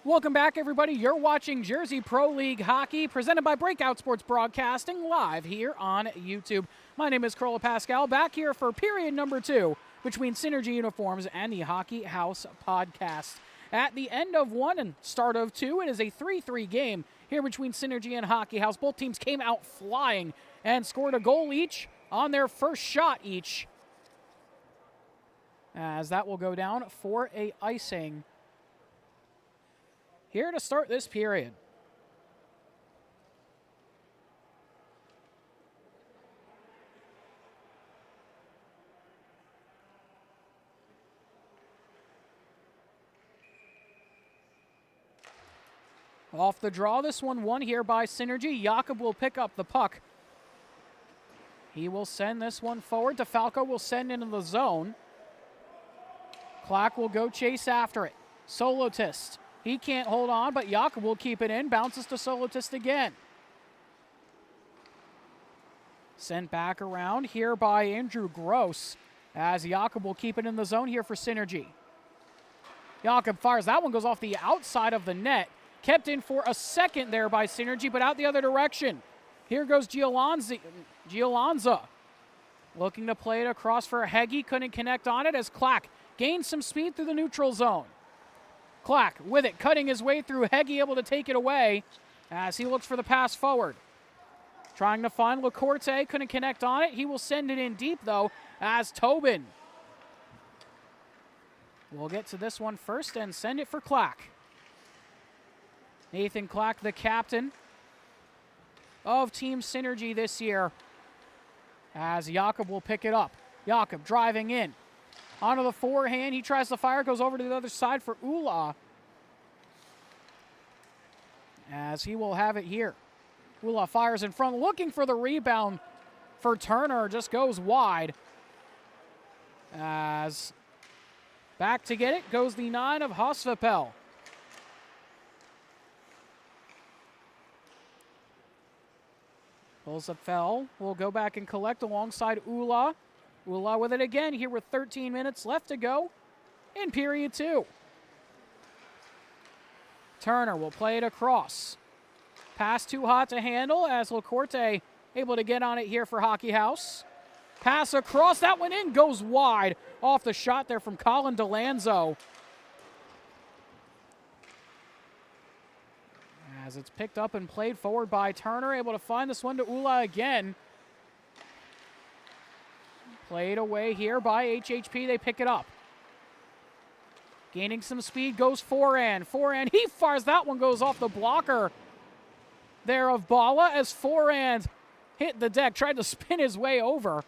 Welcome back, everybody. You're watching Jersey Pro League Hockey, presented by Breakout Sports Broadcasting, live here on YouTube. My name is Carla Pascal, back here for period number 2 between Synergy Uniforms and the Hockey House podcast. At the end of 1 and start of 2, it is a 3-3 game here between Synergy and Hockey House. Both teams came out flying and scored a goal each on their first shot each, as that will go down for a icing here to start this period. Off the draw, this one won here by Synergy. Jakob will pick up the puck. He will send this one forward. DeFalco will send into the zone. Clack will go chase after it. Solotist. He can't hold on, but Jakob will keep it in. Bounces to Solotist again. Sent back around here by Andrew Gross, as Jakob will keep it in the zone here for Synergy. Jakob fires. That one goes off the outside of the net. Kept in for a second there by Synergy, but out the other direction. Here goes Giolanza. Looking to play it across for Heggie. Couldn't connect on it as Clack gains some speed through the neutral zone. Clack with it, cutting his way through. Heggie able to take it away as he looks for the pass forward. Trying to find LaCourte, couldn't connect on it. He will send it in deep, though, as Tobin will get to this one first and send it for Clack. Nathan Clack, the captain of Team Synergy this year, as Jakob will pick it up. Jakob driving in. Onto the forehand, he tries to fire, goes over to the other side for Ula, as he will have it here. Ula fires in front, looking for the rebound for Turner, just goes wide. As back to get it goes the 9 of Hosvapel. Hosvapel will go back and collect alongside Ula. Ula with it again here with 13 minutes left to go in period 2. Turner will play it across. Pass too hot to handle as Lacorte able to get on it here for Hockey House. Pass across, that one in, goes wide off the shot there from Colin DeLanzo. As it's picked up and played forward by Turner, able to find this one to Ula again. Played away here by HHP, they pick it up. Gaining some speed, goes forehand. Forehand, he fires, that one goes off the blocker there of Bala as forehand hit the deck, tried to spin his way over.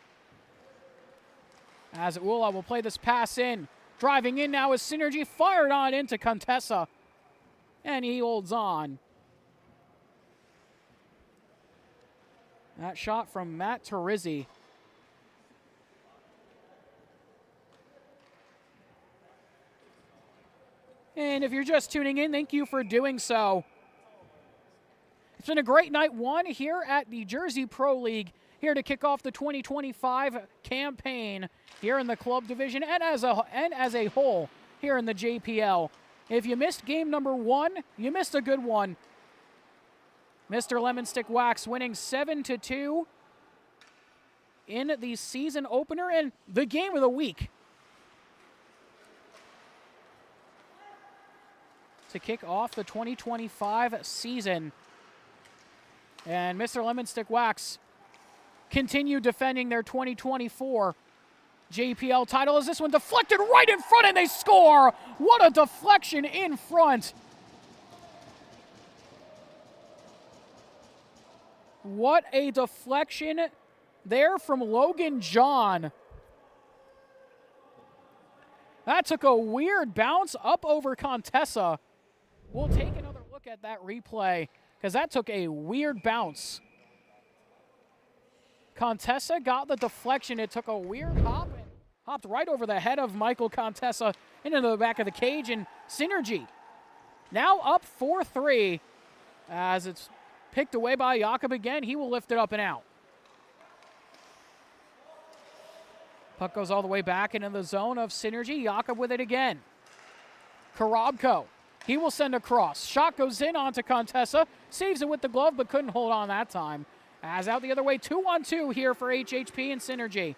As Ula will play this pass in. Driving in now is Synergy, fired on into Contessa. And he holds on. That shot from Matt Terizzi. And if you're just tuning in, thank you for doing so. It's been a great night one here at the Jersey Pro League, here to kick off the 2025 campaign here in the club division and as a whole here in the JPL. If you missed game number 1, you missed a good one. Mr. Lemon Stick Wax winning 7-2 in the season opener and the game of the week. To kick off the 2025 season. And Mr. Lemon Stick Wax continue defending their 2024 JPL title as this one deflected right in front and they score! What a deflection in front! What a deflection there from Logan John. That took a weird bounce up over Contessa. We'll take another look at that replay because that took a weird bounce. Contessa got the deflection. It took a weird hop and hopped right over the head of Michael Contessa into the back of the cage, and Synergy now up 4-3 as it's picked away by Jakob again. He will lift it up and out. Puck goes all the way back into the zone of Synergy. Jakob with it again. Karabko, he will send across. Shot goes in onto Contessa. Saves it with the glove, but couldn't hold on that time. As out the other way, 2-on-2 here for HHP and Synergy.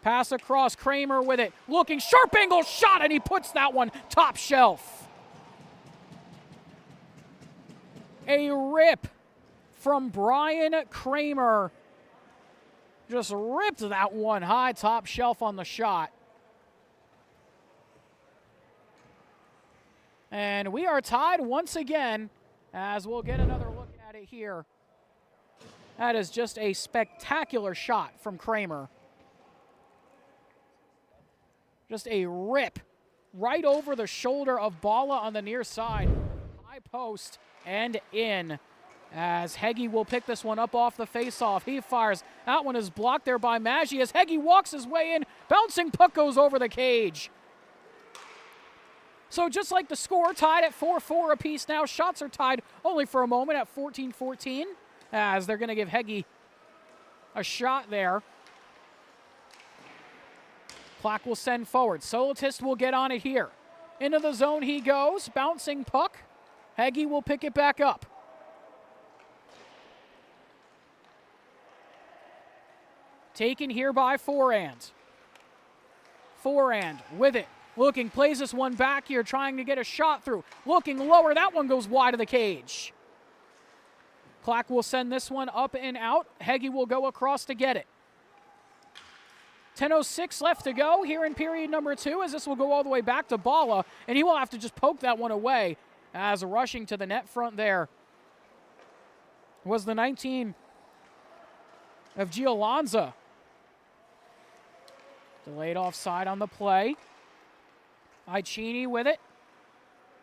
Pass across, Kramer with it. Looking, sharp angle shot, and he puts that one top shelf. A rip from Brian Kramer. Just ripped that one high top shelf on the shot. And we are tied once again as we'll get another look at it here. That is just a spectacular shot from Kramer. Just a rip right over the shoulder of Bala on the near side. High post and in. As Heggie will pick this one up off the faceoff. He fires. That one is blocked there by Maggi as Heggie walks his way in. Bouncing puck goes over the cage. So just like the score, tied at 4-4 apiece now. Shots are tied only for a moment at 14-14 as they're going to give Heggie a shot there. Clock will send forward. Solitist will get on it here. Into the zone he goes. Bouncing puck. Heggie will pick it back up. Taken here by Forehand. Forehand with it. Looking, plays this one back here, trying to get a shot through. Looking lower, that one goes wide of the cage. Clock will send this one up and out. Heggie will go across to get it. 10:06 left to go here in period number 2 as this will go all the way back to Bala, and he will have to just poke that one away as rushing to the net front there was the 19 of Giolanza. Delayed offside on the play. Icini with it.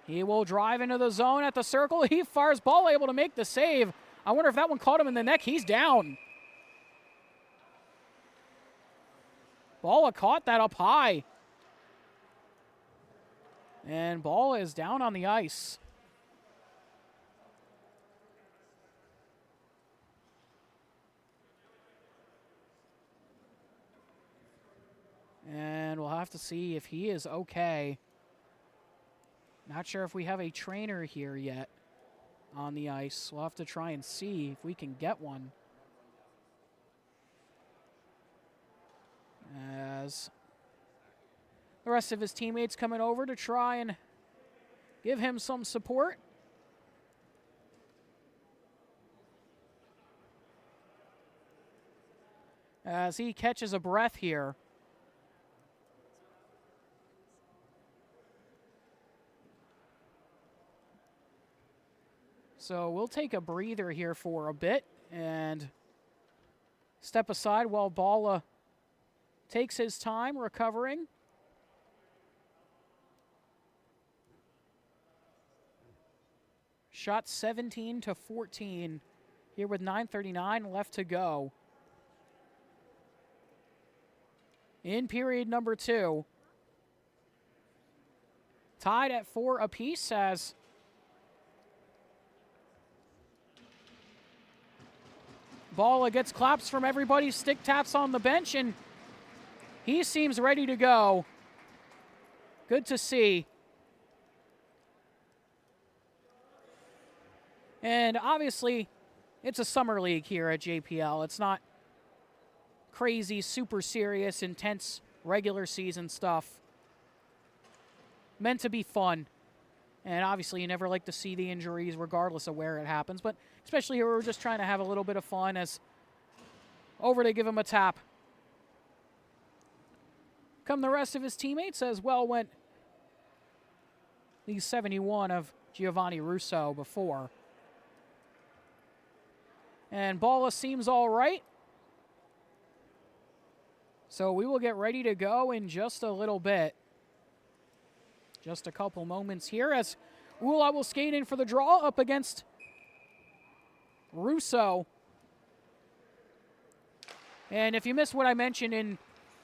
He will drive into the zone at the circle. He fires, Ball able to make the save. I wonder if that one caught him in the neck. He's down. Balla caught that up high. And Balla is down on the ice. And we'll have to see if he is okay. Not sure if we have a trainer here yet on the ice. We'll have to try and see if we can get one. As the rest of his teammates coming over to try and give him some support. As he catches a breath here. So we'll take a breather here for a bit and step aside while Balla takes his time recovering. Shot 17-14 here with 9:39 left to go. In period number 2. Tied at 4 apiece as Balla gets claps from everybody, stick taps on the bench, and he seems ready to go. Good to see. And obviously, it's a summer league here at JPL. It's not crazy, super serious, intense regular season stuff. Meant to be fun. And obviously, you never like to see the injuries regardless of where it happens. But especially here, we're just trying to have a little bit of fun as over to give him a tap. Come the rest of his teammates as well went the 71 of Giovanni Russo before. And Balla seems all right. So we will get ready to go in just a little bit. Just a couple moments here as Ula will skate in for the draw up against Russo. And if you missed what I mentioned in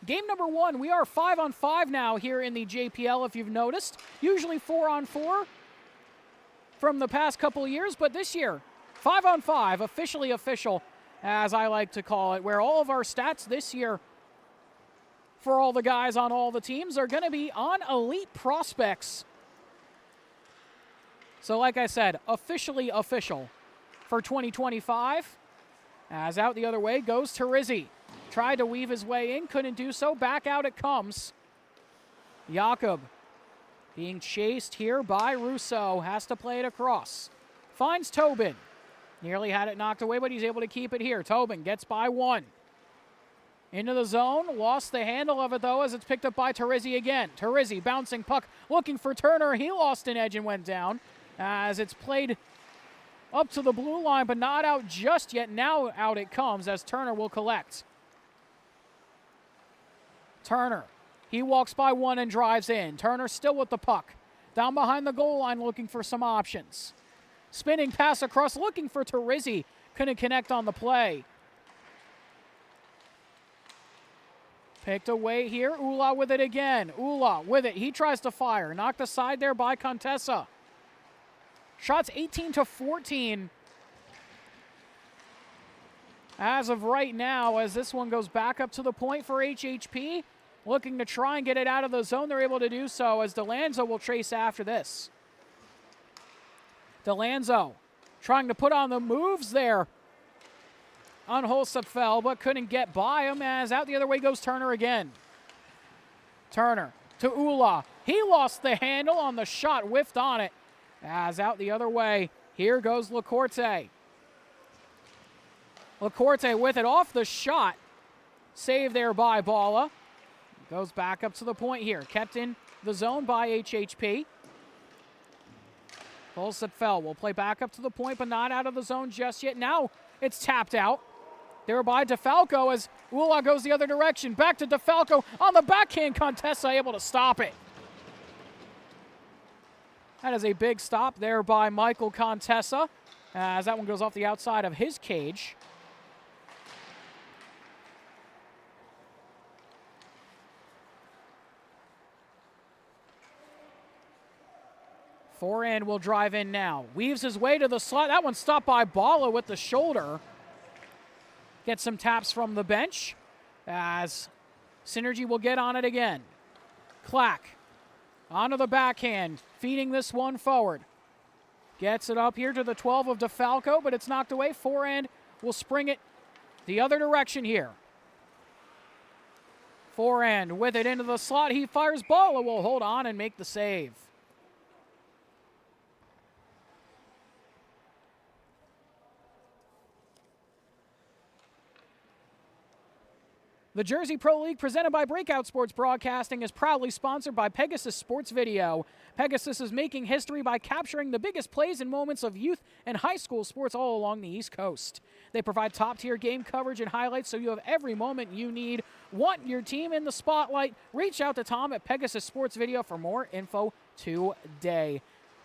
game number 1, we are 5-on-5 now here in the JPL, if you've noticed. Usually 4-on-4 from the past couple of years, but this year, 5-on-5, officially official, as I like to call it, where all of our stats this year for all the guys on all the teams are going to be on elite prospects. So like I said, officially official for 2025. As out the other way goes Terizzi. Tried to weave his way in, couldn't do so. Back out it comes. Jakob being chased here by Russo. Has to play it across. Finds Tobin. Nearly had it knocked away, but he's able to keep it here. Tobin gets by 1. Into the zone. Lost the handle of it, though, as it's picked up by Terizzi again. Terizzi bouncing puck, looking for Turner. He lost an edge and went down as it's played up to the blue line, but not out just yet. Now out it comes as Turner will collect. Turner. He walks by 1 and drives in. Turner still with the puck. Down behind the goal line looking for some options. Spinning pass across, looking for Terizzi. Couldn't connect on the play. Picked away here. Ula with it again. Ula with it. He tries to fire. Knocked aside there by Contessa. Shots 18-14. As of right now, as this one goes back up to the point for HHP. Looking to try and get it out of the zone. They're able to do so as DeLanzo will trace after this. DeLanzo trying to put on the moves there on Holsapfel, but couldn't get by him as out the other way goes Turner again. Turner to Ula. He lost the handle on the shot, whiffed on it. As out the other way, here goes LaCourte. LaCourte with it off the shot. Saved there by Balla. Goes back up to the point here. Kept in the zone by HHP. Holsapfel will play back up to the point, but not out of the zone just yet. Now it's tapped out. There by DeFalco as Ula goes the other direction. Back to DeFalco on the backhand. Contessa able to stop it. That is a big stop there by Michael Contessa as that one goes off the outside of his cage. Forehand will drive in now. Weaves his way to the slot. That one stopped by Balla with the shoulder. Gets some taps from the bench as Synergy will get on it again. Clack onto the backhand, feeding this one forward. Gets it up here to the 12 of DeFalco, but it's knocked away. Forehand will spring it the other direction here. Forehand with it into the slot. He fires. Ball will hold on and make the save. The Jersey Pro League, presented by Breakout Sports Broadcasting, is proudly sponsored by Pegasus Sports Video. Pegasus is making history by capturing the biggest plays and moments of youth and high school sports all along the East Coast. They provide top-tier game coverage and highlights so you have every moment you need. Want your team in the spotlight? Reach out to Tom at Pegasus Sports Video for more info today.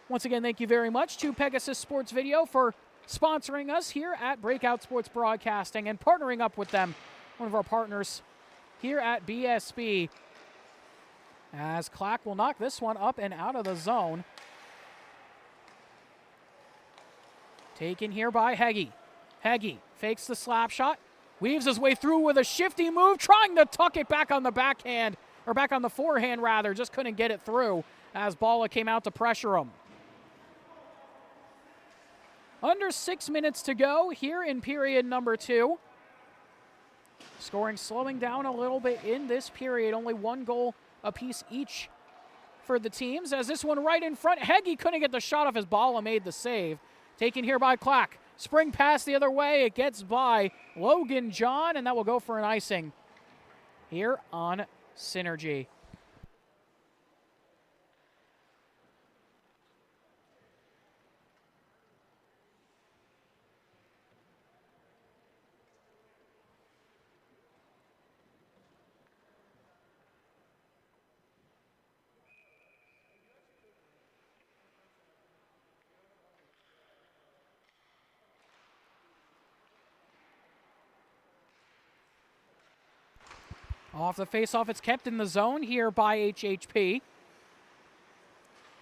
Once again, thank you very much to Pegasus Sports Video for sponsoring us here at Breakout Sports Broadcasting and partnering up with them, one of our partners here at BSB, as Clack will knock this one up and out of the zone. Taken here by Heggie. Heggie fakes the slap shot, weaves his way through with a shifty move, trying to tuck it back on the backhand, or back on the forehand rather, just couldn't get it through as Balla came out to pressure him. Under 6 minutes to go here in period number 2. Scoring slowing down a little bit in this period. Only 1 goal apiece each for the teams. As this one right in front, Heggie couldn't get the shot off as Balla made the save. Taken here by Clack. Spring pass the other way. It gets by Logan John, and that will go for an icing here on Synergy. Off the face-off, it's kept in the zone here by HHP.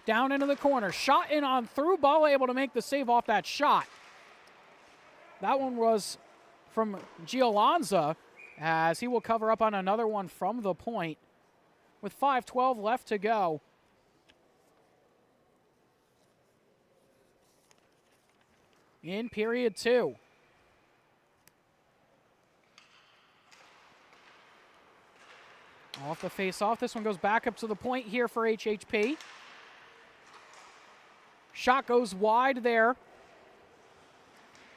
Down into the corner, shot in on through. Balla able to make the save off that shot. That one was from Giolanza, as he will cover up on another one from the point with 5:12 left to go. In period 2. Off the face-off, this one goes back up to the point here for HHP. Shot goes wide there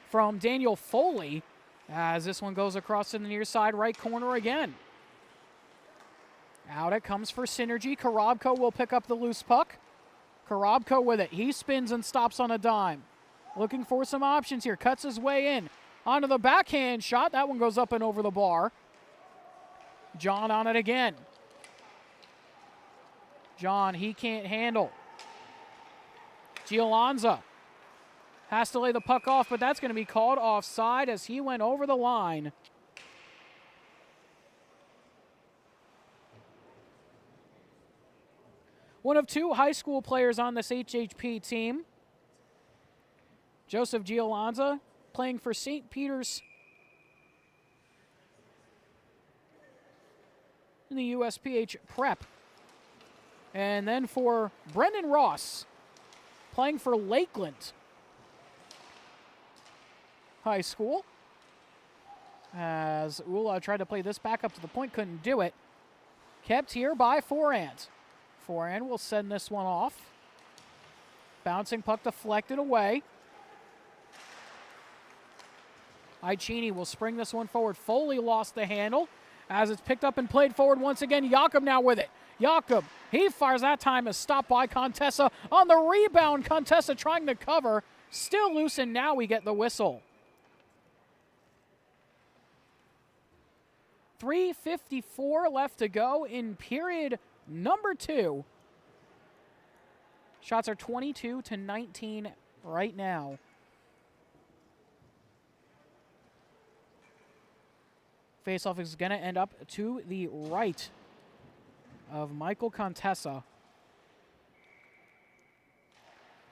from Daniel Foley, as this one goes across to the near side right corner again. Out it comes for Synergy. Korobko will pick up the loose puck. Korobko with it. He spins and stops on a dime. Looking for some options here. Cuts his way in. Onto the backhand shot. That one goes up and over the bar. John on it again. John, he can't handle. Giolanza has to lay the puck off, but that's going to be called offside as he went over the line. One of 2 high school players on this HHP team. Joseph Giolanza playing for St. Peter's in the USPH Prep. And then for Brendan Ross, playing for Lakeland High School. As Ula tried to play this back up to the point, couldn't do it. Kept here by Forehand. Forehand will send this one off. Bouncing puck deflected away. Icini will spring this one forward. Foley lost the handle as it's picked up and played forward once again. Jakob now with it. Jakob, he fires that time, is stopped by Contessa. On the rebound, Contessa trying to cover. Still loose, and now we get the whistle. 3:54 left to go in period number 2. Shots are 22-19 right now. Faceoff is going to end up to the right of Michael Contessa.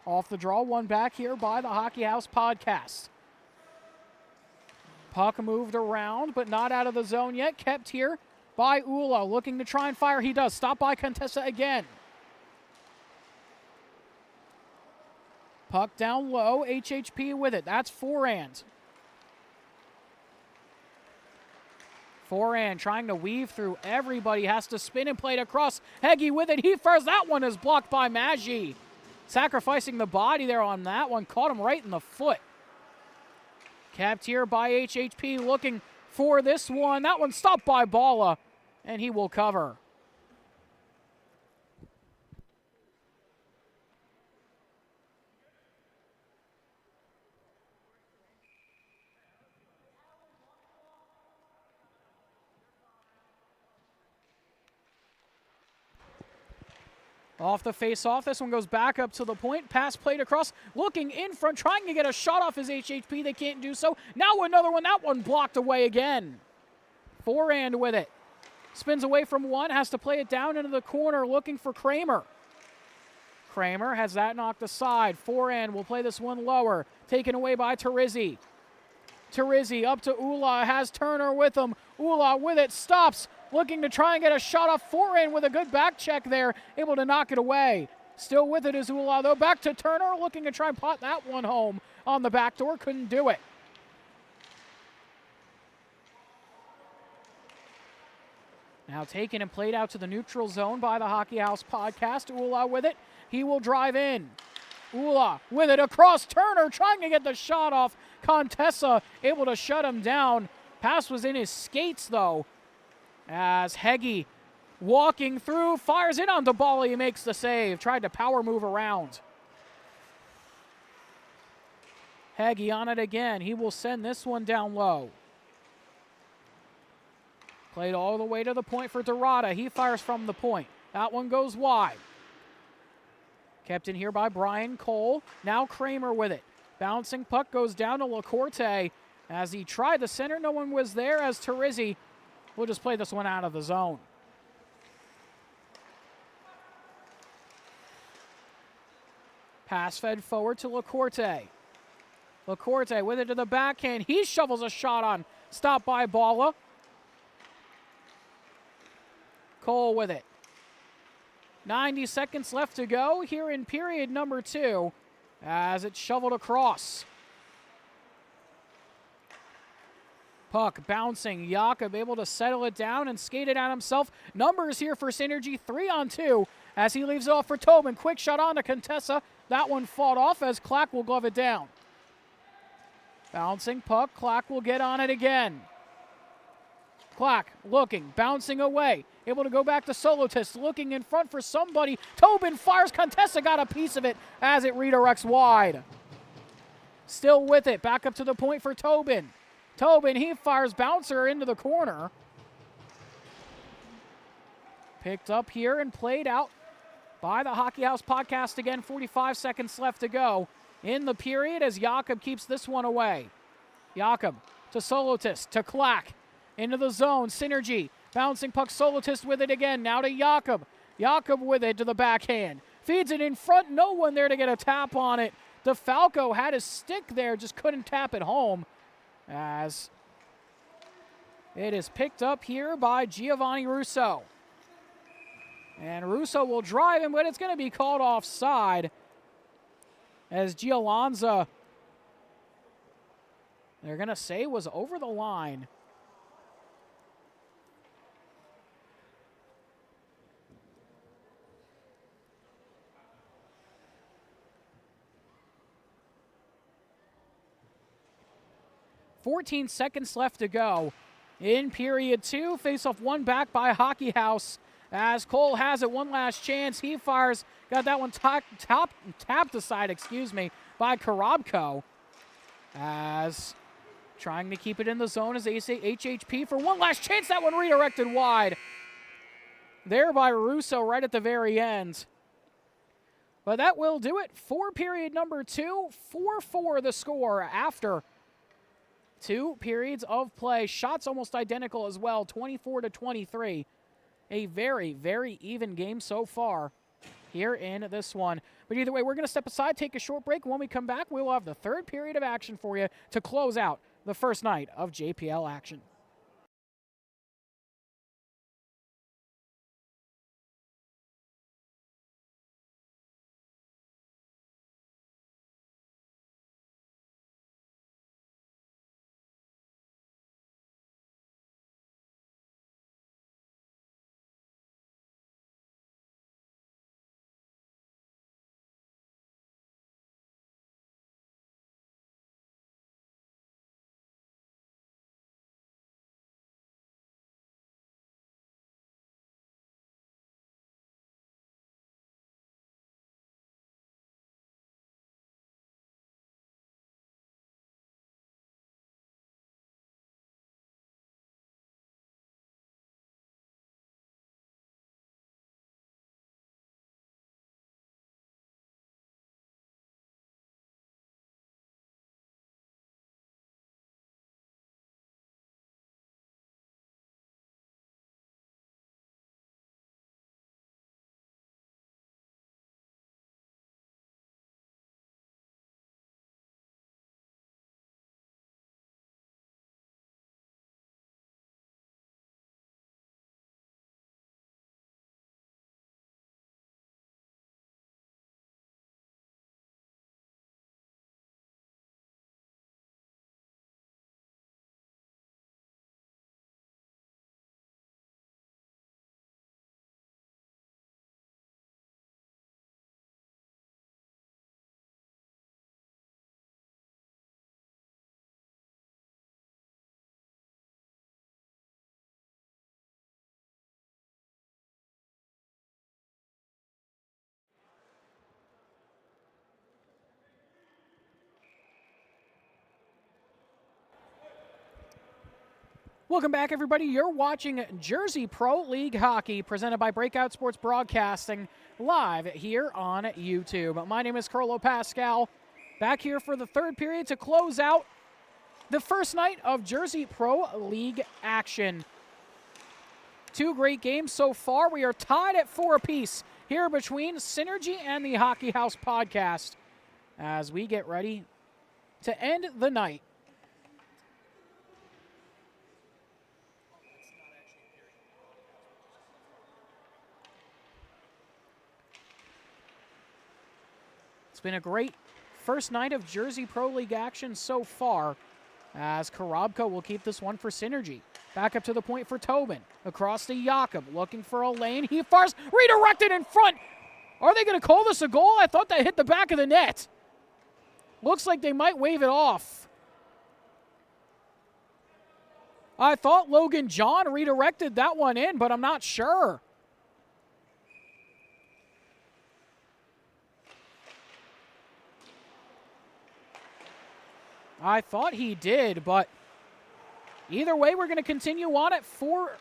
Off the draw, one back here by the Hockey House podcast. Puck moved around, but not out of the zone yet. Kept here by Ula, looking to try and fire. He does. Stop by Contessa again. Puck down low. HHP with it. That's forehand. Forehand trying to weave through everybody. Has to spin and play it across. Heggie with it. He first. That one is blocked by Maggi. Sacrificing the body there on that one. Caught him right in the foot. Kept here by HHP looking for this one. That one stopped by Bala, and he will cover. Off the face-off, this one goes back up to the point. Pass played across, looking in front, trying to get a shot off his HHP. They can't do so. Now another one. That one blocked away again. Forehand with it. Spins away from one, has to play it down into the corner, looking for Kramer. Kramer has that knocked aside. Forehand will play this one lower. Taken away by Terizzi. Terizzi up to Ula, has Turner with him. Ula with it, stops. Looking to try and get a shot off forehand with a good back check there. Able to knock it away. Still with it is Ula, though. Back to Turner, looking to try and pot that one home on the back door. Couldn't do it. Now taken and played out to the neutral zone by the Hockey House podcast. Ula with it. He will drive in. Ula with it across Turner, trying to get the shot off. Contessa able to shut him down. Pass was in his skates, though. As Heggie walking through, fires in on the ball. He makes the save. Tried to power move around. Heggie on it again. He will send this one down low. Played all the way to the point for Dorada. He fires from the point. That one goes wide. Kept in here by Brian Cole. Now Kramer with it. Bouncing puck goes down to LaCourte. As he tried the center, no one was there as Terizzi will just play this one out of the zone. Pass fed forward to LaCourte. LaCourte with it to the backhand. He shovels a shot on. Stopped by Bala. Cole with it. 90 seconds left to go here in period number 2 as it's shoveled across. Puck bouncing. Jakob able to settle it down and skate it out himself. Numbers here for Synergy, 3-on-2 as he leaves it off for Tobin. Quick shot on to Contessa. That one fought off as Clack will glove it down. Bouncing puck. Clack will get on it again. Clack looking, bouncing away. Able to go back to Solotis, looking in front for somebody. Tobin fires. Contessa got a piece of it as it redirects wide. Still with it. Back up to the point for Tobin. Tobin, he fires bouncer into the corner. Picked up here and played out by the Hockey House podcast again. 45 seconds left to go in the period as Jakob keeps this one away. Jakob to Solotis, to Clack. Into the zone, Synergy. Bouncing puck, Solotis with it again. Now to Jakob. Jakob with it to the backhand. Feeds it in front, no one there to get a tap on it. DeFalco had his stick there, just couldn't tap it home. As it is picked up here by Giovanni Russo. And Russo will drive him, but it's going to be called offside. As Gialanza, they're going to say, was over the line. .14 seconds left to go in period 2. Face-off one back by Hockey House as Cole has it. One last chance. He fires. Got that one tapped aside, by Karabko. As trying to keep it in the zone is HHP for one last chance. That one redirected wide. There by Russo right at the very end. But that will do it for period number 2. 4-4 the score after 2 periods of play. Shots almost identical as well, 24-23. A very, very even game so far here in this one. But either way, we're going to step aside, take a short break. When we come back, we'll have the 3rd period of action for you to close out the first night of JPL action. Welcome back, everybody. You're watching Jersey Pro League Hockey, presented by Breakout Sports Broadcasting, live here on YouTube. My name is Carlo Pascal, back here for the third period to close out the first night of Jersey Pro League action. Two great games so far. We are tied at 4 apiece here between Synergy and the Hockey House podcast as we get ready to end the night. It's been a great first night of Jersey Pro League action so far, as Karabko will keep this one for Synergy. Back up to the point for Tobin. Across to Jakob, looking for a lane. He fires, redirected in front. Are they going to call this a goal? I thought that hit the back of the net. Looks like they might wave it off. I thought Logan John redirected that one in, but I'm not sure. I thought he did, but either way, we're going to continue on at four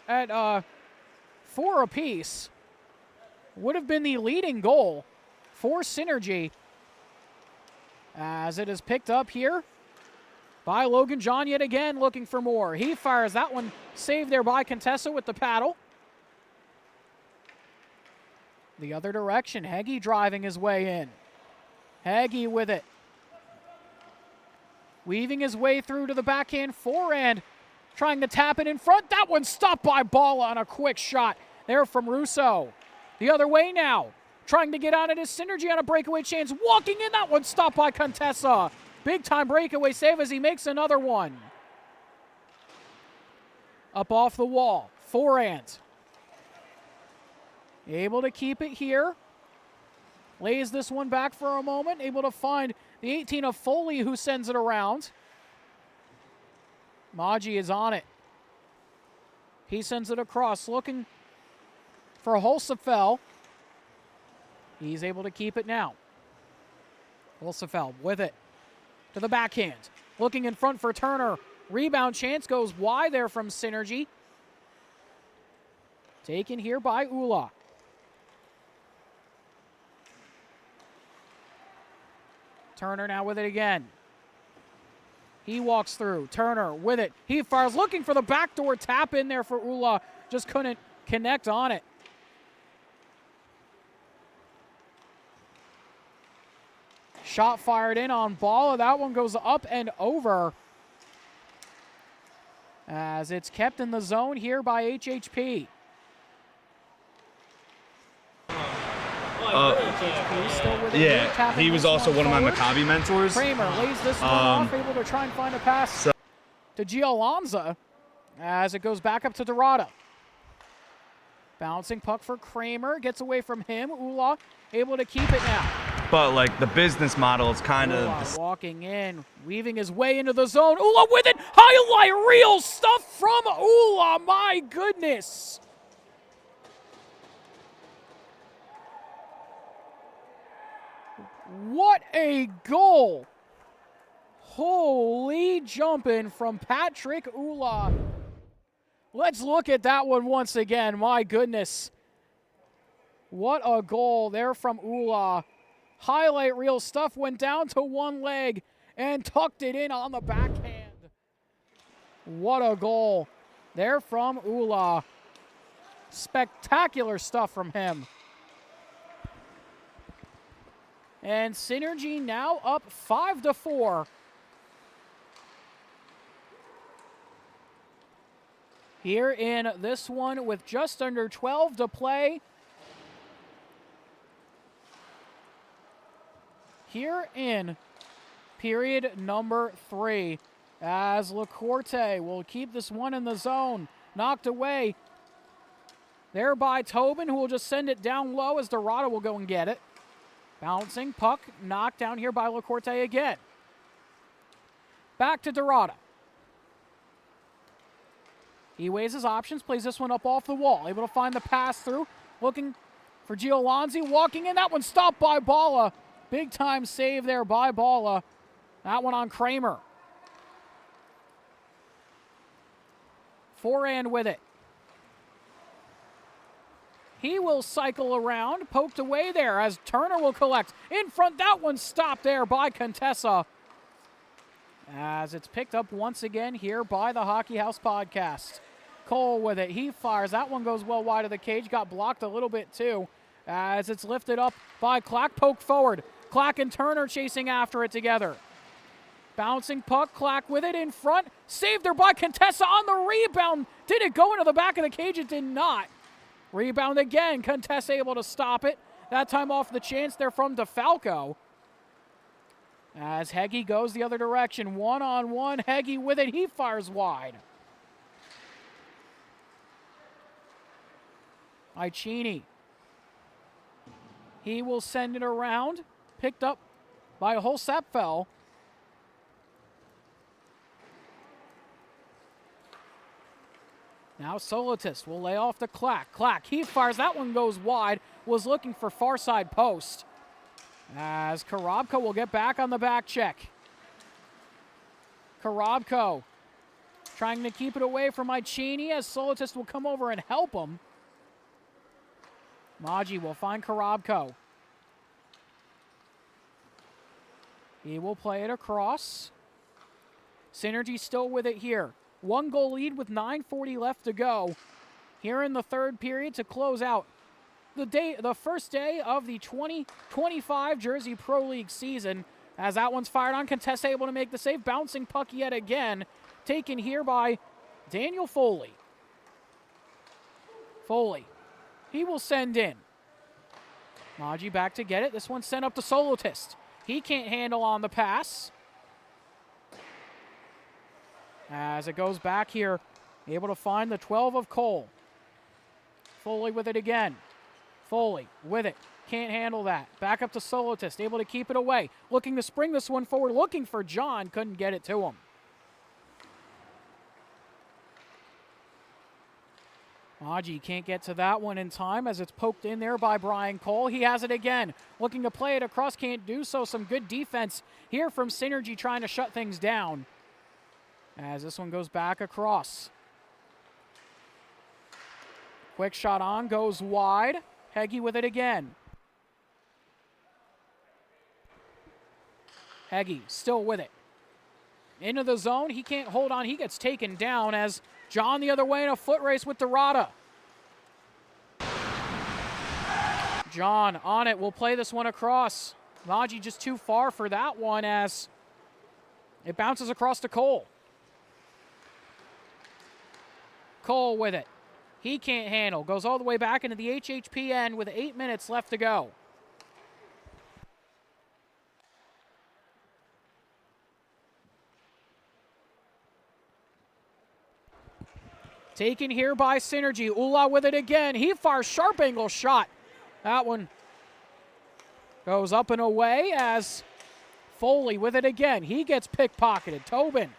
apiece. Would have been the leading goal for Synergy, as it is picked up here by Logan John yet again, looking for more. He fires that one, saved there by Contessa with the paddle. The other direction, Heggie driving his way in. Heggie with it. Weaving his way through to the backhand forehand, trying to tap it in front. That one stopped by Bala on a quick shot there from Russo. The other way now, trying to get out of his Synergy on a breakaway chance. Walking in, that one stopped by Contessa. Big time breakaway save as he makes another one. Up off the wall, forehand. Able to keep it here. Lays this one back for a moment, able to find the 18 of Foley, who sends it around. Maji is on it. He sends it across, looking for Holsefeld. He's able to keep it now. Holsefeld with it to the backhand. Looking in front for Turner. Rebound chance goes wide there from Synergy. Taken here by Ula. Turner now with it again. He walks through. Turner with it. He fires, looking for the backdoor tap in there for Ula. Just couldn't connect on it. Shot fired in on Bala. That one goes up and over, as it's kept in the zone here by HHP. Yeah, he was also one of my Maccabi mentors. Kramer lays this one off, able to try and find a pass to Gialanza as it goes back up to Dorada. Bouncing puck for Kramer, gets away from him. Ula able to keep it now. But like the business model is kind of walking in, weaving his way into the zone. Ula with it, highlight reel stuff from Ula. My goodness. What a goal. Holy jumping from Patrick Ula. Let's look at that one once again. My goodness. What a goal there from Ula. Highlight reel stuff, went down to one leg and tucked it in on the backhand. What a goal there from Ula. Spectacular stuff from him. And Synergy now up 5-4. Here in this one with just under 12 to play. Here in period number 3, as LaCourte will keep this one in the zone. Knocked away there by Tobin, who will just send it down low as Dorada will go and get it. Bouncing puck, knocked down here by LaCourte again. Back to Dorada. He weighs his options, plays this one up off the wall. Able to find the pass through, looking for Giolanzi, walking in. That one stopped by Bala. Big time save there by Bala. That one on Kramer. Forehand with it. He will cycle around, poked away there as Turner will collect. In front, that one stopped there by Contessa. As it's picked up once again here by the Hockey House podcast. Cole with it. He fires. That one goes well wide of the cage. Got blocked a little bit too as it's lifted up by Clack. Poke forward. Clack and Turner chasing after it together. Bouncing puck. Clack with it in front. Saved there by Contessa on the rebound. Did it go into the back of the cage? It did not. Rebound again. Contessa able to stop it. That time off the chance there from DeFalco. As Heggie goes the other direction. One-on-one. Heggie with it. He fires wide. Icini. He will send it around. Picked up by Holsapfel. Now Solitist will lay off to Clack. Clack, he fires. That one goes wide. Was looking for far side post. As Karabko will get back on the back check. Karabko trying to keep it away from Icini as Solitist will come over and help him. Maji will find Karabko. He will play it across. Synergy still with it here. 1-goal lead with 9:40 left to go here in the third period to close out the first day of the 2025 Jersey Pro League season. As that one's fired on, Contessa able to make the save. Bouncing puck yet again. Taken here by Daniel Foley. Foley. He will send in. Maji back to get it. This one's sent up to Solotist. He can't handle on the pass. As it goes back here, able to find the 12 of Cole. Foley with it again. Foley with it. Can't handle that. Back up to Solotist. Able to keep it away. Looking to spring this one forward. Looking for John. Couldn't get it to him. Maji can't get to that one in time as it's poked in there by Brian Cole. He has it again. Looking to play it across. Can't do so. Some good defense here from Synergy trying to shut things down. As this one goes back across. Quick shot on. Goes wide. Heggie with it again. Heggie still with it. Into the zone. He can't hold on. He gets taken down as John the other way in a foot race with Dorada. John on it. Will play this one across. Maji just too far for that one as it bounces across to Cole. Cole with it. He can't handle. Goes all the way back into the HHP end with 8 minutes left to go. Taken here by Synergy. Ula with it again. He fires sharp angle shot. That one goes up and away as Foley with it again. He gets pickpocketed. Tobin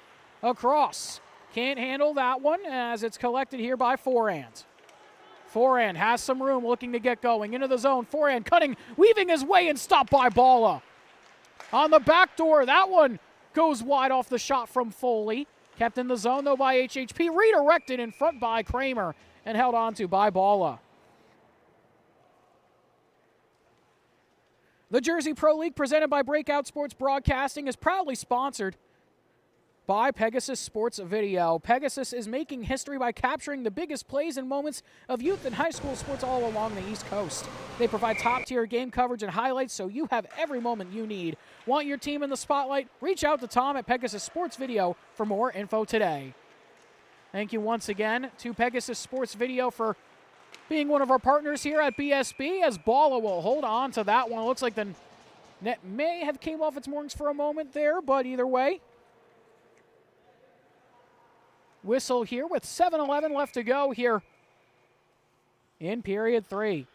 across. Can't handle that one as it's collected here by Forehand. Forehand has some room looking to get going. Into the zone. Forehand cutting, weaving his way and stopped by Bala. On the back door, that one goes wide off the shot from Foley. Kept in the zone, though, by HHP. Redirected in front by Kramer and held onto by Bala. The Jersey Pro League, presented by Breakout Sports Broadcasting, is proudly sponsored by Pegasus Sports Video. Pegasus is making history by capturing the biggest plays and moments of youth and high school sports all along the East Coast. They provide top-tier game coverage and highlights so you have every moment you need. Want your team in the spotlight? Reach out to Tom at Pegasus Sports Video for more info today. Thank you once again to Pegasus Sports Video for being one of our partners here at BSB, as Bala will hold on to that one. It looks like the net may have came off its moorings for a moment there, but either way, whistle here with 7:11 left to go here in period 3.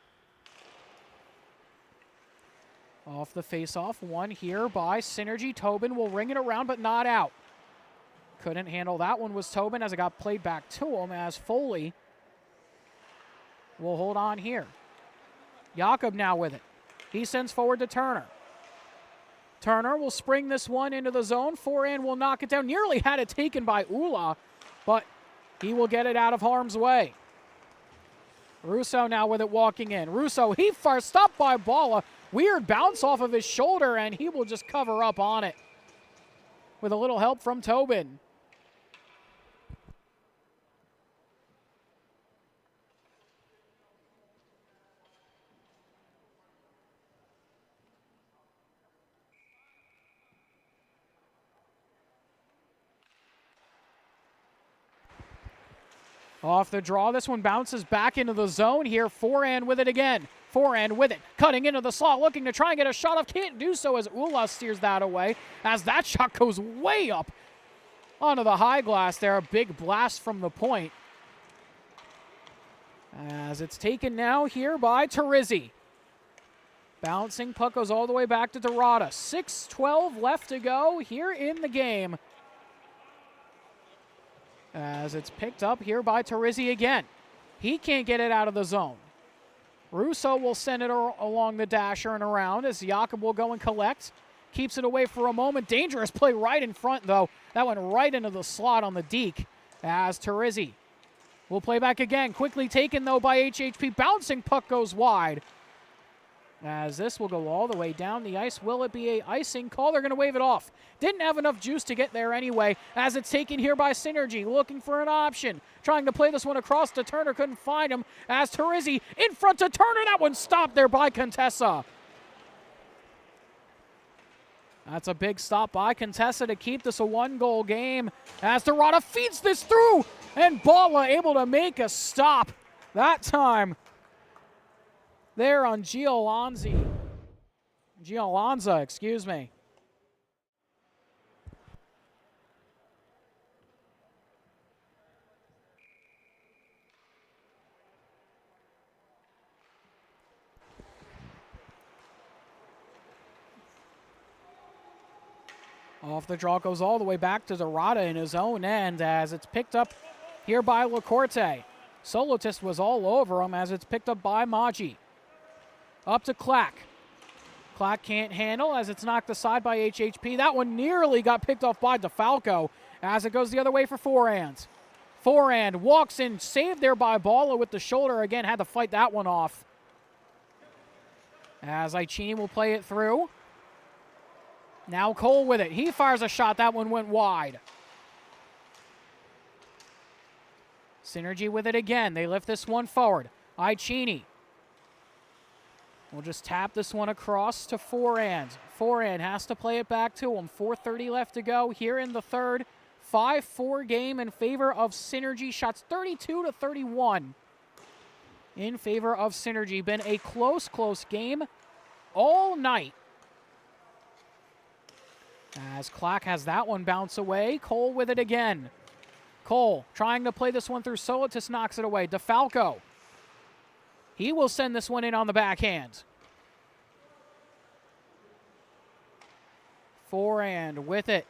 Off the face-off, one here by Synergy. Tobin will ring it around, but not out. Couldn't handle that one was Tobin as it got played back to him as Foley will hold on here. Jakob now with it. He sends forward to Turner. Turner will spring this one into the zone. Forehand will knock it down. Nearly had it taken by Ula, but He will get it out of harm's way. Russo now with it walking in. Russo, he fires, stopped by Balla. Weird bounce off of his shoulder, and he will just cover up on it with a little help from Tobin. Off the draw, this one bounces back into the zone here. Forehand with it again. Forehand with it, cutting into the slot, looking to try and get a shot off. Can't do so as Ula steers that away, as that shot goes way up onto the high glass there. A big blast from the point. As it's taken now here by Terizzi. Bouncing puck goes all the way back to Dorada. 6:12 left to go here in the game. As it's picked up here by Terizzi again. He can't get it out of the zone. Russo will send it along the dasher and around as Jakob will go and collect. Keeps it away for a moment. Dangerous play right in front, though. That went right into the slot on the deke as Terizzi will play back again. Quickly taken, though, by HHP. Bouncing puck goes wide. As this will go all the way down the ice. Will it be a icing call? They're going to wave it off. Didn't have enough juice to get there anyway, as it's taken here by Synergy, looking for an option. Trying to play this one across to Turner, couldn't find him, as Terizzi in front to Turner. That one stopped there by Contessa. That's a big stop by Contessa to keep this a one-goal game, as Dorada feeds this through, and Balla able to make a stop that time there on Giolanza, excuse me. Off the draw goes all the way back to Dorada in his own end, as it's picked up here by LaCorte. Solotis was all over him, as it's picked up by Maggi. Up to Clack. Clack can't handle, as it's knocked aside by HHP. That one nearly got picked off by DeFalco, as it goes the other way for Forehand. Forehand walks in, saved there by Balla with the shoulder. Again, had to fight that one off. As Icini will play it through. Now Cole with it. He fires a shot. That one went wide. Synergy with it again. They lift this one forward. Icini. We'll just tap this one across to Forehand. Forehand has to play it back to him. 4:30 left to go here in the third. 5-4 game in favor of Synergy. Shots 32-31 in favor of Synergy. Been a close game all night. As Clack has that one bounce away. Cole with it again. Cole trying to play this one through Solitis, knocks it away. DeFalco. He will send this one in on the backhand. Forehand with it.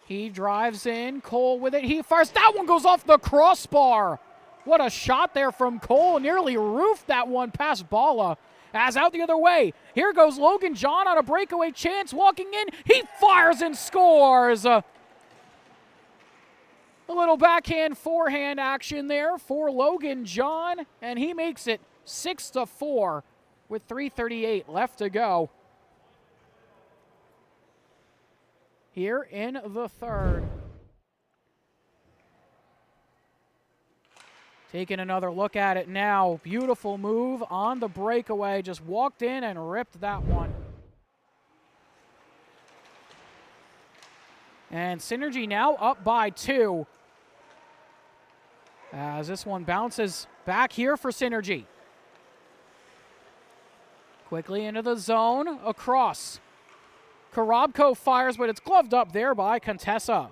He drives in. Cole with it. He fires. That one goes off the crossbar. What a shot there from Cole. Nearly roofed that one past Balla. As out the other way. Here goes Logan John on a breakaway chance. Walking in. He fires and scores. A little backhand forehand action there for Logan John, and he makes it 6-4 with 3:38 left to go here in the third. Taking another look at it now. Beautiful move on the breakaway. Just walked in and ripped that one. And Synergy now up by 2. As this one bounces back here for Synergy. Quickly into the zone, across. Karabko fires, but it's gloved up there by Contessa.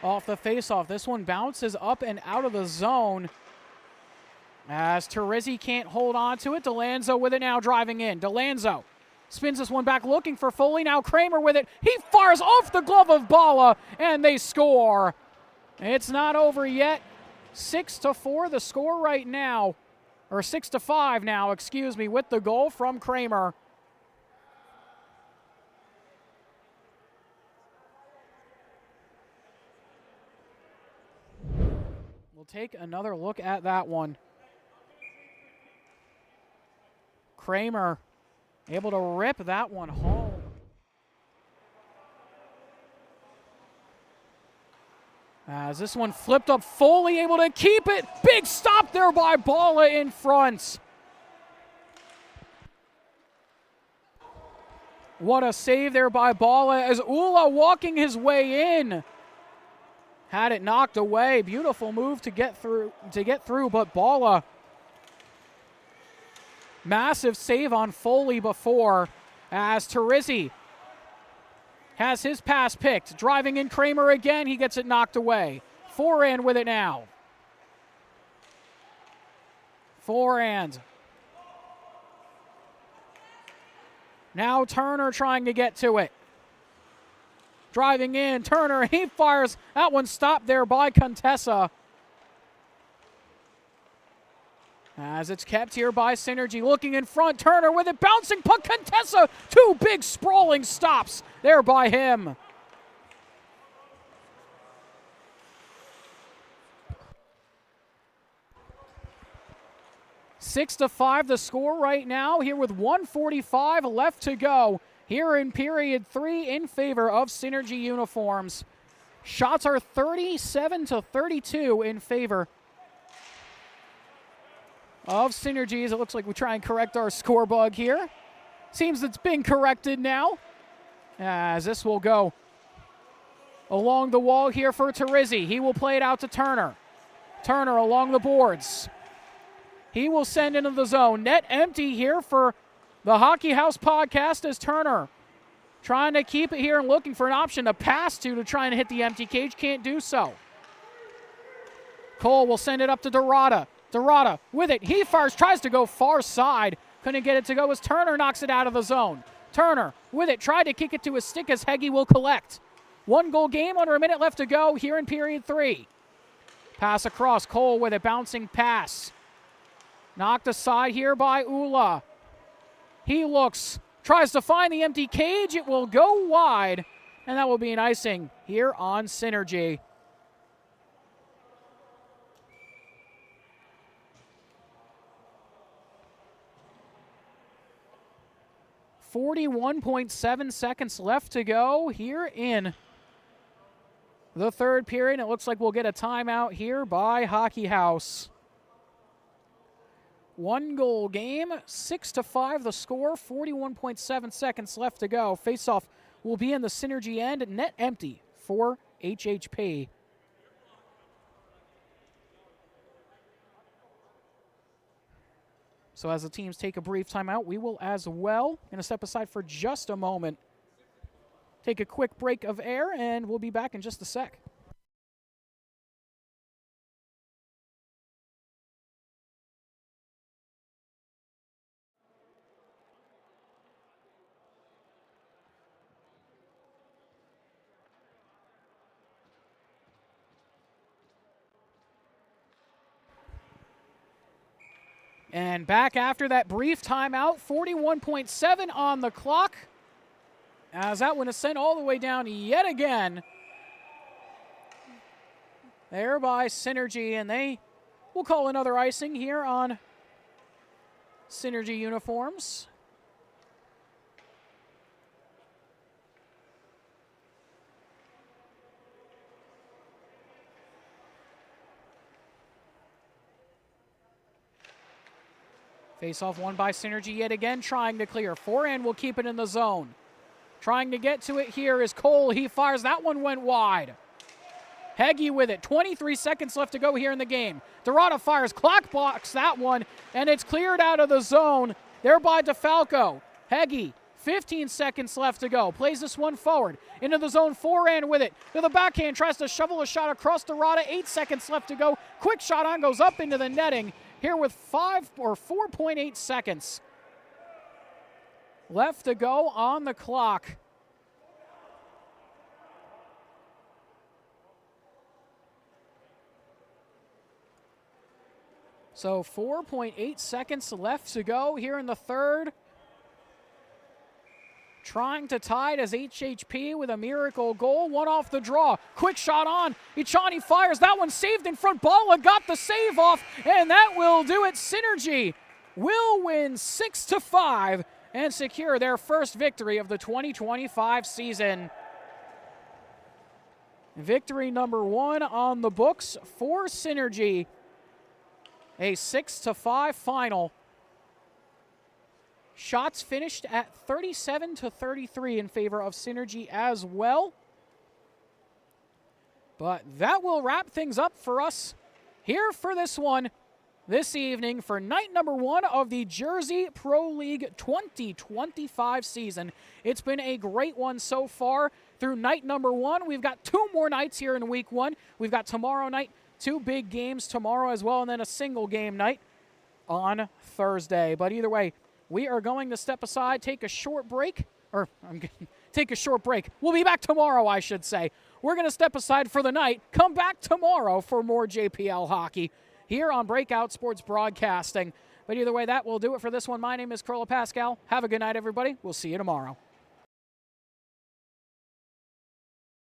off the faceoff. This one bounces up and out of the zone as Terezi can't hold on to it. DeLanzo with it now, driving in. DeLanzo spins this one back, looking for Foley. Now Kramer with it. He fires off the glove of Bala, and they score. It's not over yet. 6-4 the score right now, or 6-5 now, excuse me, with the goal from Kramer. We'll take another look at that one. Kramer able to rip that one home. As this one flipped up, Foley able to keep it. Big stop there by Bala in front. What a save there by Bala as Ula walking his way in. Had it knocked away. Beautiful move to get through, but Bala, massive save on Foley before as Terezi has his pass picked. Driving in Kramer again. He gets it knocked away. Forehand with it now. Forehand. Now Turner trying to get to it. Driving in. Turner, he fires. That one stopped there by Contessa. As it's kept here by Synergy. Looking in front, Turner with it, bouncing puck, Contessa. Two big sprawling stops there by him. Six to 5 the score right now here with 1:45 left to go here in period 3 in favor of Synergy uniforms. Shots are 37-32 in favor of Synergies. It looks like we try and correct our score bug here. Seems it's been corrected now. As this will go along the wall here for Terezi. He will play it out to Turner. Turner along the boards. He will send into the zone. Net empty here for the Hockey House podcast as Turner trying to keep it here and looking for an option to pass to try and hit the empty cage. Can't do so. Cole will send it up to Dorada. Dorada with it. He fires, tries to go far side. Couldn't get it to go as Turner knocks it out of the zone. Turner with it. Tried to kick it to his stick as Heggie will collect. 1 goal game, under a minute left to go here in period 3. Pass across. Cole with a bouncing pass. Knocked aside here by Ula. He looks, tries to find the empty cage. It will go wide, and that will be an icing here on Synergy. .7 seconds left to go here in the third period. It looks like we'll get a timeout here by Hockey House. 1 goal game, 6-5 the score, 41.7 seconds left to go. Faceoff will be in the Synergy end, net empty for HHP. So as the teams take a brief timeout, we will as well. Going to step aside for just a moment. Take a quick break of air, and we'll be back in just a sec. And back after that brief timeout, 41.7 on the clock. As that one is sent all the way down yet again. There by Synergy, and they will call another icing here on Synergy uniforms. Face-off won by Synergy yet again, trying to clear. Forehand will keep it in the zone. Trying to get to it here is Cole. He fires. That one went wide. Heggie with it. 23 seconds left to go here in the game. Dorada fires. Clock blocks that one, and it's cleared out of the zone. There by DeFalco. Heggie 15 seconds left to go. Plays this one forward. Into the zone, forehand with it. To the backhand, tries to shovel a shot across the Rada. 8 seconds left to go. Quick shot on, goes up into the netting. Here with 4.8 seconds left to go on the clock. So 4.8 seconds left to go here in the third. Trying to tie it as HHP with a miracle goal. One off the draw. Quick shot on. Ichani fires. That one saved in front. Bala got the save off, and that will do it. Synergy will win 6-5 and secure their first victory of the 2025 season. Victory number 1 on the books for Synergy. A 6-5 final. Shots finished at 37-33 in favor of Synergy as well. But that will wrap things up for us here for this one this evening for night number 1 of the Jersey Pro League 2025 season. It's been a great one so far through night number 1. We've got 2 more nights here in week 1. We've got tomorrow night, 2 big games tomorrow as well, and then a single game night on Thursday. But either way, we are going to step aside, take a short break, take a short break. We'll be back tomorrow, I should say. We're going to step aside for the night, come back tomorrow for more JPL hockey here on Breakout Sports Broadcasting. But either way, that will do it for this one. My name is Carla Pascal. Have a good night, everybody. We'll see you tomorrow.